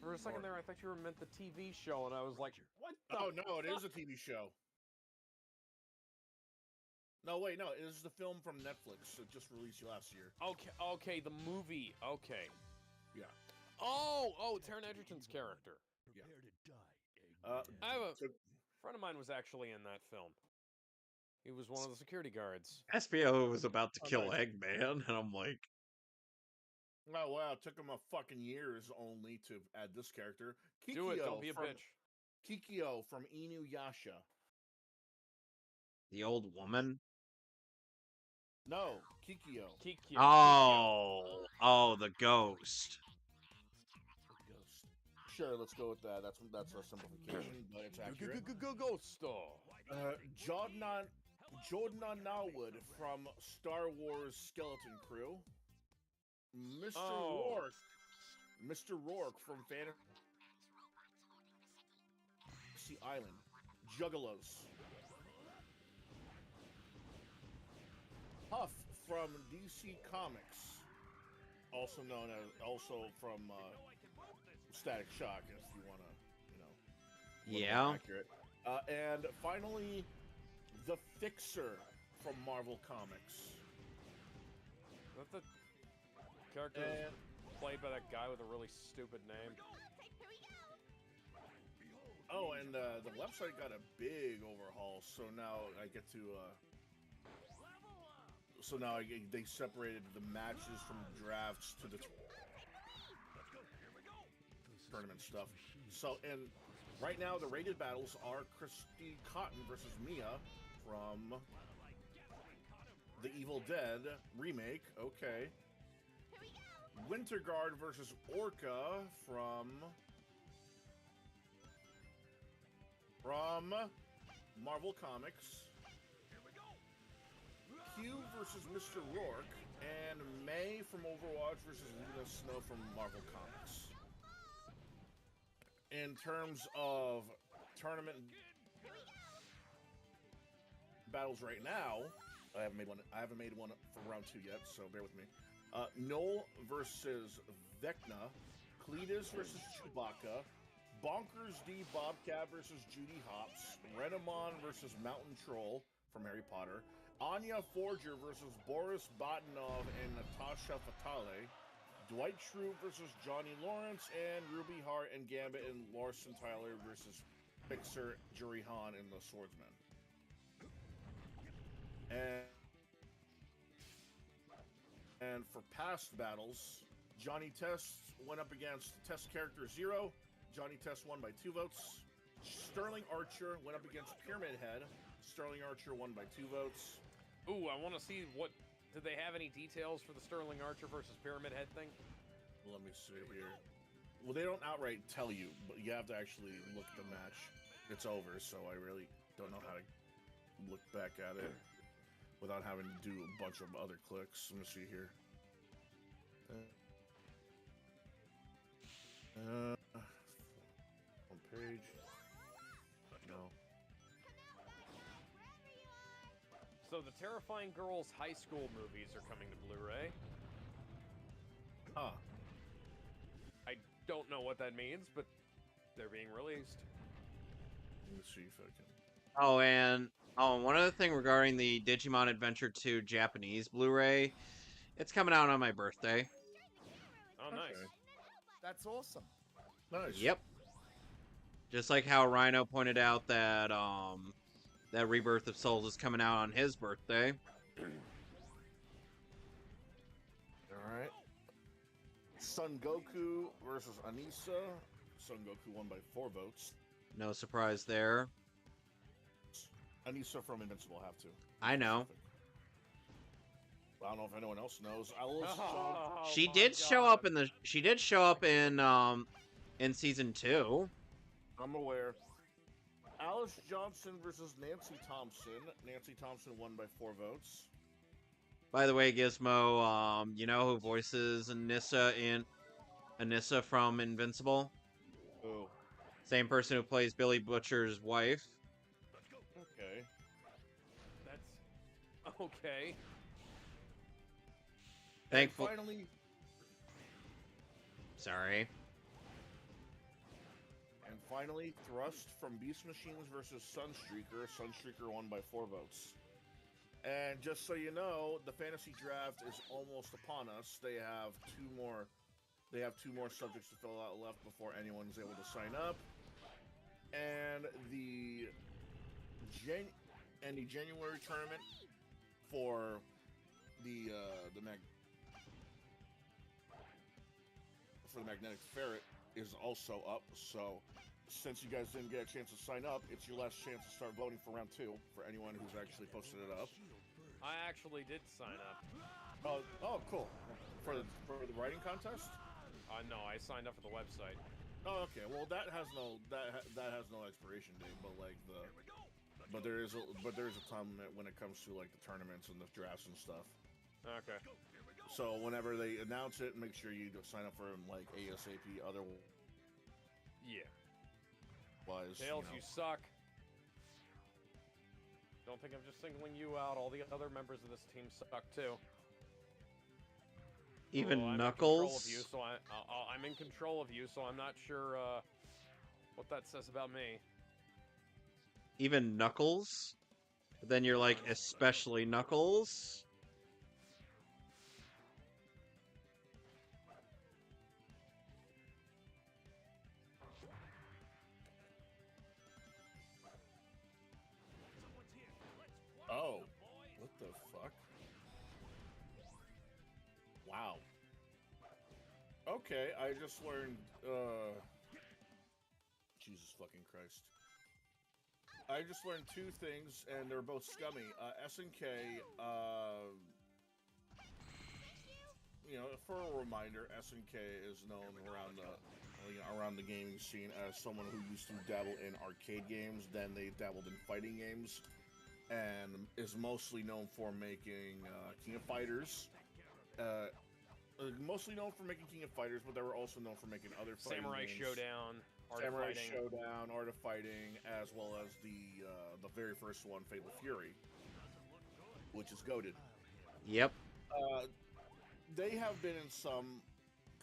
For a second there, I thought you meant the TV show, and I was like, what the Oh, no, it fuck? is a TV show. No, wait, no, it is the film from Netflix. It just released last year. Okay, the movie. Okay. Yeah. Oh, Taron Egerton's character. Prepare to die, I have a So- friend of mine was actually in that film. He was one of the security guards. SPO was about to Oh, kill nice. Eggman, and I'm like, Oh, wow, it took him a fucking years only to add this character. Kikyo Do it, don't be a from, bitch. Kikyo from Inuyasha. the old woman? No, Kikyo. Kikyo. Oh, the ghost. Ghost. Sure, let's go with that. That's a simplification, but it's accurate. Ghost Star. Jordan Norwood from Star Wars Skeleton Crew. Mr. Oh. Rourke from Fantasy Island. Juggalos. Huff from DC Comics, also known as from Static Shock, if you want to, Yeah. accurate. And finally, the Fixer from Marvel Comics. That's the character And played by that guy with a really stupid name. oh, and the website got a big overhaul, so now I get to. So now they separated the matches from drafts to the tournament stuff. So, and right now the rated battles are Christy Cotton versus Mia from the Evil Dead remake. Okay. Winterguard versus Orca from Marvel Comics. Q versus Mr. Rourke, and May from Overwatch versus Lena Snow from Marvel Comics. In terms of tournament battles right now, I haven't made one for round 2 yet, so bear with me. Noel versus Vecna, Cletus versus Chewbacca, Bonkers D Bobcat versus Judy Hopps, Renamon versus Mountain Troll from Harry Potter, Anya Forger versus Boris Batinov and Natasha Fatale, Dwight Schrute versus Johnny Lawrence, and Ruby Hart and Gambit and Larson Tyler versus Fixer, Juri Han, and the Swordsman. And for past battles, Johnny Test went up against Test Character Zero. Johnny Test won by 2 votes. Sterling Archer went up against Pyramid Head. Sterling Archer won by 2 votes. Ooh, I want to see what... Did they have any details for the Sterling Archer versus Pyramid Head thing? Let me see here. Well, they don't outright tell you, but you have to actually look at the match. It's over, so I really don't know how to look back at it without having to do a bunch of other clicks. Let me see here. On page. No. So the Terrifying Girls high school movies are coming to Blu-ray. Huh. I don't know what that means, but they're being released. Let me see if I can. Oh, and one other thing regarding the Digimon Adventure 2 Japanese Blu-ray, it's coming out on my birthday. Oh, nice. Okay. That's awesome. Nice. Yep. Just like how Rhino pointed out that that Rebirth of Souls is coming out on his birthday. Alright. Son Goku versus Anissa. Son Goku won by 4 votes. No surprise there. Anissa from Invincible have to. I know. I don't know if anyone else knows. Alice Oh, She my did show God. up in the. She did show up in season 2. I'm aware. Alice Johnson versus Nancy Thompson. Nancy Thompson won by 4 votes. By the way, Gizmo, you know who voices Anissa from Invincible? Oh, Same person who plays Billy Butcher's wife. okay. That's... Okay. Thankful. And finally, Sorry. Thrust from Beast Machines versus Sunstreaker. Sunstreaker won by 4 votes. And just so you know, the fantasy draft is almost upon us. They have 2 more. They have 2 more subjects to fill out left before anyone's able to sign up. And the January tournament for the Magnetic Ferret is also up. So since you guys didn't get a chance to sign up, it's your last chance to start voting for round 2 for anyone who's actually posted it up. I actually did sign up. Oh, cool. For the writing contest? No, I signed up for the website. Oh, okay. Well, that has no expiration date, but like there is a time limit when it comes to like the tournaments and the drafts and stuff. Okay. So whenever they announce it, make sure you sign up for them like ASAP. Otherwise, Yeah. Tails, you suck. Don't think I'm just singling you out. All the other members of this team suck too. Even I'm Knuckles. I'm in control of you, so I'm not sure what that says about me. Even Knuckles. But then you're like, especially Knuckles. oh, what the fuck? Wow. Okay, I just learned. Jesus fucking Christ. I just learned 2 things, and they're both scummy. SNK, you know, for a reminder, SNK is known around the gaming scene as someone who used to dabble in arcade games, then they dabbled in fighting games, and is mostly known for making King of Fighters. Mostly known for making King of Fighters, but they were also known for making other fighting Samurai games. Showdown, Art of Samurai Fighting. Showdown, Art of Fighting, as well as the very first one, Fatal Fury, which is goated. Yep. They have been in some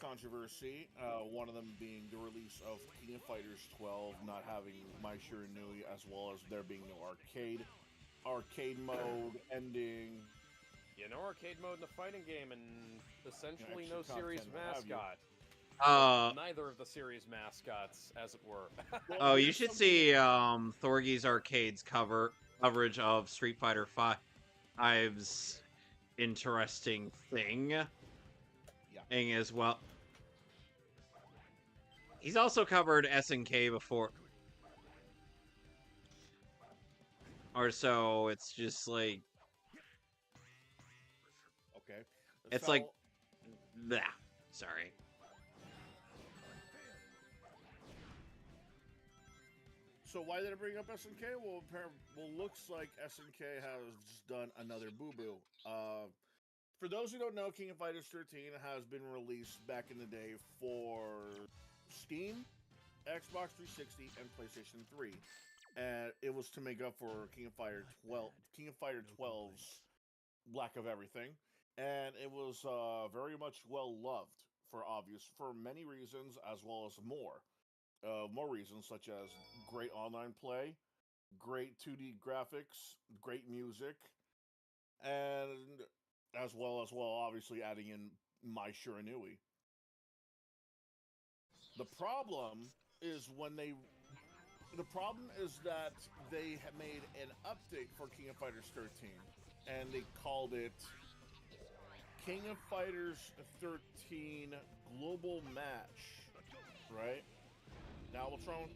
controversy. One of them being the release of King of Fighters 12 not having Mai Shiranui, as well as there being no arcade mode ending. You know, arcade mode in the fighting game, and essentially no extra series content, what have you. mascot. Uh, Neither of the series mascots, as it were. Well, oh, you here's should something- see Thorgy's Arcade's coverage of Street Fighter V's interesting thing as well. He's also covered SNK before. Or so it's just like Okay. it's So, like bleh. Sorry. So why did I bring up SNK? Well, looks like SNK has just done another boo-boo. For those who don't know, King of Fighters 13 has been released back in the day for Steam, Xbox 360, and PlayStation 3. And it was to make up for King of Fighter 12's lack of everything. And it was very much well loved for many reasons, as well as more reasons, such as great online play, great 2D graphics, great music, and as well, obviously adding in My Shiranui. The problem is that they have made an update for King of Fighters 13, and they called it King of Fighters 13 Global Match, right? Now, what's wrong?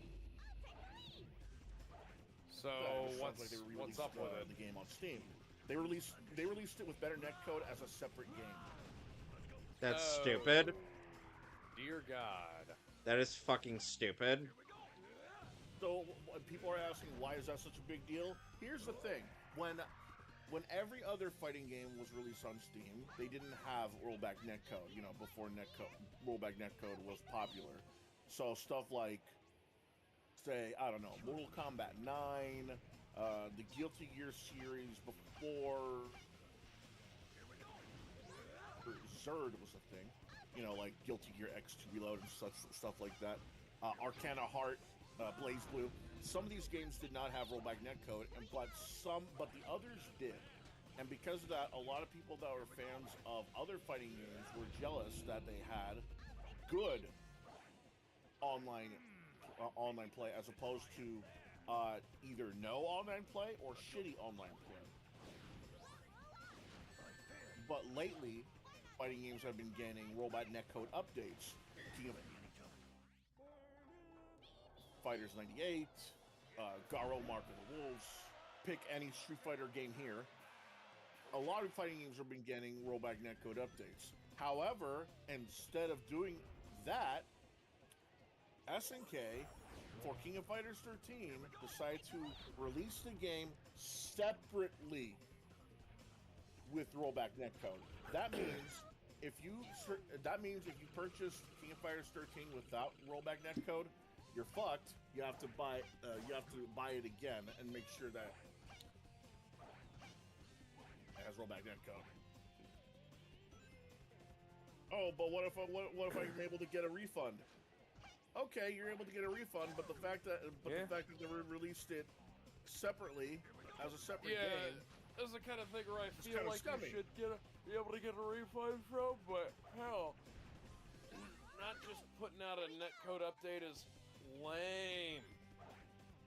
So Sounds like they what's released up with it? the game on Steam. They released it with better netcode as a separate game. That's Oh, stupid. Dear God. That is fucking stupid. So people are asking, why is that such a big deal? Here's the thing: when every other fighting game was released on Steam, they didn't have rollback netcode. You know, before rollback netcode was popular. So stuff like, say, I don't know, Mortal Kombat 9, the Guilty Gear series before Zerd was a thing. You know, like Guilty Gear X2 Reload and stuff like that. Arcana Heart, Blaze Blue. Some of these games did not have rollback netcode, but the others did. And because of that, a lot of people that were fans of other fighting games were jealous that they had good online play, as opposed to either no online play or shitty online play. But lately, fighting games have been getting rollback netcode updates. King of Fighters 98, Garo Mark of the Wolves, pick any Street Fighter game here. A lot of fighting games have been getting rollback netcode updates. However, instead of doing that, SNK for King of Fighters 13 decided to release the game separately with rollback netcode. That means if you purchase King of Fighters 13 without rollback netcode, you're fucked. You have to buy it again and make sure that it has rollback netcode. Oh, but what if I'm able to get a refund? Okay, you're able to get a refund, but the fact that they released it separately as a separate game. This is the kind of thing where I feel like scummy. you should be able to get a refund from, but hell, not just putting out a netcode update is lame.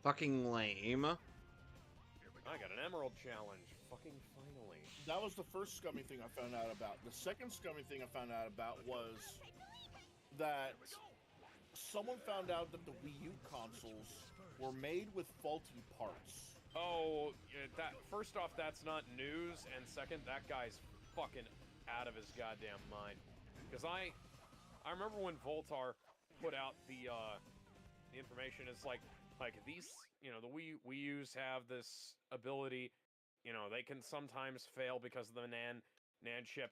Fucking lame. I got an Emerald challenge. Fucking finally. That was the first scummy thing I found out about. The second scummy thing I found out about was that someone found out that the Wii U consoles were made with faulty parts. Oh, that first off, that's not news, and second, that guy's fucking out of his goddamn mind. Because I remember when Voltar put out the information. It's like these, the Wii U's have this ability. They can sometimes fail because of the NAND chip.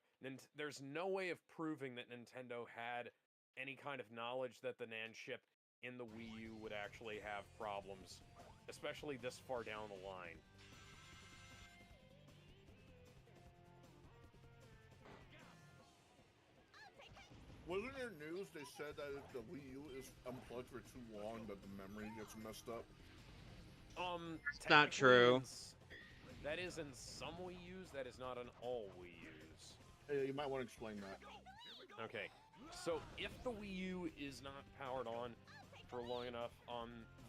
There's no way of proving that Nintendo had any kind of knowledge that the NAND chip in the Wii U would actually have problems, especially this far down the line. Wasn't there news they said that if the Wii U is unplugged for too long, that the memory gets messed up? It's not true. That is in some Wii U's, that is not in all Wii U's. You might want to explain that. Okay, so if the Wii U is not powered on for long enough,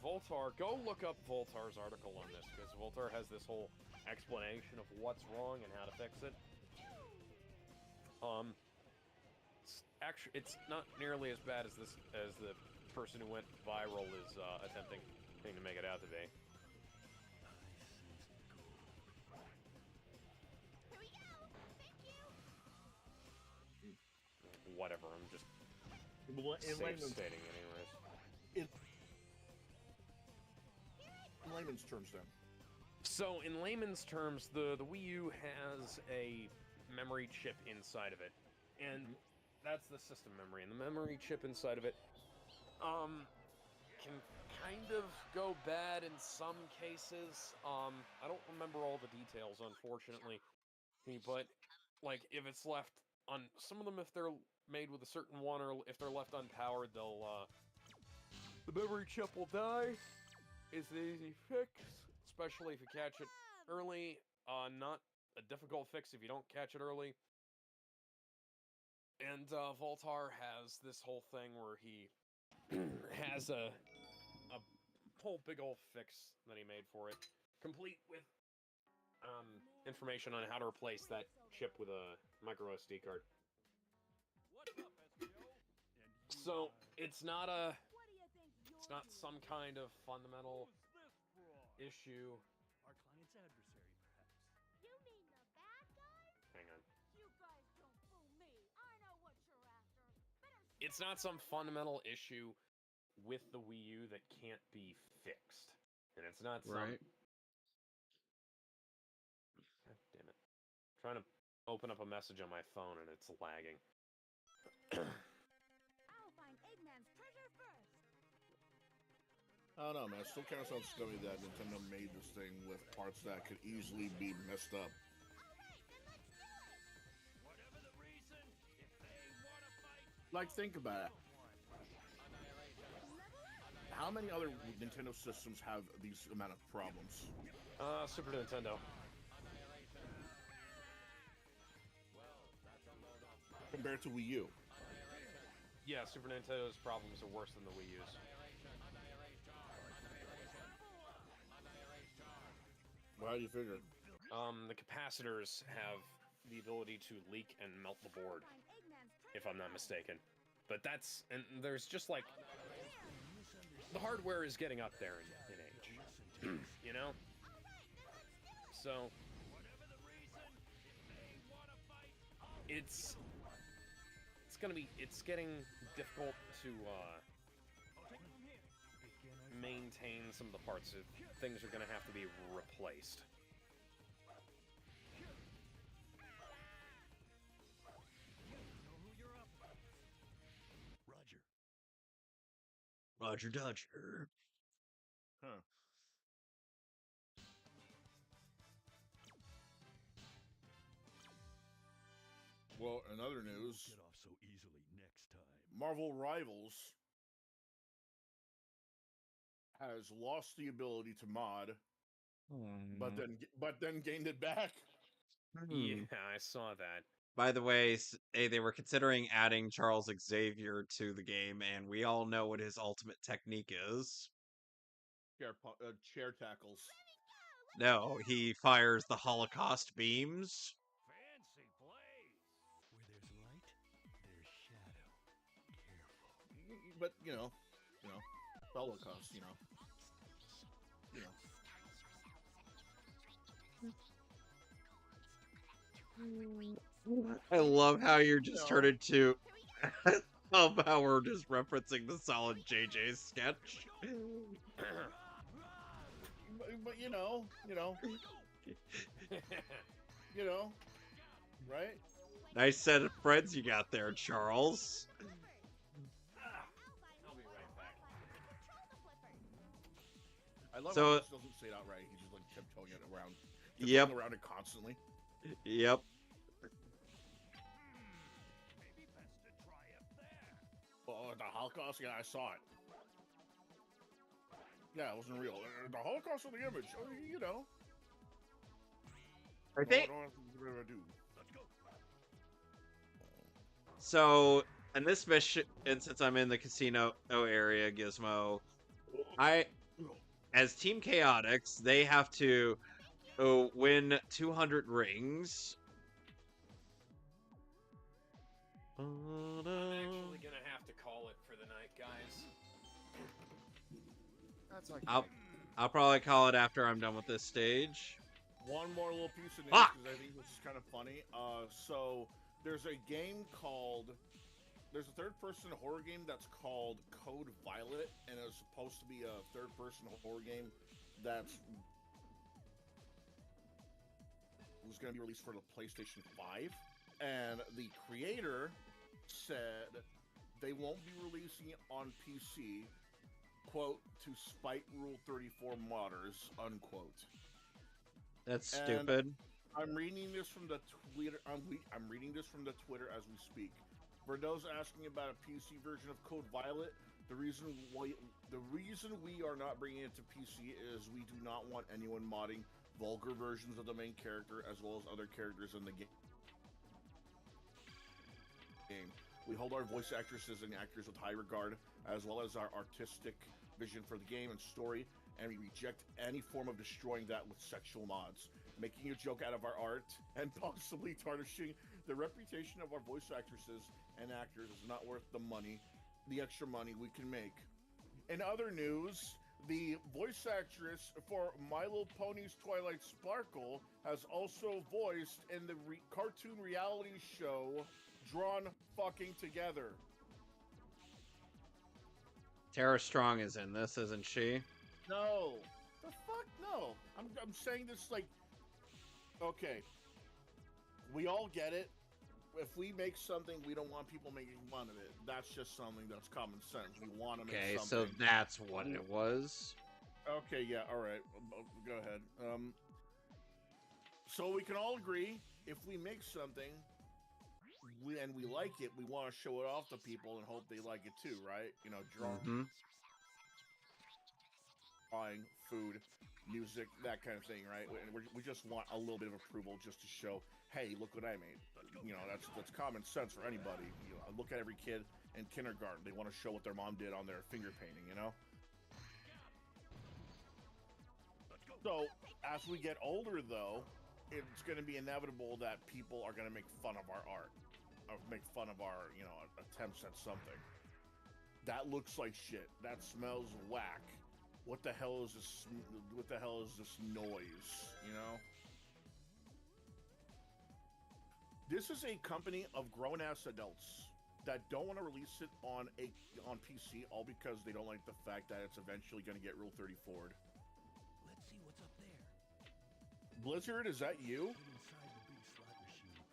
Voltar, go look up Voltar's article on this, because Voltar has this whole explanation of what's wrong and how to fix it. Actually, it's not nearly as bad as the person who went viral is attempting to make it out to be. Here we go. Thank you. Whatever, I'm just In layman's, stating it anyways. in layman's terms, then. So, in layman's terms, the Wii U has a memory chip inside of it, and that's the system memory. And the memory chip inside of it, can kind of go bad in some cases. I don't remember all the details, unfortunately, but like if it's left on some of them, if they're made with a certain one, or if they're left unpowered, they'll the memory chip will die. It's an easy fix, especially if you catch it early. Not a difficult fix if you don't catch it early. And Voltar has this whole thing where he has a whole big old fix that he made for it, complete with information on how to replace that chip with a micro SD card. So it's not some kind of fundamental issue. Our client's adversary, perhaps. You mean the bad guys? Hang on. You guys don't fool me. I know what you're after. Better It's not some fundamental issue with the Wii U that can't be fixed. And it's not some... Right. God damn it. I'm trying to open up a message on my phone and it's lagging. I'll find Eggman's treasure first. I don't know, man. It still kind of sounds scummy that Nintendo made this thing with parts that could easily be messed up. Whatever the reason, if they want to fight, Like, think about it. How many other Nintendo systems have these amount of problems? Super Nintendo. Compared to Wii U. Yeah, Super Nintendo's problems are worse than the Wii U's. Well, how do you figure? The capacitors have the ability to leak and melt the board, Find Eggman's if I'm not mistaken. But that's... and there's just like... the hardware is getting up there in age. You know? So... It's getting difficult to maintain some of the parts. Things are gonna have to be replaced. Roger. Roger Dodger. Huh. Well, in other news, Get off so easily next time. Marvel Rivals has lost the ability to mod, but then gained it back. Yeah, I saw that. By the way, they were considering adding Charles Xavier to the game, and we all know what his ultimate technique is. Chair tackles. No, he fires the Holocaust beams. Fancy place. Where there's light, there's shadow. Careful. But Holocaust, I love how you're just started to. Love how we're just referencing the Solid JJ sketch. but right? Nice set of friends you got there, Charles. I'll be right back. I love So- how he just doesn't say it outright. He just like tiptoeing it around. Yep. Tiptoeing around it constantly. Yep. Maybe best to try up there. Oh, the Holocaust? Yeah, I saw it. Yeah, it wasn't real. The Holocaust on the image. I think don't have to do. so. In this mission, and since I'm in the casino area, Gizmo, as Team Chaotix, they have to win 200 rings. I'm actually gonna have to call it for the night, guys. That's okay. I'll probably call it after I'm done with this stage. One more little piece of news Fuck! because I think this is kind of funny. So there's a game called. There's a third-person horror game that's called Code Violet, and it's supposed to be a third-person horror game that's was going to be released for the PlayStation 5. And the creator said they won't be releasing it on PC, quote, to spite Rule 34 modders, unquote. That's And stupid. I'm reading this from the Twitter. I'm reading this from the Twitter as we speak. For those asking about a PC version of Code Violet, the reason we are not bringing it to PC is we do not want anyone modding vulgar versions of the main character as well as other characters in the game. We hold our voice actresses and actors with high regard, as well as our artistic vision for the game and story, and we reject any form of destroying that with sexual mods, making a joke out of our art, and possibly tarnishing the reputation of our voice actresses and actors is not worth the extra money we can make. In other news, the voice actress for My Little Pony's Twilight Sparkle has also voiced in the cartoon reality show Drawn Fucking Together. Tara Strong is in this, isn't she? No. The fuck no. I'm saying this like, okay, we all get it. If we make something, we don't want people making fun of it. That's just something that's common sense. We want to make Okay, something. so that's what it was. Okay, yeah, all right. Go ahead. So we can all agree, if we make something, and we like it, we want to show it off to people and hope they like it too, right? You know, drawing, food, music, that kind of thing, right? And we just want a little bit of approval just to show, hey, look what I made. You know, that's common sense for anybody. You know, look at every kid in kindergarten. They want to show what their mom did on their finger painting, you know? So, as we get older, though, it's going to be inevitable that people are going to make fun of our art, or make fun of our, you know, attempts at something. That looks like shit. That smells whack. What the hell is this? What the hell is this noise? You know. This is a company of grown-ass adults that don't want to release it on PC, all because they don't like the fact that it's eventually going to get Rule 34'd. Let's see what's up there. Blizzard, is that you? Get inside the big slot machine.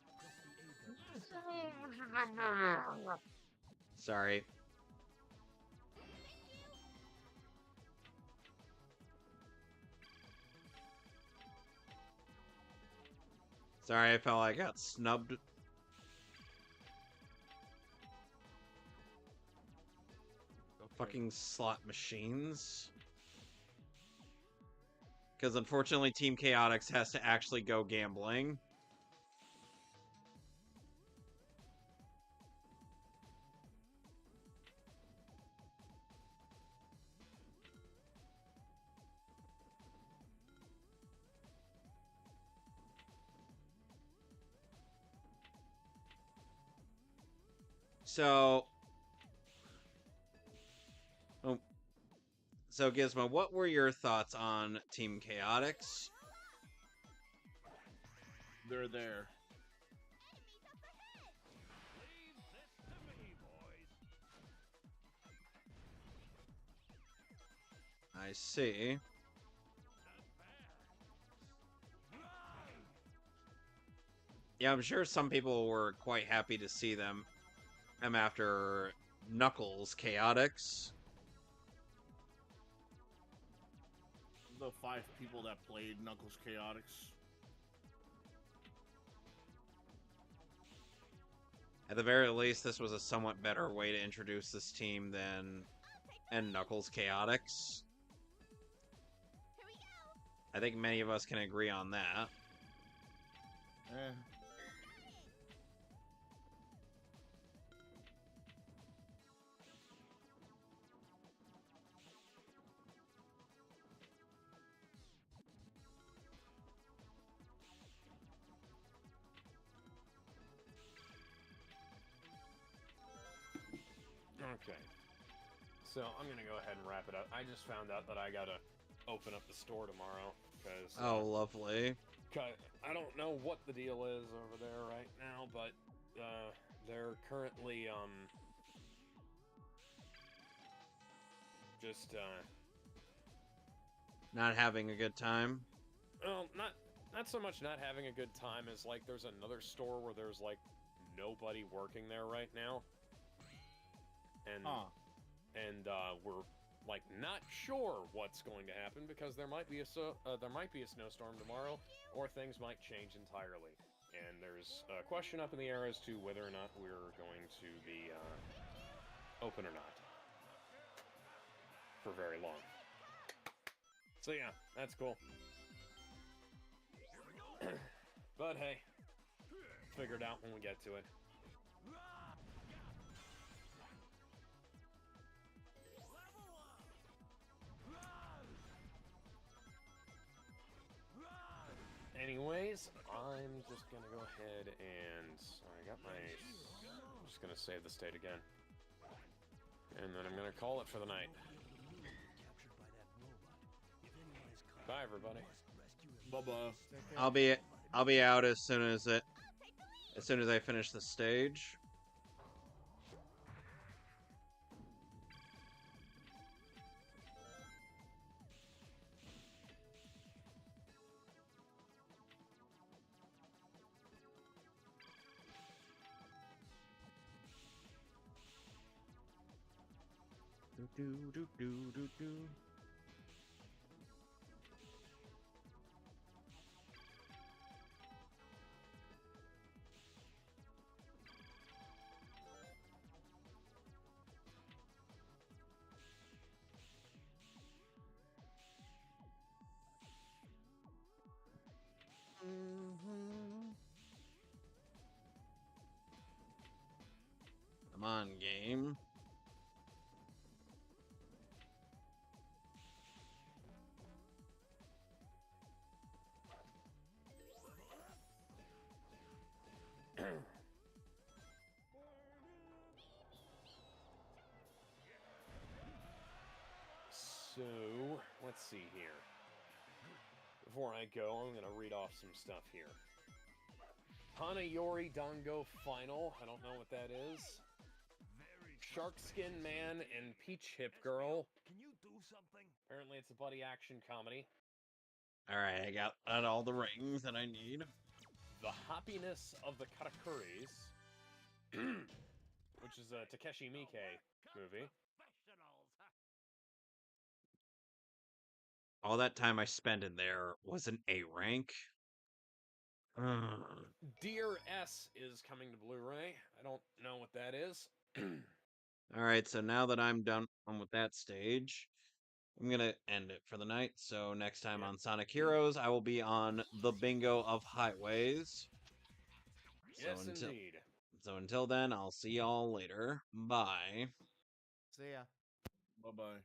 Press the A button. Sorry. Sorry, I felt like I got snubbed. Fucking slot machines. Because unfortunately, Team Chaotix has to actually go gambling. So, so Gizmo, what were your thoughts on Team Chaotix? They're there. I see. Yeah, I'm sure some people were quite happy to see them after Knuckles Chaotix. The 5 people that played Knuckles Chaotix. At the very least, this was a somewhat better way to introduce this team than Knuckles Chaotix. Here we go. I think many of us can agree on that. Eh. Okay. So I'm gonna go ahead and wrap it up. I just found out that I gotta open up the store tomorrow because Oh, lovely. I don't know what the deal is over there right now, but they're currently just Not having a good time. well, not so much not having a good time as like there's another store where there's like nobody working there right now, and Huh. we're like not sure what's going to happen because there might be a snowstorm tomorrow, or things might change entirely. And there's a question up in the air as to whether or not we're going to be open or not for very long. So yeah, that's cool. But hey, figure it out when we get to it. Anyways, I'm just gonna go ahead and I'm just gonna save the state again. And then I'm gonna call it for the night. Bye everybody. Bye-bye. I'll be out as soon as I finish the stage. Do do do do do. Come on, game. So, let's see here. Before I go, I'm gonna read off some stuff here. Hanayori Dango Final. I don't know what that is. Sharkskin Man and Peach Hip Girl. Can you do something? Apparently it's a buddy action comedy. Alright, I got all the rings that I need. The Happiness of the Katakuris, which is a Takeshi Miike movie. All that time I spent in there was an A rank. Dear S is coming to Blu-ray. I don't know what that is. Alright, so now that I'm done with that stage, I'm gonna end it for the night. So next time on Sonic Heroes, I will be on the Bingo of Highways. Yes, indeed. So until then, I'll see y'all later. Bye. See ya. Bye-bye.